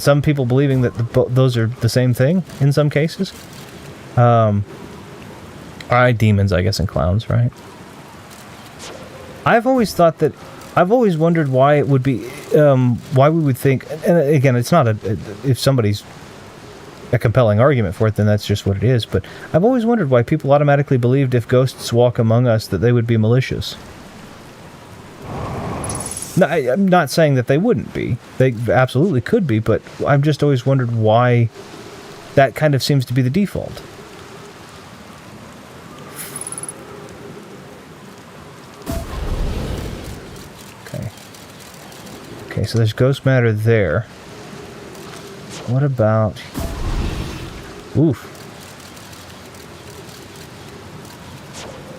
some people believing that those are the same thing in some cases. Demons, I guess, and clowns, right? I've always wondered why it would be, why we would think, and again, it's not if somebody's a compelling argument for it, then that's just what it is, but I've always wondered why people automatically believed if ghosts walk among us that they would be malicious. No, I'm not saying that they wouldn't be. They absolutely could be, but I've just always wondered why that kind of seems to be the default. Okay, so there's ghost matter there. What about... Oof.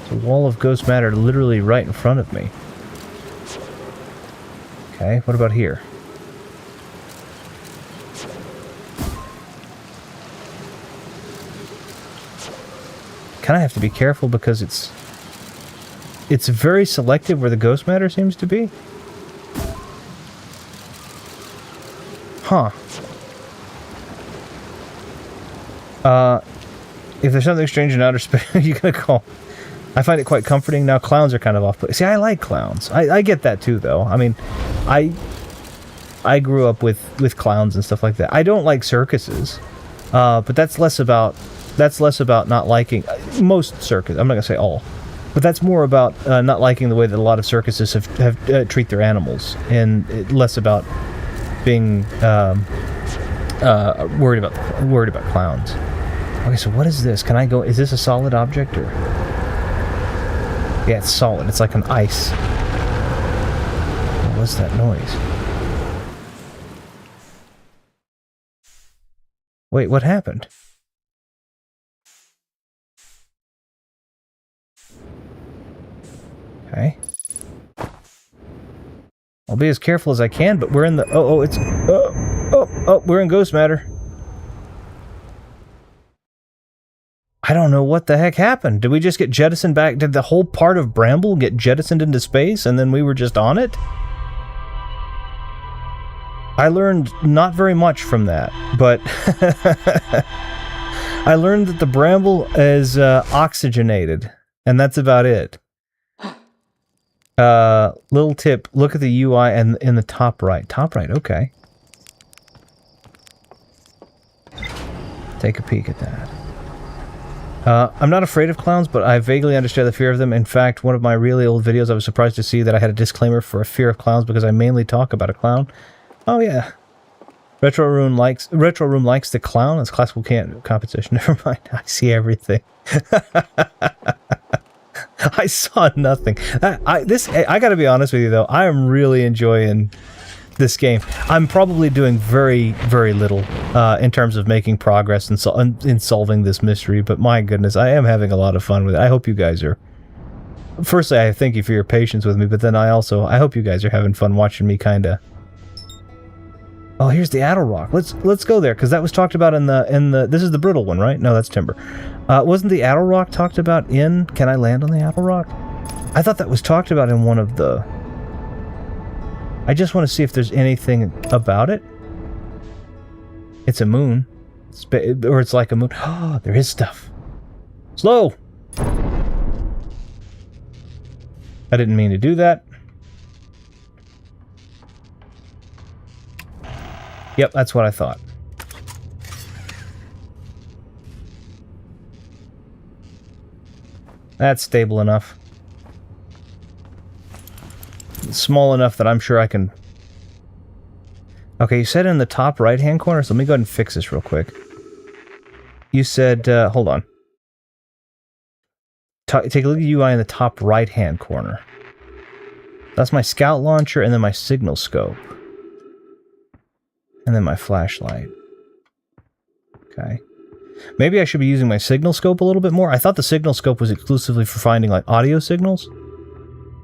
There's a wall of ghost matter literally right in front of me. Okay, what about here? Kind of have to be careful because it's very selective where the ghost matter seems to be. Huh. If there's something strange in outer space, you're gonna call. I find it quite comforting. Now, clowns are kind of off. See, I like clowns. I get that too, though. I mean, I grew up with clowns and stuff like that. I don't like circuses, but that's less about not liking most circuses. I'm not gonna say all, but that's more about not liking the way that a lot of circuses have treat their animals, and less about being worried about clowns. Okay, so what is this? Can I go... Is this a solid object, or... Yeah, it's solid. It's like an ice. What was that noise? Wait, what happened? Okay. I'll be as careful as I can, but we're in the... we're in ghost matter. I don't know what the heck happened. Did we just get jettisoned back? Did the whole part of Bramble get jettisoned into space and then we were just on it? I learned not very much from that, but I learned that the Bramble is oxygenated, and that's about it. Little tip, look at the UI and in the top right. Top right, okay. Take a peek at that. I'm not afraid of clowns, but I vaguely understand the fear of them. In fact, one of my really old videos, I was surprised to see that I had a disclaimer for a fear of clowns because I mainly talk about a clown. Oh yeah. Retro Room likes the clown. It's classical competition. Never mind. I see everything. I saw nothing. I gotta be honest with you though. I am really enjoying this game. I'm probably doing very, very little in terms of making progress in solving this mystery, but my goodness, I am having a lot of fun with it. I hope you guys are. Firstly, I thank you for your patience with me, but then I hope you guys are having fun watching me kinda... Oh, here's the Addle Rock. Let's go there, because that was talked about in the this is the brittle one, right? No, that's timber. Wasn't the Addle Rock talked about in Can I Land on the Addle Rock? I thought that was talked about in one of the... I just want to see if there's anything about it. It's a moon. Or it's like a moon. Oh, there is stuff. Slow! I didn't mean to do that. Yep, that's what I thought. That's stable enough. It's small enough that I'm sure I can... Okay, you said in the top right-hand corner, so let me go ahead and fix this real quick. You said, hold on. Take a look at the UI in the top right-hand corner. That's my scout launcher and then my signal scope. And then my flashlight. Okay. Maybe I should be using my signal scope a little bit more. I thought the signal scope was exclusively for finding, like, audio signals.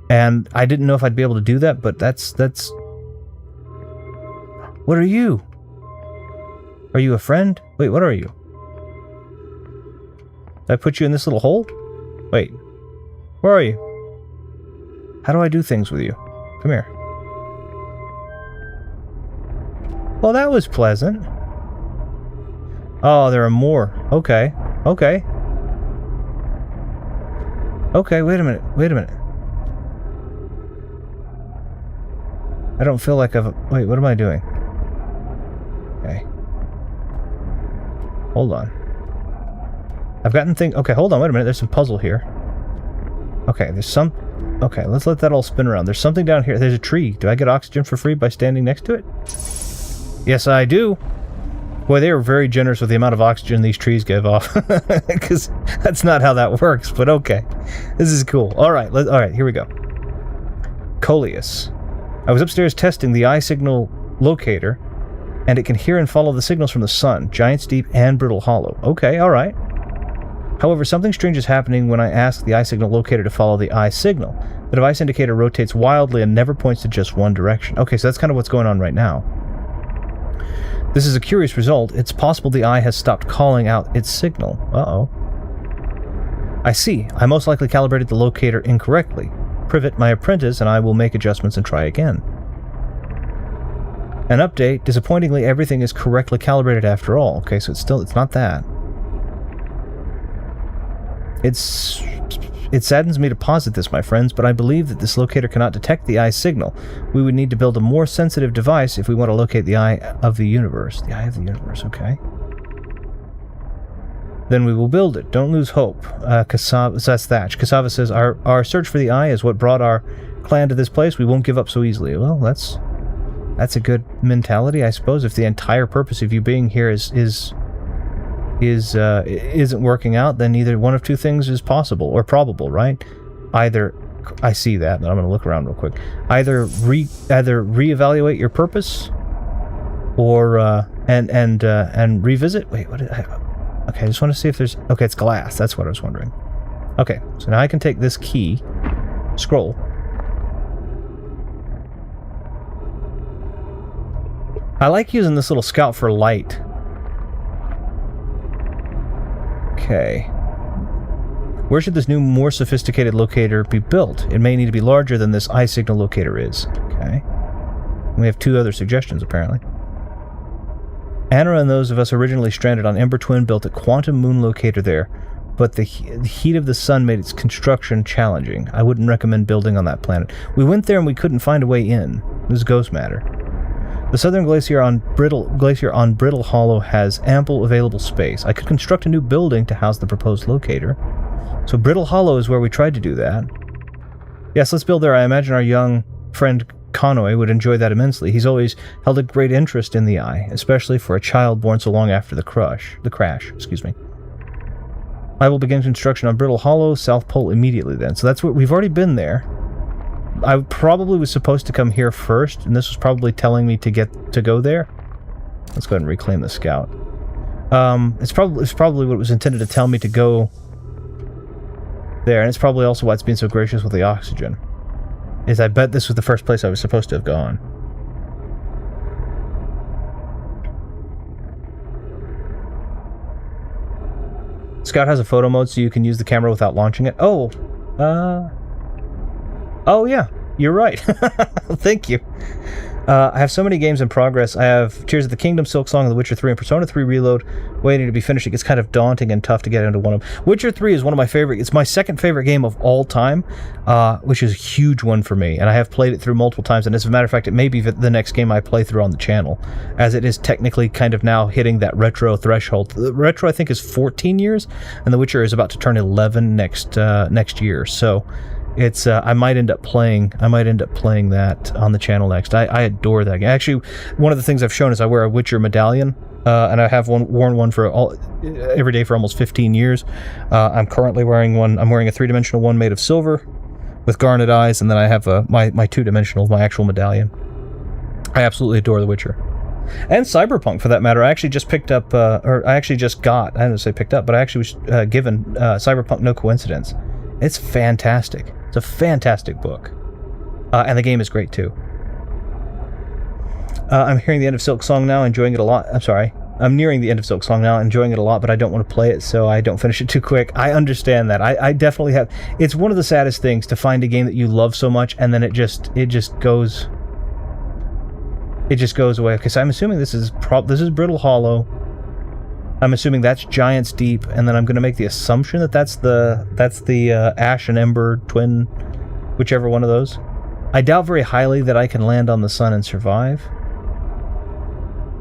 And I didn't know if I'd be able to do that, but that's... What are you? Are you a friend? Wait, what are you? Did I put you in this little hole? Wait. Where are you? How do I do things with you? Come here. Well, that was pleasant. Oh, there are more. Okay. Okay. Okay, wait a minute. Wait a minute. I don't feel like I've... Wait, what am I doing? Okay. Hold on. I've gotten things... Okay, hold on, wait a minute. There's some puzzle here. Okay, there's some... Okay, let's let that all spin around. There's something down here. There's a tree. Do I get oxygen for free by standing next to it? Yes, I do. Boy, they were very generous with the amount of oxygen these trees give off. Because that's not how that works, but okay. This is cool. Alright, here we go. Coleus. I was upstairs testing the eye signal locator, and it can hear and follow the signals from the sun, Giant's Deep and Brittle Hollow. Okay, alright. However, something strange is happening when I ask the eye signal locator to follow the eye signal. The device indicator rotates wildly and never points to just one direction. Okay, so that's kind of what's going on right now. This is a curious result. It's possible the eye has stopped calling out its signal. Uh-oh. I see. I most likely calibrated the locator incorrectly. Privet, my apprentice, and I will make adjustments and try again. An update. Disappointingly, everything is correctly calibrated after all. Okay, so it's not that. It saddens me to posit this, my friends, but I believe that this locator cannot detect the eye signal. We would need to build a more sensitive device if we want to locate the eye of the universe. The eye of the universe, okay. Then we will build it. Don't lose hope. Cassava, so that's Thatch. Cassava says, our search for the eye is what brought our clan to this place. We won't give up so easily. Well, that's a good mentality, I suppose, if the entire purpose of you being here is isn't working out, then either one of two things is possible or probable, right? Either I see that, but I'm going to look around real quick. Either reevaluate your purpose, or and revisit. Wait, what did I? Okay, I just want to see if there's. Okay, it's glass. That's what I was wondering. Okay, so now I can take this key, scroll. I like using this little scout for light. Okay. Where should this new, more sophisticated locator be built? It may need to be larger than this eye signal locator is. Okay. We have two other suggestions, apparently. Anna and those of us originally stranded on Ember Twin built a quantum moon locator there, but the heat of the sun made its construction challenging. I wouldn't recommend building on that planet. We went there and we couldn't find a way in. This is ghost matter. The southern glacier on Brittle Hollow has ample available space. I could construct a new building to house the proposed locator. So Brittle Hollow is where we tried to do that. Yes, let's build there. I imagine our young friend Konami would enjoy that immensely. He's always held a great interest in the eye, especially for a child born so long after the crash. Excuse me. I will begin construction on Brittle Hollow, South Pole immediately then. So that's what we've already been there. I probably was supposed to come here first, and this was probably telling me to go there. Let's go ahead and reclaim the scout. It's probably what it was intended to tell me to go there, and it's probably also why it's been so gracious with the oxygen. I bet this was the first place I was supposed to have gone. Scout has a photo mode, so you can use the camera without launching it. Oh, oh yeah, you're right. Thank you. I have so many games in progress. I have Tears of the Kingdom, Silk Song, The Witcher 3, and Persona 3 Reload waiting to be finished. It gets kind of daunting and tough to get into one of them. Witcher 3 is one of my favorite. It's my second favorite game of all time, which is a huge one for me. And I have played it through multiple times. And as a matter of fact, it may be the next game I play through on the channel, as it is technically kind of now hitting that retro threshold. The retro, I think, is 14 years, and The Witcher is about to turn 11 next year. So it's I might end up playing that on the channel next. I adore that game. Actually, one of the things I've shown is I wear a Witcher medallion, and I have worn one for every day for almost 15 years. I'm currently wearing one. I'm wearing a 3-dimensional one made of silver with garnet eyes, and then I have my 2-dimensional, my actual medallion. I absolutely adore The Witcher. And Cyberpunk, for that matter. I actually just picked up, or I actually just got, I didn't say picked up, but I actually was given Cyberpunk No Coincidence. It's fantastic. It's a fantastic book. And the game is great, too. I'm hearing the end of Silk Song now, enjoying it a lot. I'm sorry. I'm nearing the end of Silk Song now, enjoying it a lot, but I don't want to play it, so I don't finish it too quick. I understand that. I definitely have. It's one of the saddest things to find a game that you love so much, and then it just goes away. Because I'm assuming this is Brittle Hollow. I'm assuming that's Giant's Deep, and then I'm going to make the assumption that that's the Ash and Ember Twin, whichever one of those. I doubt very highly that I can land on the sun and survive.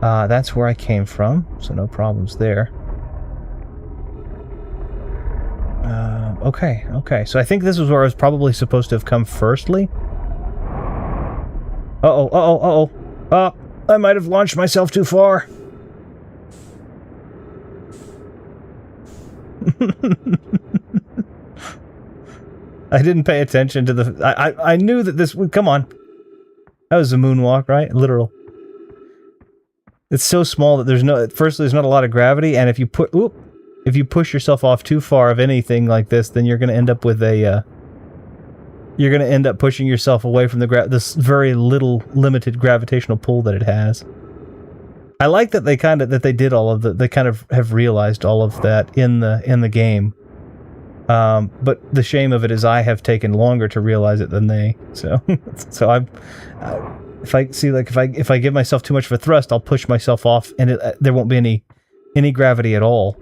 That's where I came from, so no problems there. Okay. So I think this is where I was probably supposed to have come firstly. Uh-oh. I might have launched myself too far. I didn't pay attention to the... I knew that this would... Come on. That was a moonwalk, right? Literal. It's so small that there's no... Firstly, there's not a lot of gravity, and if you push yourself off too far of anything like this, then you're going to end up with a... You're going to end up pushing yourself away from this very limited gravitational pull that it has. I like that they did all of they kind of have realized all of that in the game. But the shame of it is I have taken longer to realize it than they. So if I give myself too much of a thrust, I'll push myself off, and there won't be any gravity at all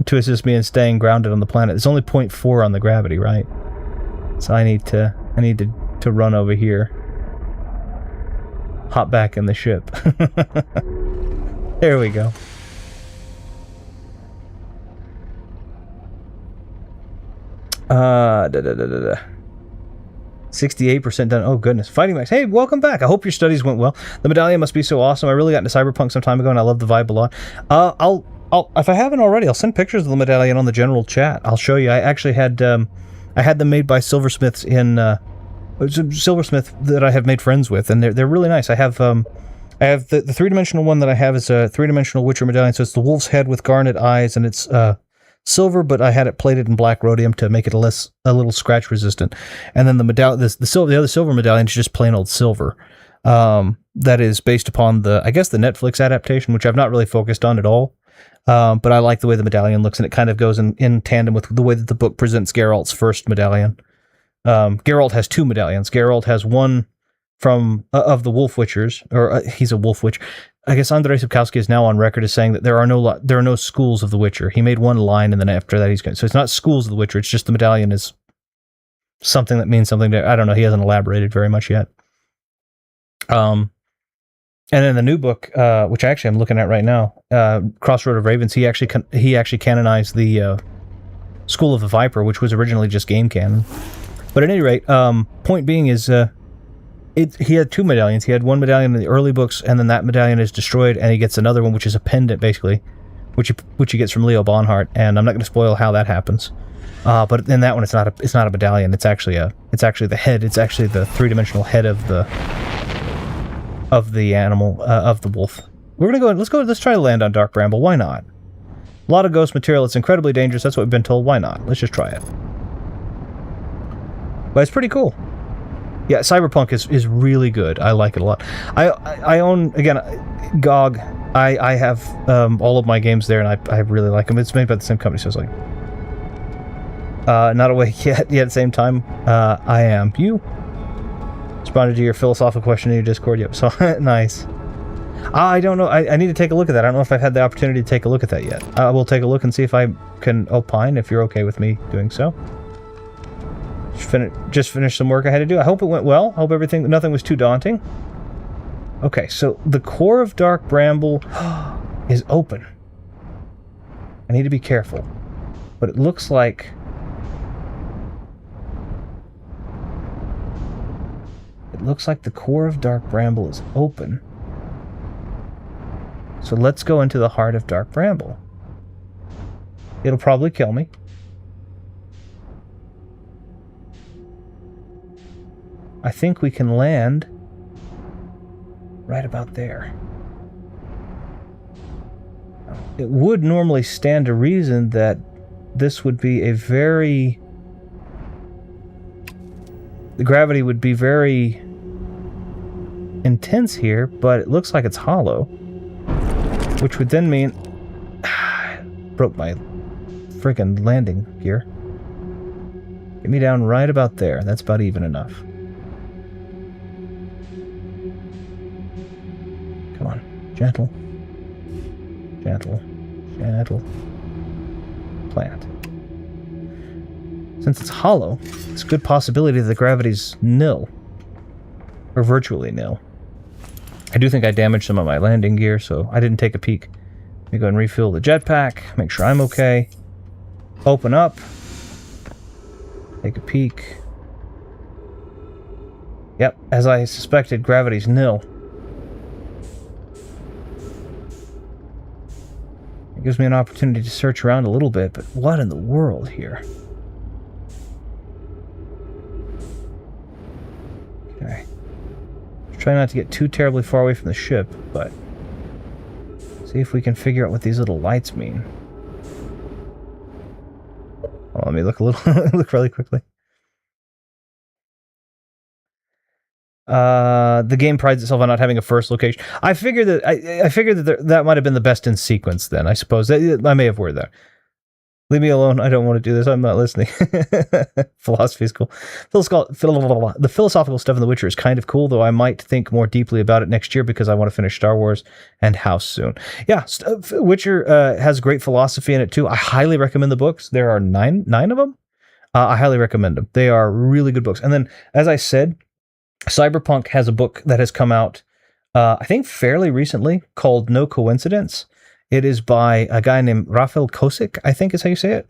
to assist me in staying grounded on the planet. It's only 0.4 on the gravity, right? So I need to run over here. Hop back in the ship. There we go. 68% done. Oh goodness. Fighting Max. Hey, welcome back. I hope your studies went well. The medallion must be so awesome. I really got into Cyberpunk some time ago, and I love the vibe a lot. I'll if I haven't already, I'll send pictures of the medallion on the general chat. I'll show you. I actually had them made by silversmiths in silversmith that I have made friends with, and they're really nice. I have the 3-dimensional one that I have is a 3-dimensional Witcher medallion, so it's the wolf's head with garnet eyes, and it's silver, but I had it plated in black rhodium to make it a little scratch resistant. And then the other silver medallion is just plain old silver. That is based upon the Netflix adaptation, which I've not really focused on at all. But I like the way the medallion looks, and it kind of goes in tandem with the way that the book presents Geralt's first medallion. Geralt has 2 medallions. Geralt has one from of the Wolf Witchers, or he's a Wolf Witch. I guess Andrei Sapkowski is now on record as saying that there are no schools of the Witcher. He made one line, and then after that he's going. So it's not schools of the Witcher. It's just the medallion is something that means something to. I don't know. He hasn't elaborated very much yet. And in the new book, which actually I'm looking at right now, Crossroad of Ravens, he actually canonized the School of the Viper, which was originally just game canon. But at any rate, point being is, he had 2 medallions. He had one medallion in the early books, and then that medallion is destroyed, and he gets another one, which is a pendant, basically, which he gets from Leo Bonhart. And I'm not going to spoil how that happens. But in that one, it's not a medallion. It's actually the head. It's actually the 3-dimensional head of the animal, of the wolf. We're gonna let's try to land on Dark Bramble. Why not? A lot of ghost material. It's incredibly dangerous. That's what we've been told. Why not? Let's just try it. But it's pretty cool. Yeah, Cyberpunk is really good. I like it a lot. I own, again, GOG. I have all of my games there, and I really like them. It's made by the same company, so it's like not awake yet. At the same time, I am. You responded to your philosophical question in your Discord. Yep. So nice. I don't know. I need to take a look at that. I don't know if I've had the opportunity to take a look at that yet. I will take a look and see if I can opine, if you're okay with me doing so. Just finished some work I had to do. I hope it went well. I hope nothing was too daunting. Okay, so the core of Dark Bramble is open. I need to be careful. But it looks like... the core of Dark Bramble is open. So let's go into the heart of Dark Bramble. It'll probably kill me. I think we can land right about there. It would normally stand to reason that this would be the gravity would be very intense here, but it looks like it's hollow, which would then mean broke my friggin' landing gear. Get me down right about there. That's about even enough. Come on. Gentle. Gentle. Gentle. Plant. Since it's hollow, it's a good possibility that the gravity's nil. Or virtually nil. I do think I damaged some of my landing gear, so I didn't take a peek. Let me go and refill the jetpack, make sure I'm okay. Open up. Take a peek. Yep, as I suspected, gravity's nil. It gives me an opportunity to search around a little bit, but what in the world here? Okay. Try not to get too terribly far away from the ship, but see if we can figure out what these little lights mean. Oh, let me look look really quickly. The game prides itself on not having a first location. I figured that that might have been the best in sequence. Then I suppose I may have worded that. Leave me alone. I don't want to do this. I'm not listening. Philosophy is cool. The philosophical stuff in The Witcher is kind of cool, though I might think more deeply about it next year because I want to finish Star Wars and House soon. Yeah, Witcher has great philosophy in it, too. I highly recommend the books. There are nine of them. I highly recommend them. They are really good books. And then, as I said, Cyberpunk has a book that has come out, I think, fairly recently called No Coincidence. It is by a guy named Rafał Kosik, I think is how you say it.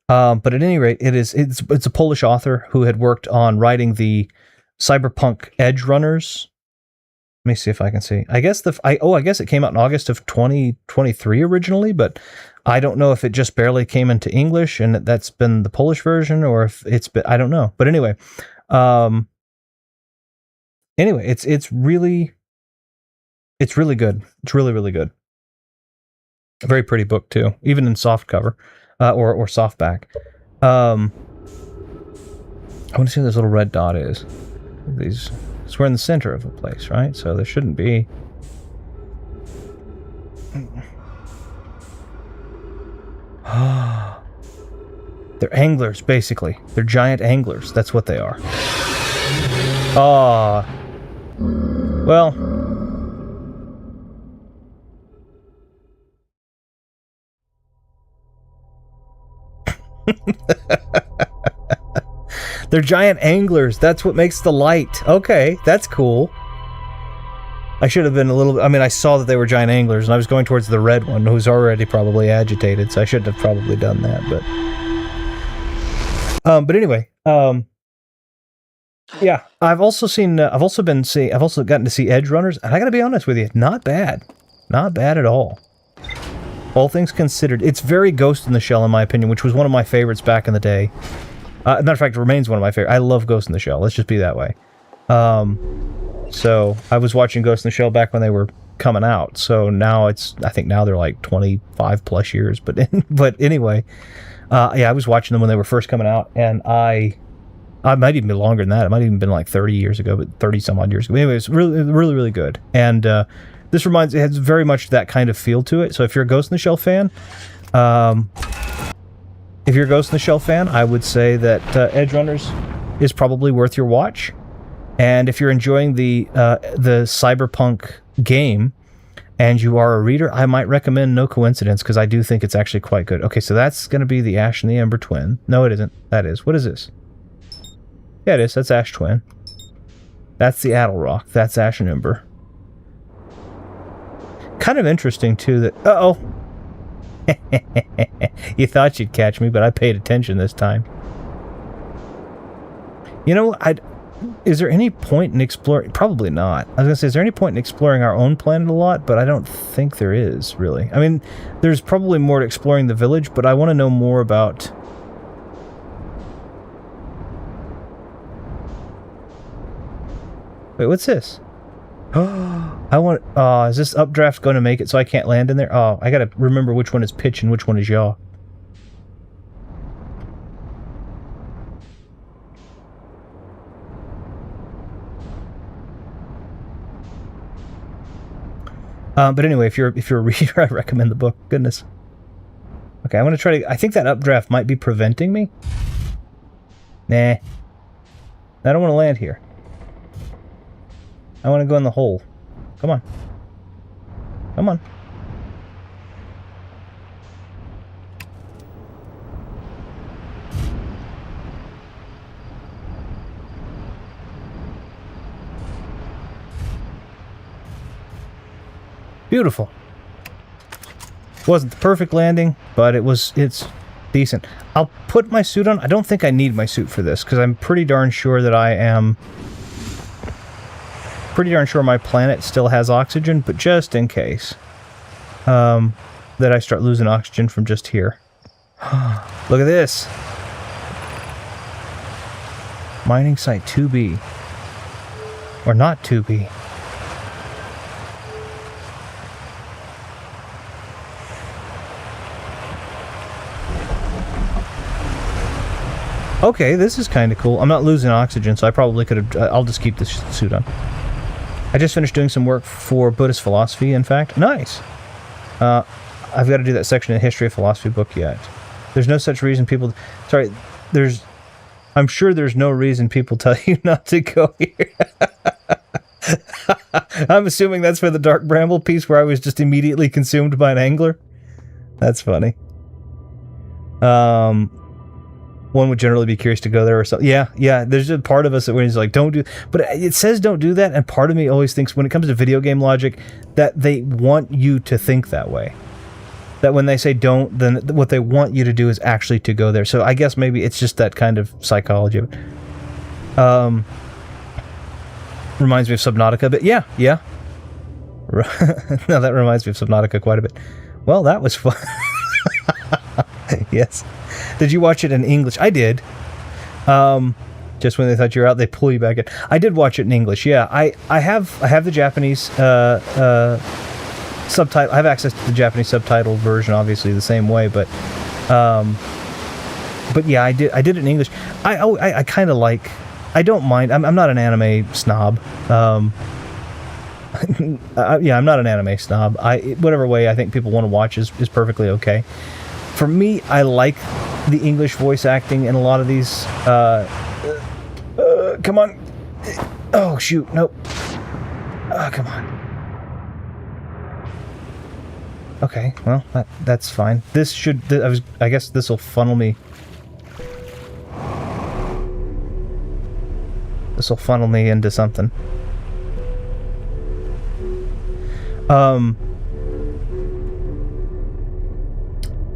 But at any rate, it's a Polish author who had worked on writing the Cyberpunk Edge Runners me see if I can see. I guess I guess it came out in August of 2023 originally, but I don't know if it just barely came into English and that's been the Polish version, or if it's been, I don't know. But anyway, it's really good. It's really, really good. A very pretty book too, even in soft cover, or softback. I want to see what this little red dot is. We're in the center of a place, right? So there shouldn't be. They're anglers, basically. They're giant anglers. That's what they are. Well. They're giant anglers. That's what makes the light. Okay, that's cool. I should have been a little... I mean, I saw that they were giant anglers, and I was going towards the red one, who's already probably agitated, so I shouldn't have probably done that, but anyway, yeah, I've also gotten to see Edge Runners, and I gotta be honest with you, not bad. Not bad at all. All things considered, it's very Ghost in the Shell, in my opinion, which was one of my favorites back in the day. Matter of fact, it remains one of my favorites. I love Ghost in the Shell. Let's just be that way. So I was watching Ghost in the Shell back when they were coming out. So now I think now they're like 25 plus years. But anyway, yeah, I was watching them when they were first coming out, and I might even be longer than that. It might even been like 30 years ago, but 30 some odd years ago. Anyway, it's really, really, really good. And this it has very much that kind of feel to it. So if you're a Ghost in the Shell fan, I would say that Edge Runners is probably worth your watch. And if you're enjoying the cyberpunk game and you are a reader, I might recommend No Coincidence, because I do think it's actually quite good. Okay, so that's going to be the Ash and the Ember twin. No, it isn't. That is. What is this? Yeah, it is. That's Ash twin. That's the Addlerock. That's Ash and Ember. Kind of interesting, too, that... Uh-oh. You thought you'd catch me, but I paid attention this time. You know, is there any point in exploring... Probably not. I was going to say, is there any point in exploring our own planet a lot? But I don't think there is, really. I mean, there's probably more to exploring the village, but I want to know more about... Wait, what's this? Is this updraft going to make it so I can't land in there? Oh, I gotta remember which one is pitch and which one is yaw. But anyway, if you're a reader, I recommend the book. Goodness. Okay, I'm gonna try to... I think that updraft might be preventing me. Nah. I don't want to land here. I want to go in the hole. Come on. Come on. Beautiful. Wasn't the perfect landing, but it's decent. I'll put my suit on. I don't think I need my suit for this, because I'm pretty darn sure that I am... pretty darn sure my planet still has oxygen, but just in case that I start losing oxygen from just here. Look at this. Mining site 2B. Or not 2B. Okay, this is kind of cool. I'm not losing oxygen, so I probably could have... I'll just keep this suit on. I just finished doing some work for Buddhist philosophy, in fact. Nice! I've got to do that section in the History of Philosophy book yet. There's no such reason people... Sorry, I'm sure there's no reason people tell you not to go here. I'm assuming that's for the Dark Bramble piece where I was just immediately consumed by an angler. That's funny. One would generally be curious to go there or something. Yeah, there's a part of us that when he's like, don't do... But it says don't do that, and part of me always thinks when it comes to video game logic that they want you to think that way. That when they say don't, then what they want you to do is actually to go there. So I guess maybe it's just that kind of psychology of it. Reminds me of Subnautica, but yeah. Now that reminds me of Subnautica quite a bit. Well, that was fun. Yes. Did you watch it in English? I did. Just when they thought you were out, they pull you back in. I did watch it in English. Yeah, I have the Japanese subtitle. I have access to the Japanese subtitle version, obviously the same way, but yeah, I did it in English. I kind of like. I don't mind. I'm not an anime snob. Yeah, I'm not an anime snob. Whatever way I think people want to watch is perfectly okay. For me, I like the English voice acting in a lot of these. Come on. Oh, shoot. Nope. Oh, come on. Okay, well, that's fine. This should... I guess this will funnel me... This will funnel me into something.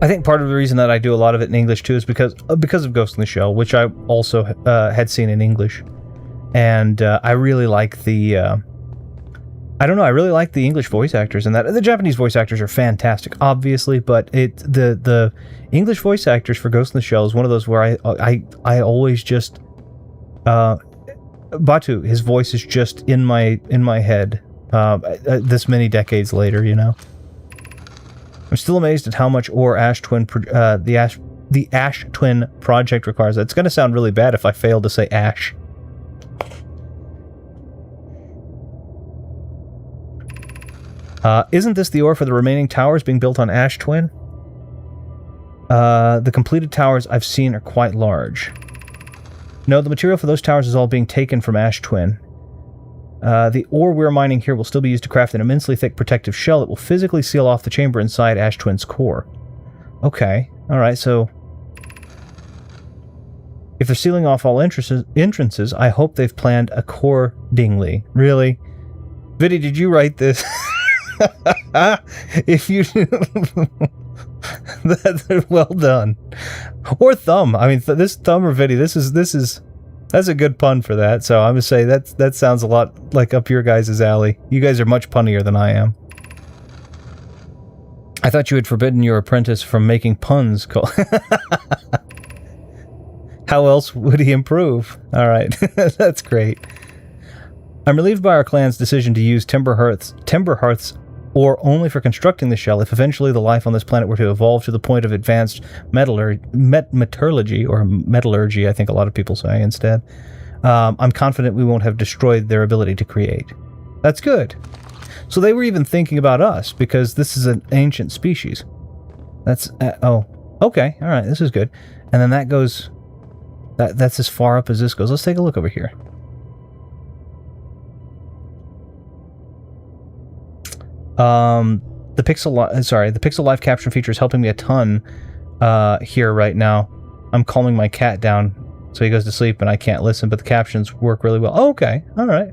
I think part of the reason that I do a lot of it in English too is because of Ghost in the Shell, which I also had seen in English, and I really like the I don't know, I really like the English voice actors, and that the Japanese voice actors are fantastic, obviously, but the English voice actors for Ghost in the Shell is one of those where I always just Batu, his voice is just in my head this many decades later, you know. I'm still amazed at how much ore the Ash Twin project requires. It's going to sound really bad if I fail to say Ash. Isn't this the ore for the remaining towers being built on Ash Twin? The completed towers I've seen are quite large. No, the material for those towers is all being taken from Ash Twin. The ore we're mining here will still be used to craft an immensely thick protective shell that will physically seal off the chamber inside Ash Twin's core. Okay, alright, so... If they're sealing off all entrances, I hope they've planned accordingly. Really? Viddy, did you write this? If you... That's well done. Or Thumb. I mean, this Thumb or Viddy, this is... That's a good pun for that, so I'm going to say that sounds a lot like up your guys' alley. You guys are much punnier than I am. I thought you had forbidden your apprentice from making puns. How else would he improve? Alright, that's great. I'm relieved by our clan's decision to use Timber Hearth's ore only for constructing the shell if eventually the life on this planet were to evolve to the point of advanced metallurgy, or metallurgy, I think a lot of people say instead. I'm confident we won't have destroyed their ability to create. That's good. So they were even thinking about us, because this is an ancient species. That's... oh. Okay, alright, this is good. And then that goes... That's as far up as this goes. Let's take a look over here. The Pixel Live caption feature is helping me a ton here right now. I'm calming my cat down so he goes to sleep and I can't listen, but the captions work really well. Oh, okay, alright.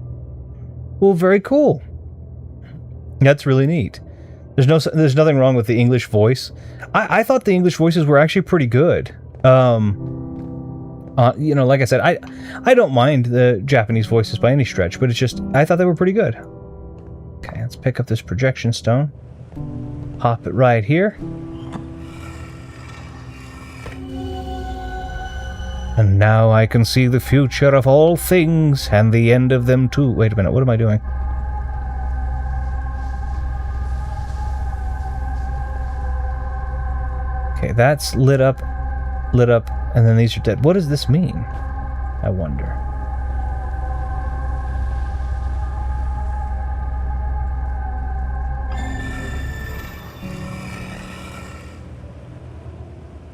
Well, very cool. That's really neat. There's nothing wrong with the English voice. I thought the English voices were actually pretty good. You know, like I said, I don't mind the Japanese voices by any stretch, but it's just, I thought they were pretty good. Okay, let's pick up this projection stone. Pop it right here. And now I can see the future of all things, and the end of them too. Wait a minute, what am I doing? Okay, that's lit up, and then these are dead. What does this mean? I wonder.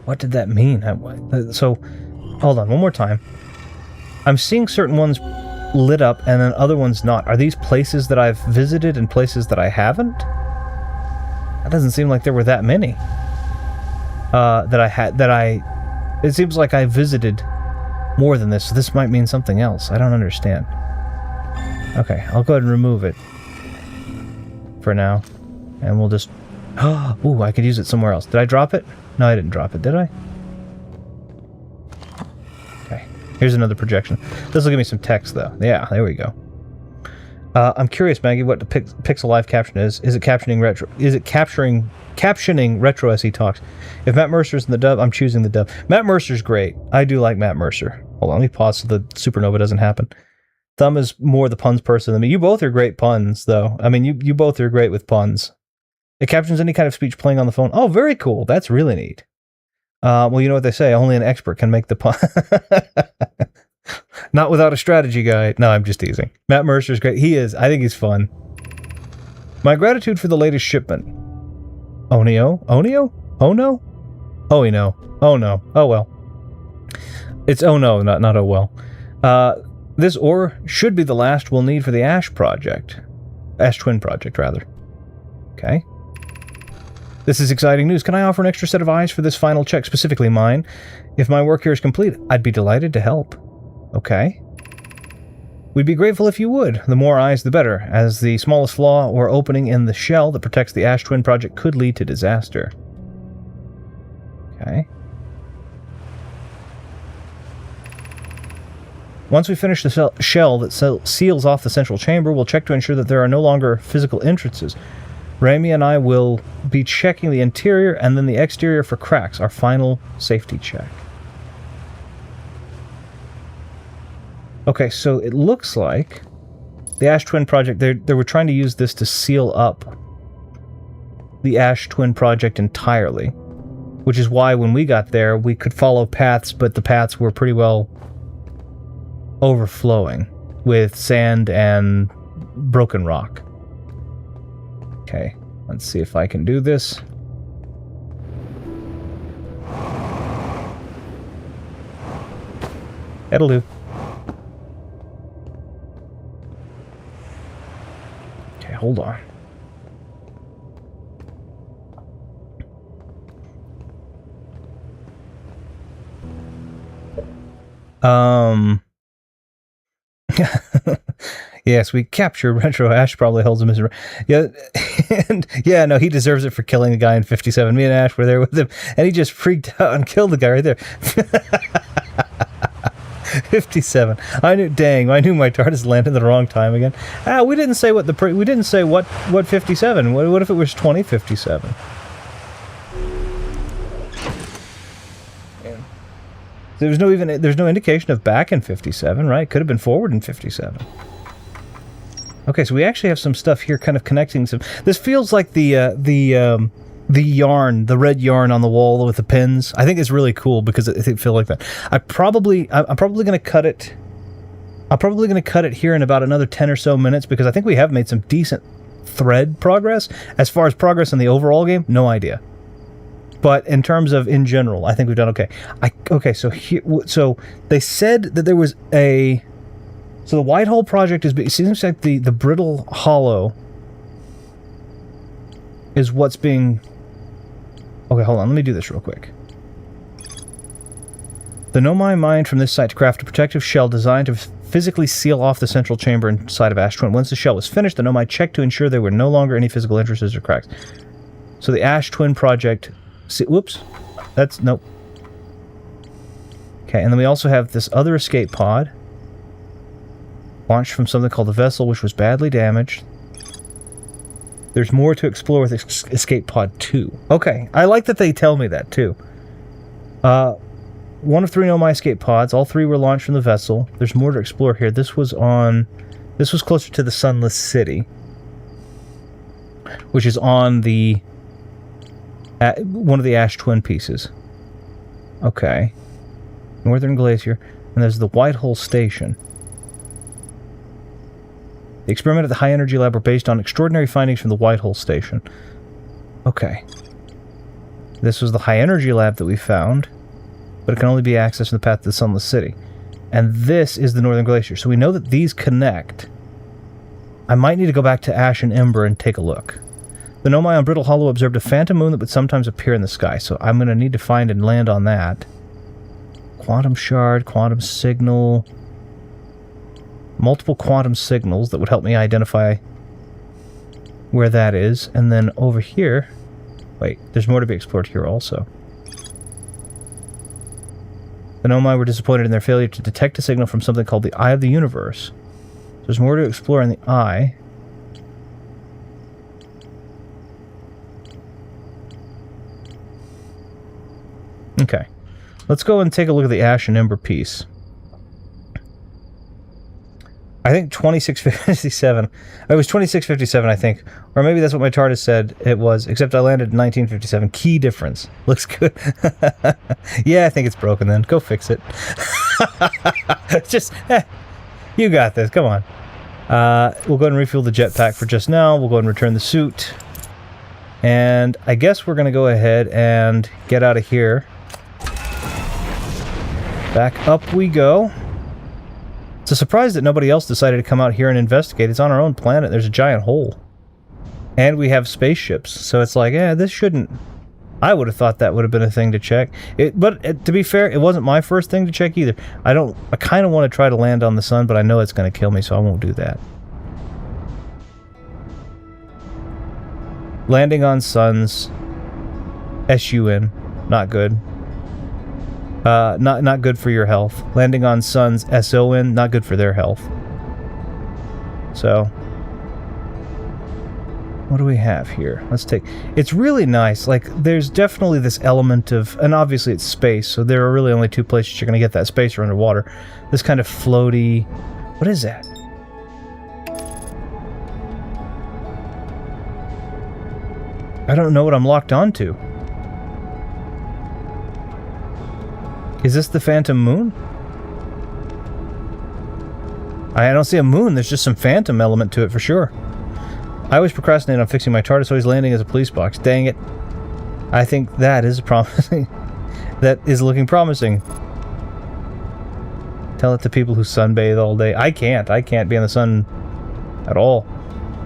What did that mean? So, hold on, one more time. I'm seeing certain ones lit up and then other ones not. Are these places that I've visited and places that I haven't? That doesn't seem like there were that many. It seems like I visited more than this, so this might mean something else. I don't understand. Okay, I'll go ahead and remove it for now. And we'll just... Ooh, I could use it somewhere else. Did I drop it? No, I didn't drop it, did I? Okay, here's another projection. This will give me some text, though. Yeah, there we go. I'm curious, Maggie, what the Pixel Live caption is. Is it captioning retro? Is it captioning retro as he talks? If Matt Mercer's in the dub, I'm choosing the dub. Matt Mercer's great. I do like Matt Mercer. Hold on, let me pause so the supernova doesn't happen. Thumb is more the puns person than me. You both are great puns, though. I mean, you both are great with puns. It captions any kind of speech playing on the phone. Oh, very cool. That's really neat. Well, you know what they say. Only an expert can make the pun. Not without a strategy guide. No, I'm just teasing. Matt Mercer's great. He is. I think he's fun. My gratitude for the latest shipment. Onio? Onio? Oh no? Oh no. Oh no. Oh well. It's oh no, not oh well. This ore should be the last we'll need for the Ash project. Ash Twin project, rather. Okay. This is exciting news. Can I offer an extra set of eyes for this final check, specifically mine? If my work here is complete, I'd be delighted to help. Okay. We'd be grateful if you would. The more eyes, the better, as the smallest flaw or opening in the shell that protects the Ash Twin project could lead to disaster. Okay. Once we finish the shell that seals off the central chamber, we'll check to ensure that there are no longer physical entrances. Rami and I will be checking the interior and then the exterior for cracks, our final safety check. Okay, so it looks like the Ash Twin project, they were trying to use this to seal up the Ash Twin project entirely, which is why when we got there, we could follow paths, but the paths were pretty well overflowing with sand and broken rock. Okay, let's see if I can do this. That'll do. Okay, hold on. Yes, we captured Retro. Ash probably holds him as a... Yeah, and yeah, no, he deserves it for killing a guy in 57. Me and Ash were there with him, and he just freaked out and killed the guy right there. 57. I knew my TARDIS landed at the wrong time again. We didn't say what we didn't say what 57. What if it was 2057? There's no indication of back in 57, right? Could have been forward in 57. Okay, so we actually have some stuff here kind of connecting some... This feels like the yarn, the red yarn on the wall with the pins. I think it's really cool because it feels like that. I'm probably going to cut it... I'm probably going to cut it here in about another 10 or so minutes because I think we have made some decent thread progress. As far as progress in the overall game, no idea. But in terms of in general, I think we've done okay. Okay, so here, so they said that there was a... So the White Hole project is... It seems like the Brittle Hollow is what's being... Okay, hold on. Let me do this real quick. The Nomai mined from this site to craft a protective shell designed to physically seal off the central chamber inside of Ash Twin. Once the shell was finished, the Nomai checked to ensure there were no longer any physical entrances or cracks. So the Ash Twin project... whoops. That's... Nope. Okay, and then we also have this other escape pod. Launched from something called the Vessel, which was badly damaged. There's more to explore with Escape Pod 2. Okay, I like that they tell me that, too. One of 3 Nomai escape pods. All 3 were launched from the Vessel. There's more to explore here. This was closer to the Sunless City, which is on the... one of the Ash Twin pieces. Okay. Northern Glacier. And there's the White Hole Station. The experiment at the High Energy Lab were based on extraordinary findings from the White Hole Station. Okay. This was the High Energy Lab that we found, but it can only be accessed in the path to the Sunless City. And this is the Northern Glacier. So we know that these connect. I might need to go back to Ash and Ember and take a look. The Nomai on Brittle Hollow observed a phantom moon that would sometimes appear in the sky, so I'm going to need to find and land on that. Quantum shard, quantum signal... Multiple quantum signals that would help me identify where that is. And then over here... Wait, there's more to be explored here also. The Nomai were disappointed in their failure to detect a signal from something called the Eye of the Universe. There's more to explore in the eye. Okay. Let's go and take a look at the Ash and Ember piece. I think 2657. It was 2657, I think. Or maybe that's what my TARDIS said it was, except I landed in 1957. Key difference. Looks good. Yeah, I think it's broken then. Go fix it. Just, you got this. Come on. We'll go ahead and refuel the jetpack for just now. We'll go ahead and return the suit. And I guess we're going to go ahead and get out of here. Back up we go. It's a surprise that nobody else decided to come out here and investigate. It's on our own planet. There's a giant hole. And we have spaceships. So it's like, this shouldn't... I would have thought that would have been a thing to check. But to be fair, it wasn't my first thing to check either. I kind of want to try to land on the sun, but I know it's going to kill me, so I won't do that. Landing on suns. S-U-N. Not good. Not good for your health. Landing on suns, S-O-N, not good for their health. So, what do we have here? Let's take... It's really nice. Like, there's definitely this element of... And obviously it's space, so there are really only two places you're going to get that space or underwater. This kind of floaty... What is that? I don't know what I'm locked onto. Is this the Phantom Moon? I don't see a moon. There's just some phantom element to it for sure. I always procrastinate on fixing my TARDIS, so he's landing as a police box. Dang it. I think that is promising. That is looking promising. Tell it to people who sunbathe all day. I can't. I can't be in the sun at all.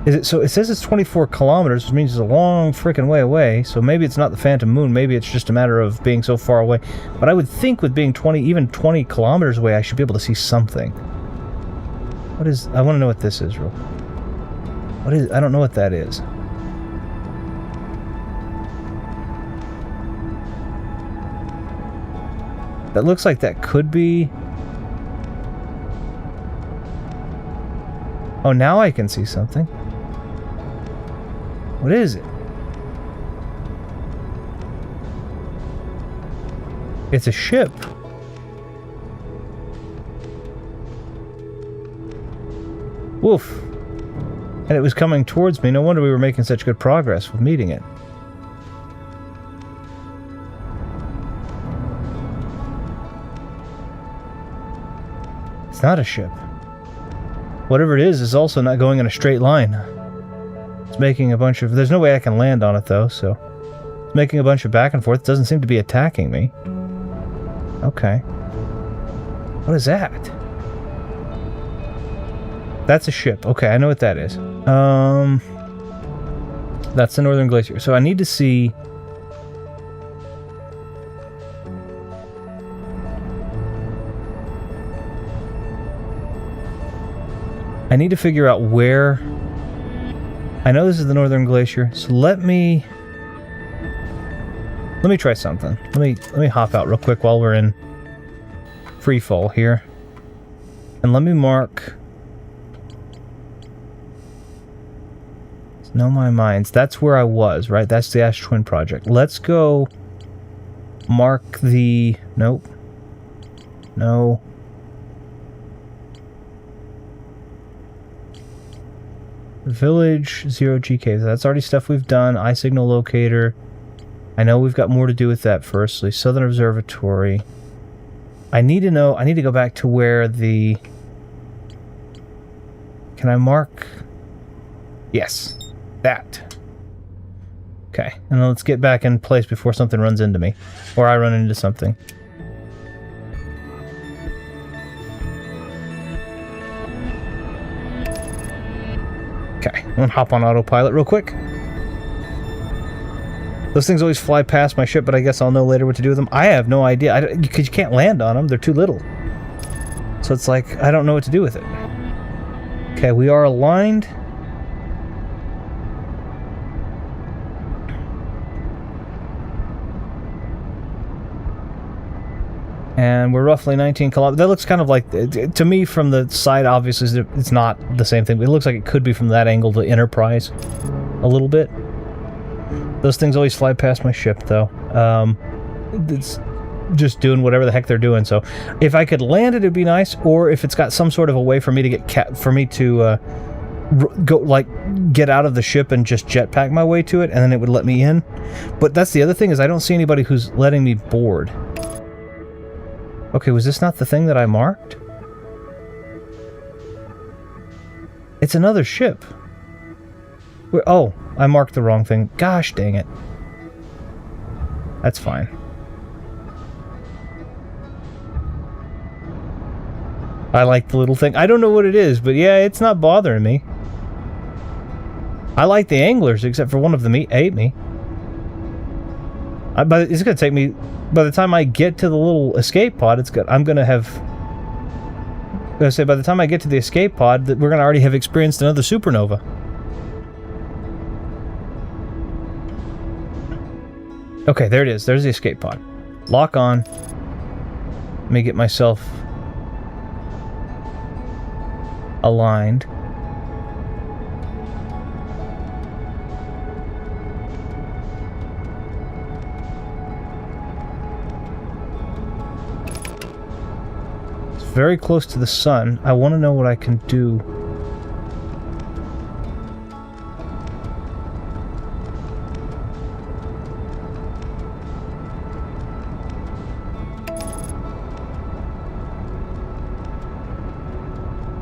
Is it so? It says it's 24 kilometers, which means it's a long freaking way away. So maybe it's not the Phantom Moon. Maybe it's just a matter of being so far away. But I would think with being 20 kilometers away, I should be able to see something. What is? I want to know what this is, real. What is? I don't know what that is. That looks like that could be. Oh, now I can see something. What is it? It's a ship. Woof. And it was coming towards me. No wonder we were making such good progress with meeting it. It's not a ship. Whatever it is also not going in a straight line. It's making a bunch of... There's no way I can land on it, though, so... It's making a bunch of back and forth. It doesn't seem to be attacking me. Okay. What is that? That's a ship. Okay, I know what that is. That's the Northern Glacier. So I need to see... I need to figure out where... I know this is the Northern Glacier, so let me try something. Let me hop out real quick while we're in free fall here. And let me mark... Know my minds. That's where I was, right? That's the Ash Twin Project. Let's go mark the... Nope. No. Village, 0GK. That's already stuff we've done. Eye signal locator. I know we've got more to do with that firstly. Southern Observatory. I need to know... I need to go back to where the... Can I mark... Yes. That. Okay. And then let's get back in place before something runs into me. Or I run into something. Okay. I'm gonna hop on autopilot real quick. Those things always fly past my ship, but I guess I'll know later what to do with them. I have no idea. Because you can't land on them. They're too little. So it's like, I don't know what to do with it. Okay, we are aligned. And we're roughly 19 kilometers. That looks kind of like, to me from the side, obviously, it's not the same thing. It looks like it could be from that angle to Enterprise a little bit. Those things always fly past my ship, though. It's just doing whatever the heck they're doing. So if I could land it, it'd be nice. Or if it's got some sort of a way for me to get out of the ship and just jetpack my way to it, and then it would let me in. But that's the other thing, is I don't see anybody who's letting me board. Okay, was this not the thing that I marked? It's another ship. Oh, I marked the wrong thing. Gosh dang it. That's fine. I like the little thing. I don't know what it is, but yeah, it's not bothering me. I like the anglers, except for one of them ate me. But it's going to take me... By the time I get to the little escape pod, I'm going to have... by the time I get to the escape pod, that we're going to already have experienced another supernova. Okay, there it is. There's the escape pod. Lock on. Let me get myself aligned. It's very close to the sun. I want to know what I can do.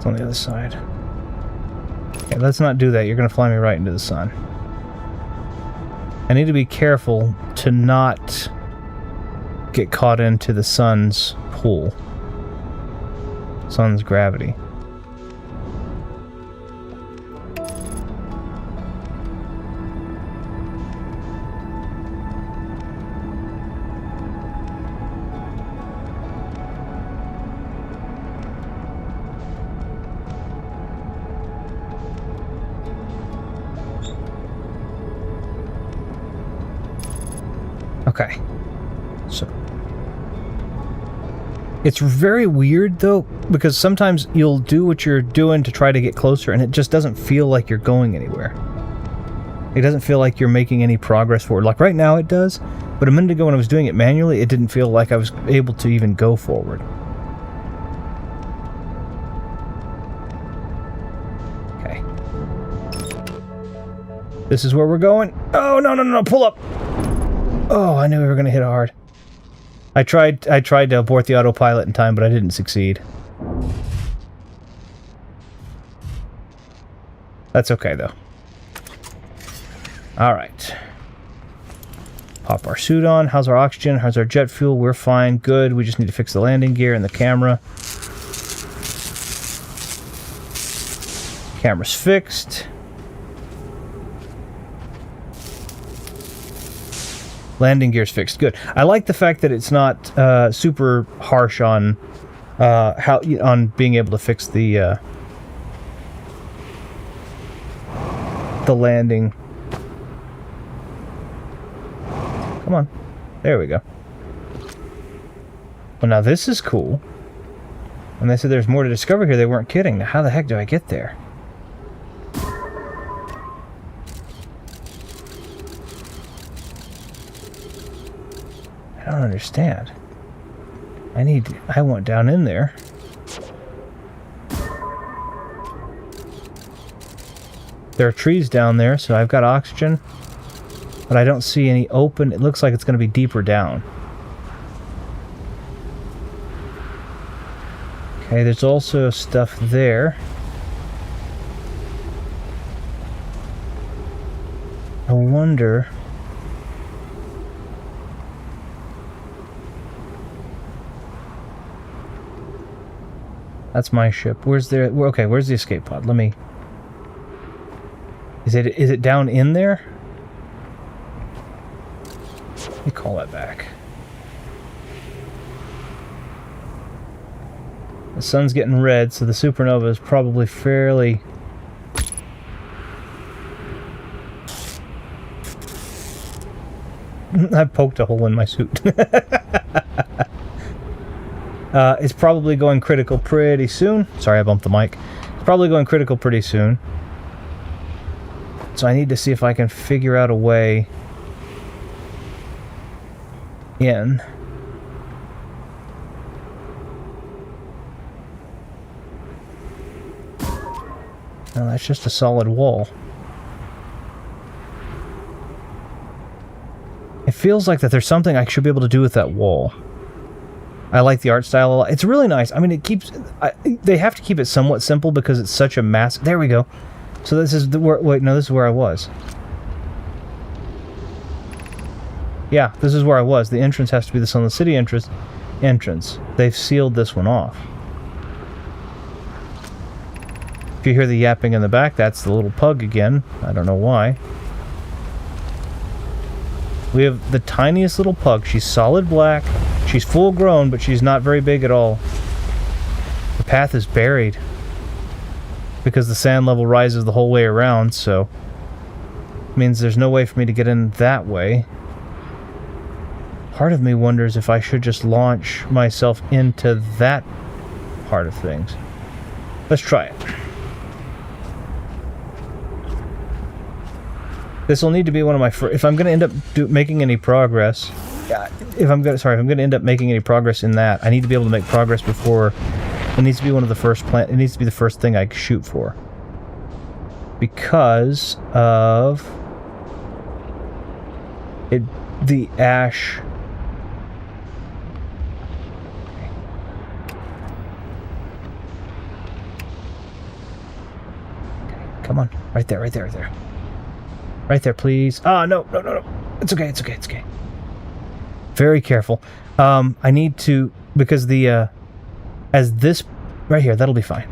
On the other side. Okay, let's not do that. You're going to fly me right into the sun. I need to be careful to not get caught into the sun's pull. Sun's gravity. Okay, so it's very weird though, because sometimes you'll do what you're doing to try to get closer and it just doesn't feel like you're going anywhere. It doesn't feel like you're making any progress forward. Like right now it does, but a minute ago when I was doing it manually, it didn't feel like I was able to even go forward. Okay. This is where we're going. Oh, no, pull up! Oh, I knew we were going to hit hard. I tried to abort the autopilot in time, but I didn't succeed. That's okay, though. Alright. Pop our suit on. How's our oxygen? How's our jet fuel? We're fine. Good. We just need to fix the landing gear and the camera. Camera's fixed. Landing gear's fixed. Good. I like the fact that it's not super harsh on on being able to fix the landing. Come on. There we go. Well, now this is cool. When they said there's more to discover here, they weren't kidding. Now, how the heck do I get there? I don't understand. I want down in there. There are trees down there, so I've got oxygen. But I don't see any open. It looks like it's going to be deeper down. Okay, there's also stuff there. I wonder... That's my ship. Where's the... Okay, where's the escape pod? Let me... Is it down in there? Let me call that back. The sun's getting red, so the supernova is probably fairly... I poked a hole in my suit. It's probably going critical pretty soon. Sorry, I bumped the mic. It's probably going critical pretty soon. So I need to see if I can figure out a way in. No, that's just a solid wall. It feels like that there's something I should be able to do with that wall. I like the art style a lot. It's really nice. I mean, it keeps... they have to keep it somewhat simple because it's such a mass... There we go. So this is the... Wait, no, this is where I was. Yeah, this is where I was. The entrance has to be this on the city entrance. They've sealed this one off. If you hear the yapping in the back, that's the little pug again. I don't know why. We have the tiniest little pug. She's solid black. She's full grown, but she's not very big at all. The path is buried because the sand level rises the whole way around, so it means there's no way for me to get in that way. Part of me wonders if I should just launch myself into that part of things. Let's try it. This will need to be one of my if I'm going to end up making any progress. If I'm going to end up making any progress in that, I need to be able to make progress before. It needs to be one of the first It needs to be the first thing I shoot for. Because of it, the ash. Okay, come on, right there, right there, right there. Right there, please. Ah, no. It's okay. Very careful. I need to, because the, as this, right here, that'll be fine.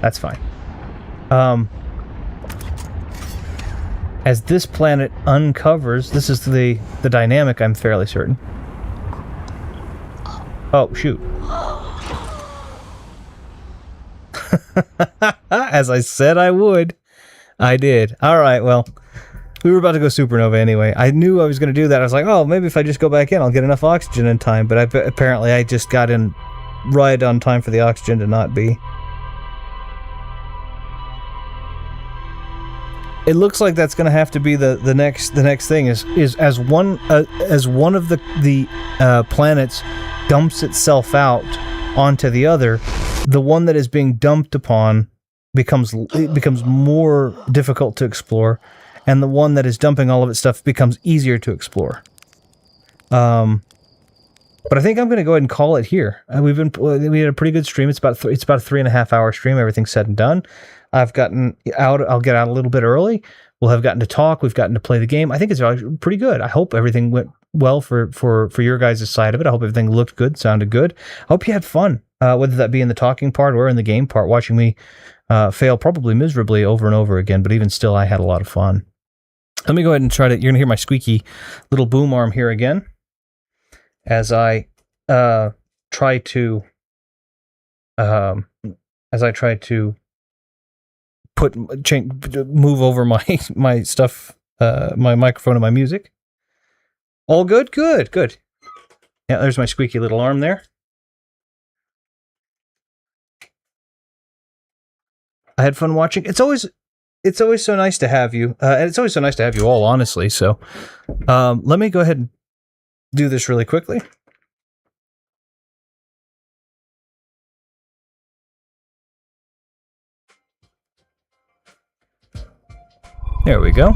That's fine. As this planet uncovers, this is the dynamic, I'm fairly certain. Oh, shoot. As I said I would. I did. Alright, well, we were about to go supernova anyway. I knew I was going to do that. I was like, oh, maybe if I just go back in, I'll get enough oxygen in time. But apparently I just got in right on time for the oxygen to not be. It looks like that's going to have to be the next thing is as one of the planets dumps itself out onto the other, the one that is being dumped upon becomes more difficult to explore, and the one that is dumping all of its stuff becomes easier to explore. But I think I'm going to go ahead and call it here. We had a pretty good stream. It's about a 3.5 hour stream. Everything's said and done. I've gotten out. I'll get out a little bit early. We'll have gotten to talk. We've gotten to play the game. I think it's pretty good. I hope everything went well for your guys' side of it. I hope everything looked good, sounded good. I hope you had fun, whether that be in the talking part or in the game part, watching me fail probably miserably over and over again. But even still, I had a lot of fun. Let me go ahead and try to. You're gonna hear my squeaky little boom arm here again, as I try to move over my stuff, my microphone and my music. All good? Good. Yeah, there's my squeaky little arm there. I had fun watching. It's always so nice to have you, and it's always so nice to have you all, honestly. So, let me go ahead and do this really quickly. There we go.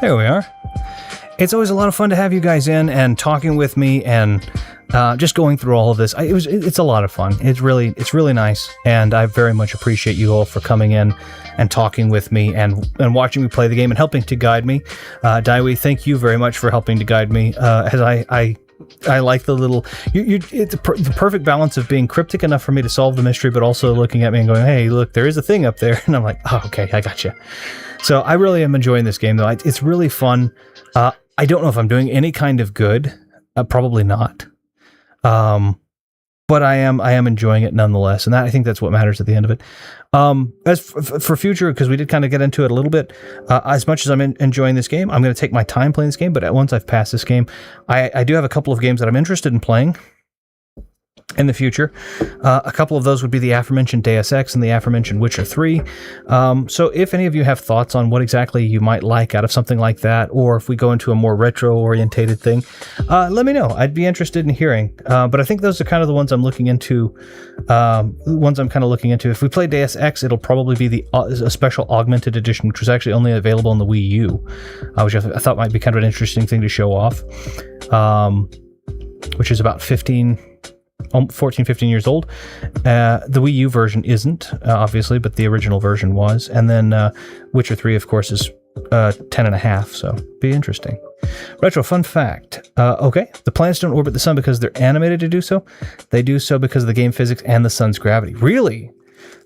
There we are. It's always a lot of fun to have you guys in and talking with me and just going through all of this. It's a lot of fun. It's really nice, and I very much appreciate you all for coming in and talking with me and watching me play the game and helping to guide me. Daiwi, thank you very much for helping to guide me. As I like the little... it's the perfect balance of being cryptic enough for me to solve the mystery, but also looking at me and going, hey, look, there is a thing up there. And I'm like, oh, okay, I got you. So I really am enjoying this game, though. It's really fun. I don't know if I'm doing any kind of good. Probably not. but I am enjoying it nonetheless, and I think that's what matters at the end of it. As for future, because we did kind of get into it a little bit, as much as I'm enjoying this game, I'm going to take my time playing this game, but once I've passed this game, I do have a couple of games that I'm interested in playing in the future. A couple of those would be the aforementioned Deus Ex and the aforementioned Witcher 3. So if any of you have thoughts on what exactly you might like out of something like that, or if we go into a more retro-orientated thing, let me know. I'd be interested in hearing. But I think those are kind of the ones I'm looking into. If we play Deus Ex, it'll probably be a special augmented edition, which was actually only available on the Wii U, which I thought might be kind of an interesting thing to show off, which is about 15 years old. The Wii U version isn't, obviously, but the original version was. And then Witcher 3, of course, is 10 and a half, so be interesting. Retro fun fact. Okay, the planets don't orbit the sun because they're animated to do so. They do so because of the game physics and the sun's gravity. Really?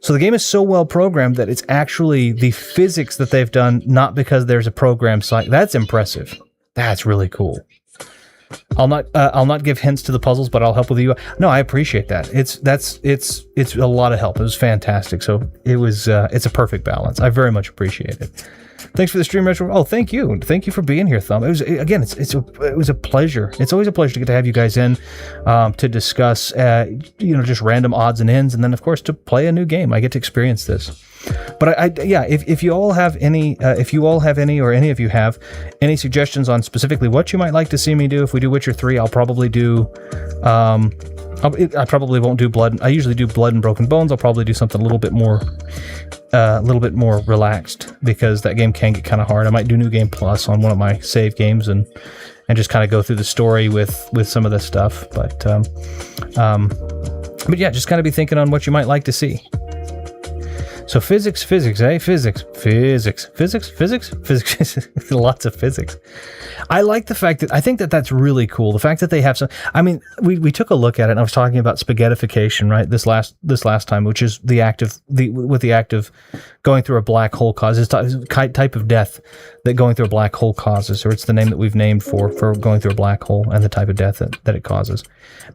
So the game is so well programmed that it's actually the physics that they've done, not because there's a program site. That's impressive. That's really cool. I'll not give hints to the puzzles, but I'll help with you. No, I appreciate that. It's a lot of help. It was fantastic. So it's a perfect balance. I very much appreciate it. Thanks for the stream, Retro. Oh, thank you for being here, Thumb. It was a pleasure. It's always a pleasure to get to have you guys in to discuss just random odds and ends, and then of course to play a new game. I get to experience this. But if you all have any, or any of you have any suggestions on specifically what you might like to see me do, if we do Witcher 3, I'll probably do. I probably won't do Blood. I usually do Blood and Broken Bones. I'll probably do something a little bit more relaxed, because that game can get kind of hard. I might do New Game Plus on one of my save games and just kind of go through the story with some of this stuff. But yeah, just kind of be thinking on what you might like to see. So physics, eh? Physics. Lots of physics. I like the fact that, I think that that's really cool. The fact that they have some, I mean, we took a look at it, and I was talking about spaghettification, right? This last time, which is the act of going through a black hole causes, type of death that going through a black hole causes, or it's the name that we've named for going through a black hole and the type of death that it causes.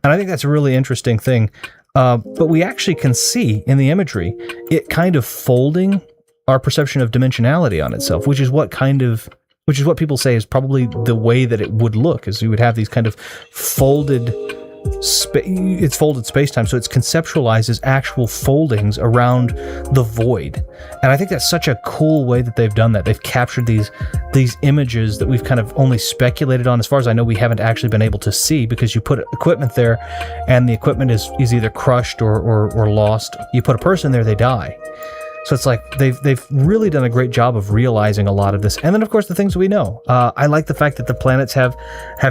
And I think that's a really interesting thing. But we actually can see in the imagery it kind of folding our perception of dimensionality on itself, which is what people say is probably the way that it would look, is you would have these kind of folded space-time, so it's conceptualized as actual foldings around the void. And I think that's such a cool way that they've done that. They've captured these images that we've kind of only speculated on. As far as I know, we haven't actually been able to see, because you put equipment there and the equipment is either crushed or lost. You put a person there, they die. So it's like they've really done a great job of realizing a lot of this. And then, of course, the things we know. I like the fact that the planets have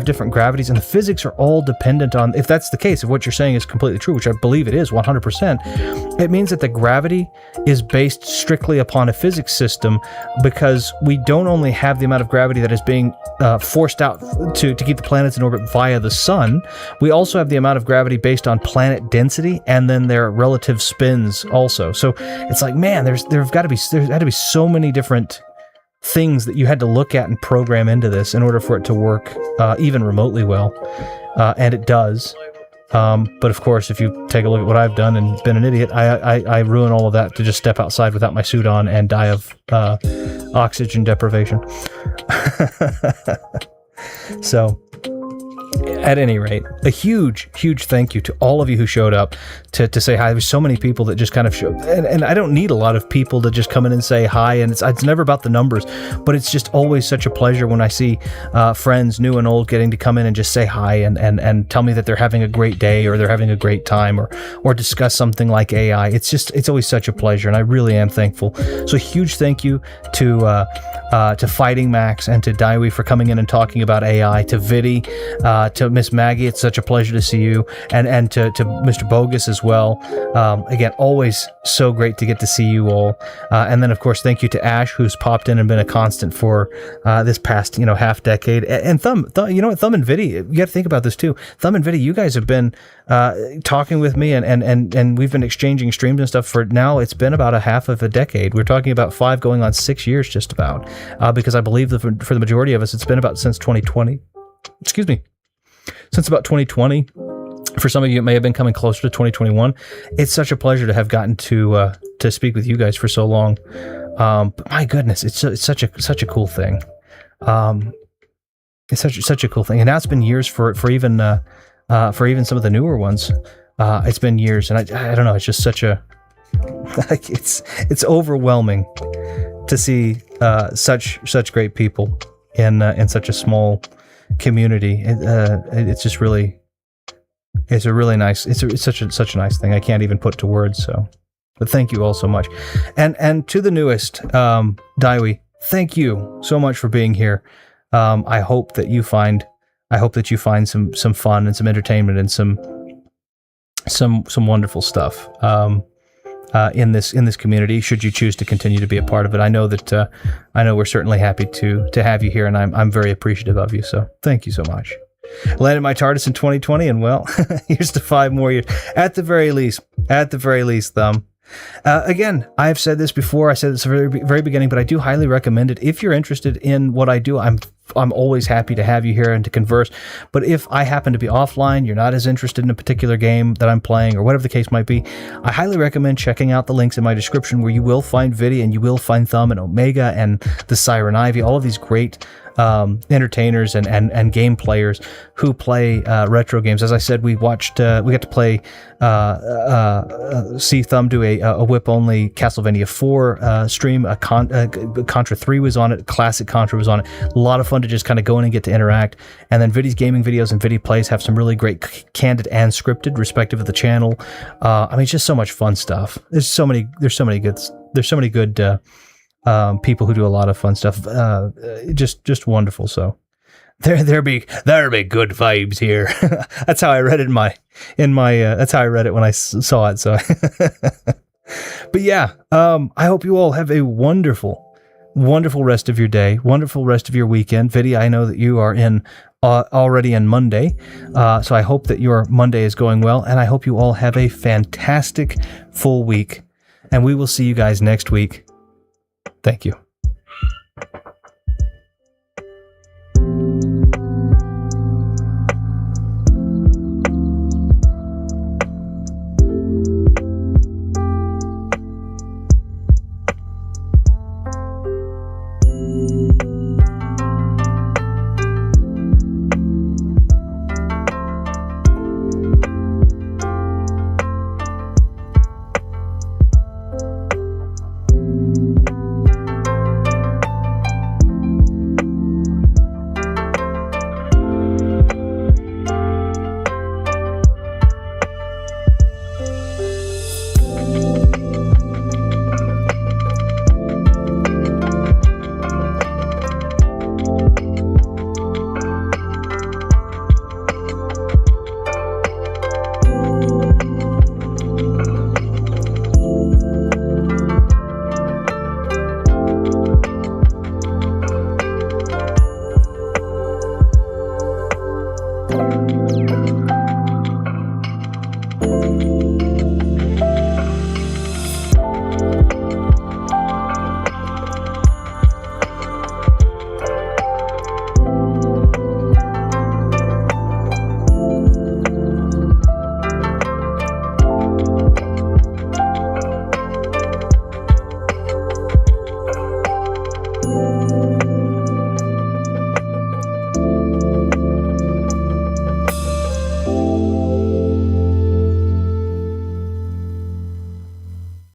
different gravities, and the physics are all dependent on, if that's the case, if what you're saying is completely true, which I believe it is 100%, it means that the gravity is based strictly upon a physics system, because we don't only have the amount of gravity that is being forced out to keep the planets in orbit via the sun, we also have the amount of gravity based on planet density and then their relative spins also. So it's like, man, there had to be so many different things that you had to look at and program into this in order for it to work even remotely well, and it does. But of course, if you take a look at what I've done and been an idiot, I ruin all of that to just step outside without my suit on and die of oxygen deprivation. So, at any rate, a huge thank you to all of you who showed up to say hi. There were so many people that just kind of showed, and I don't need a lot of people to just come in and say hi, and it's never about the numbers, but it's just always such a pleasure when I see friends, new and old, getting to come in and just say hi and tell me that they're having a great day, or they're having a great time, or discuss something like AI. It's always such a pleasure, and I really am thankful. So a huge thank you to Fighting Max and to Daiwi for coming in and talking about AI, to Viddy, to Miss Maggie, it's such a pleasure to see you, and to Mr. Bogus as well. Again, always so great to get to see you all. And then, of course, thank you to Ash, who's popped in and been a constant for this past half decade. And Thumb, you know what, Thumb and Viddy, you got to think about this too. Thumb and Viddy, you guys have been talking with me, and we've been exchanging streams and stuff for now. It's been about a half of a decade. We're talking about 5 going on 6 years just about, because I believe that for the majority of us, it's been about since 2020. Excuse me. Since about 2020, For some of you, it may have been coming closer to 2021. It's such a pleasure to have gotten to speak with you guys for so long. But my goodness, it's such a cool thing. It's such a cool thing, and now it's been years for even some of the newer ones. It's been years, and I don't know. It's just such a like it's overwhelming to see such great people in such a small community. It's just really. It's a really nice. It's such a nice thing. I can't even put to words. So, but thank you all so much, and to the newest, Daiwi, thank you so much for being here. I hope that you find some fun and some entertainment and some wonderful stuff in this community. Should you choose to continue to be a part of it, I know we're certainly happy to have you here, and I'm very appreciative of you. So thank you so much. Landed my TARDIS in 2020, and well, here's to 5 more years. At the very least, Thumb. Again, I've said this before. I said this at the very beginning, but I do highly recommend it. If you're interested in what I do, I'm always happy to have you here and to converse. But if I happen to be offline, you're not as interested in a particular game that I'm playing, or whatever the case might be, I highly recommend checking out the links in my description, where you will find Viddy and you will find Thumb and Omega and the Siren Ivy, all of these great entertainers and game players who play retro games. As I said, we got to play see Thumb do a whip only Castlevania 4 stream. Contra 3 was on it. Classic Contra was on it. A lot of fun to just kind of go in and get to interact. And then Viddy's gaming videos and Viddy plays have some really great candid and scripted, respective of the channel. I mean, it's just so much fun stuff. There's so many good people who do a lot of fun stuff. Just wonderful. So there be good vibes here. That's how I read it that's how I read it when I saw it. So, but yeah, I hope you all have a wonderful rest of your day, wonderful rest of your weekend. Viddy, I know that you are already in Monday, so I hope that your Monday is going well, and I hope you all have a fantastic full week, and we will see you guys next week. Thank you.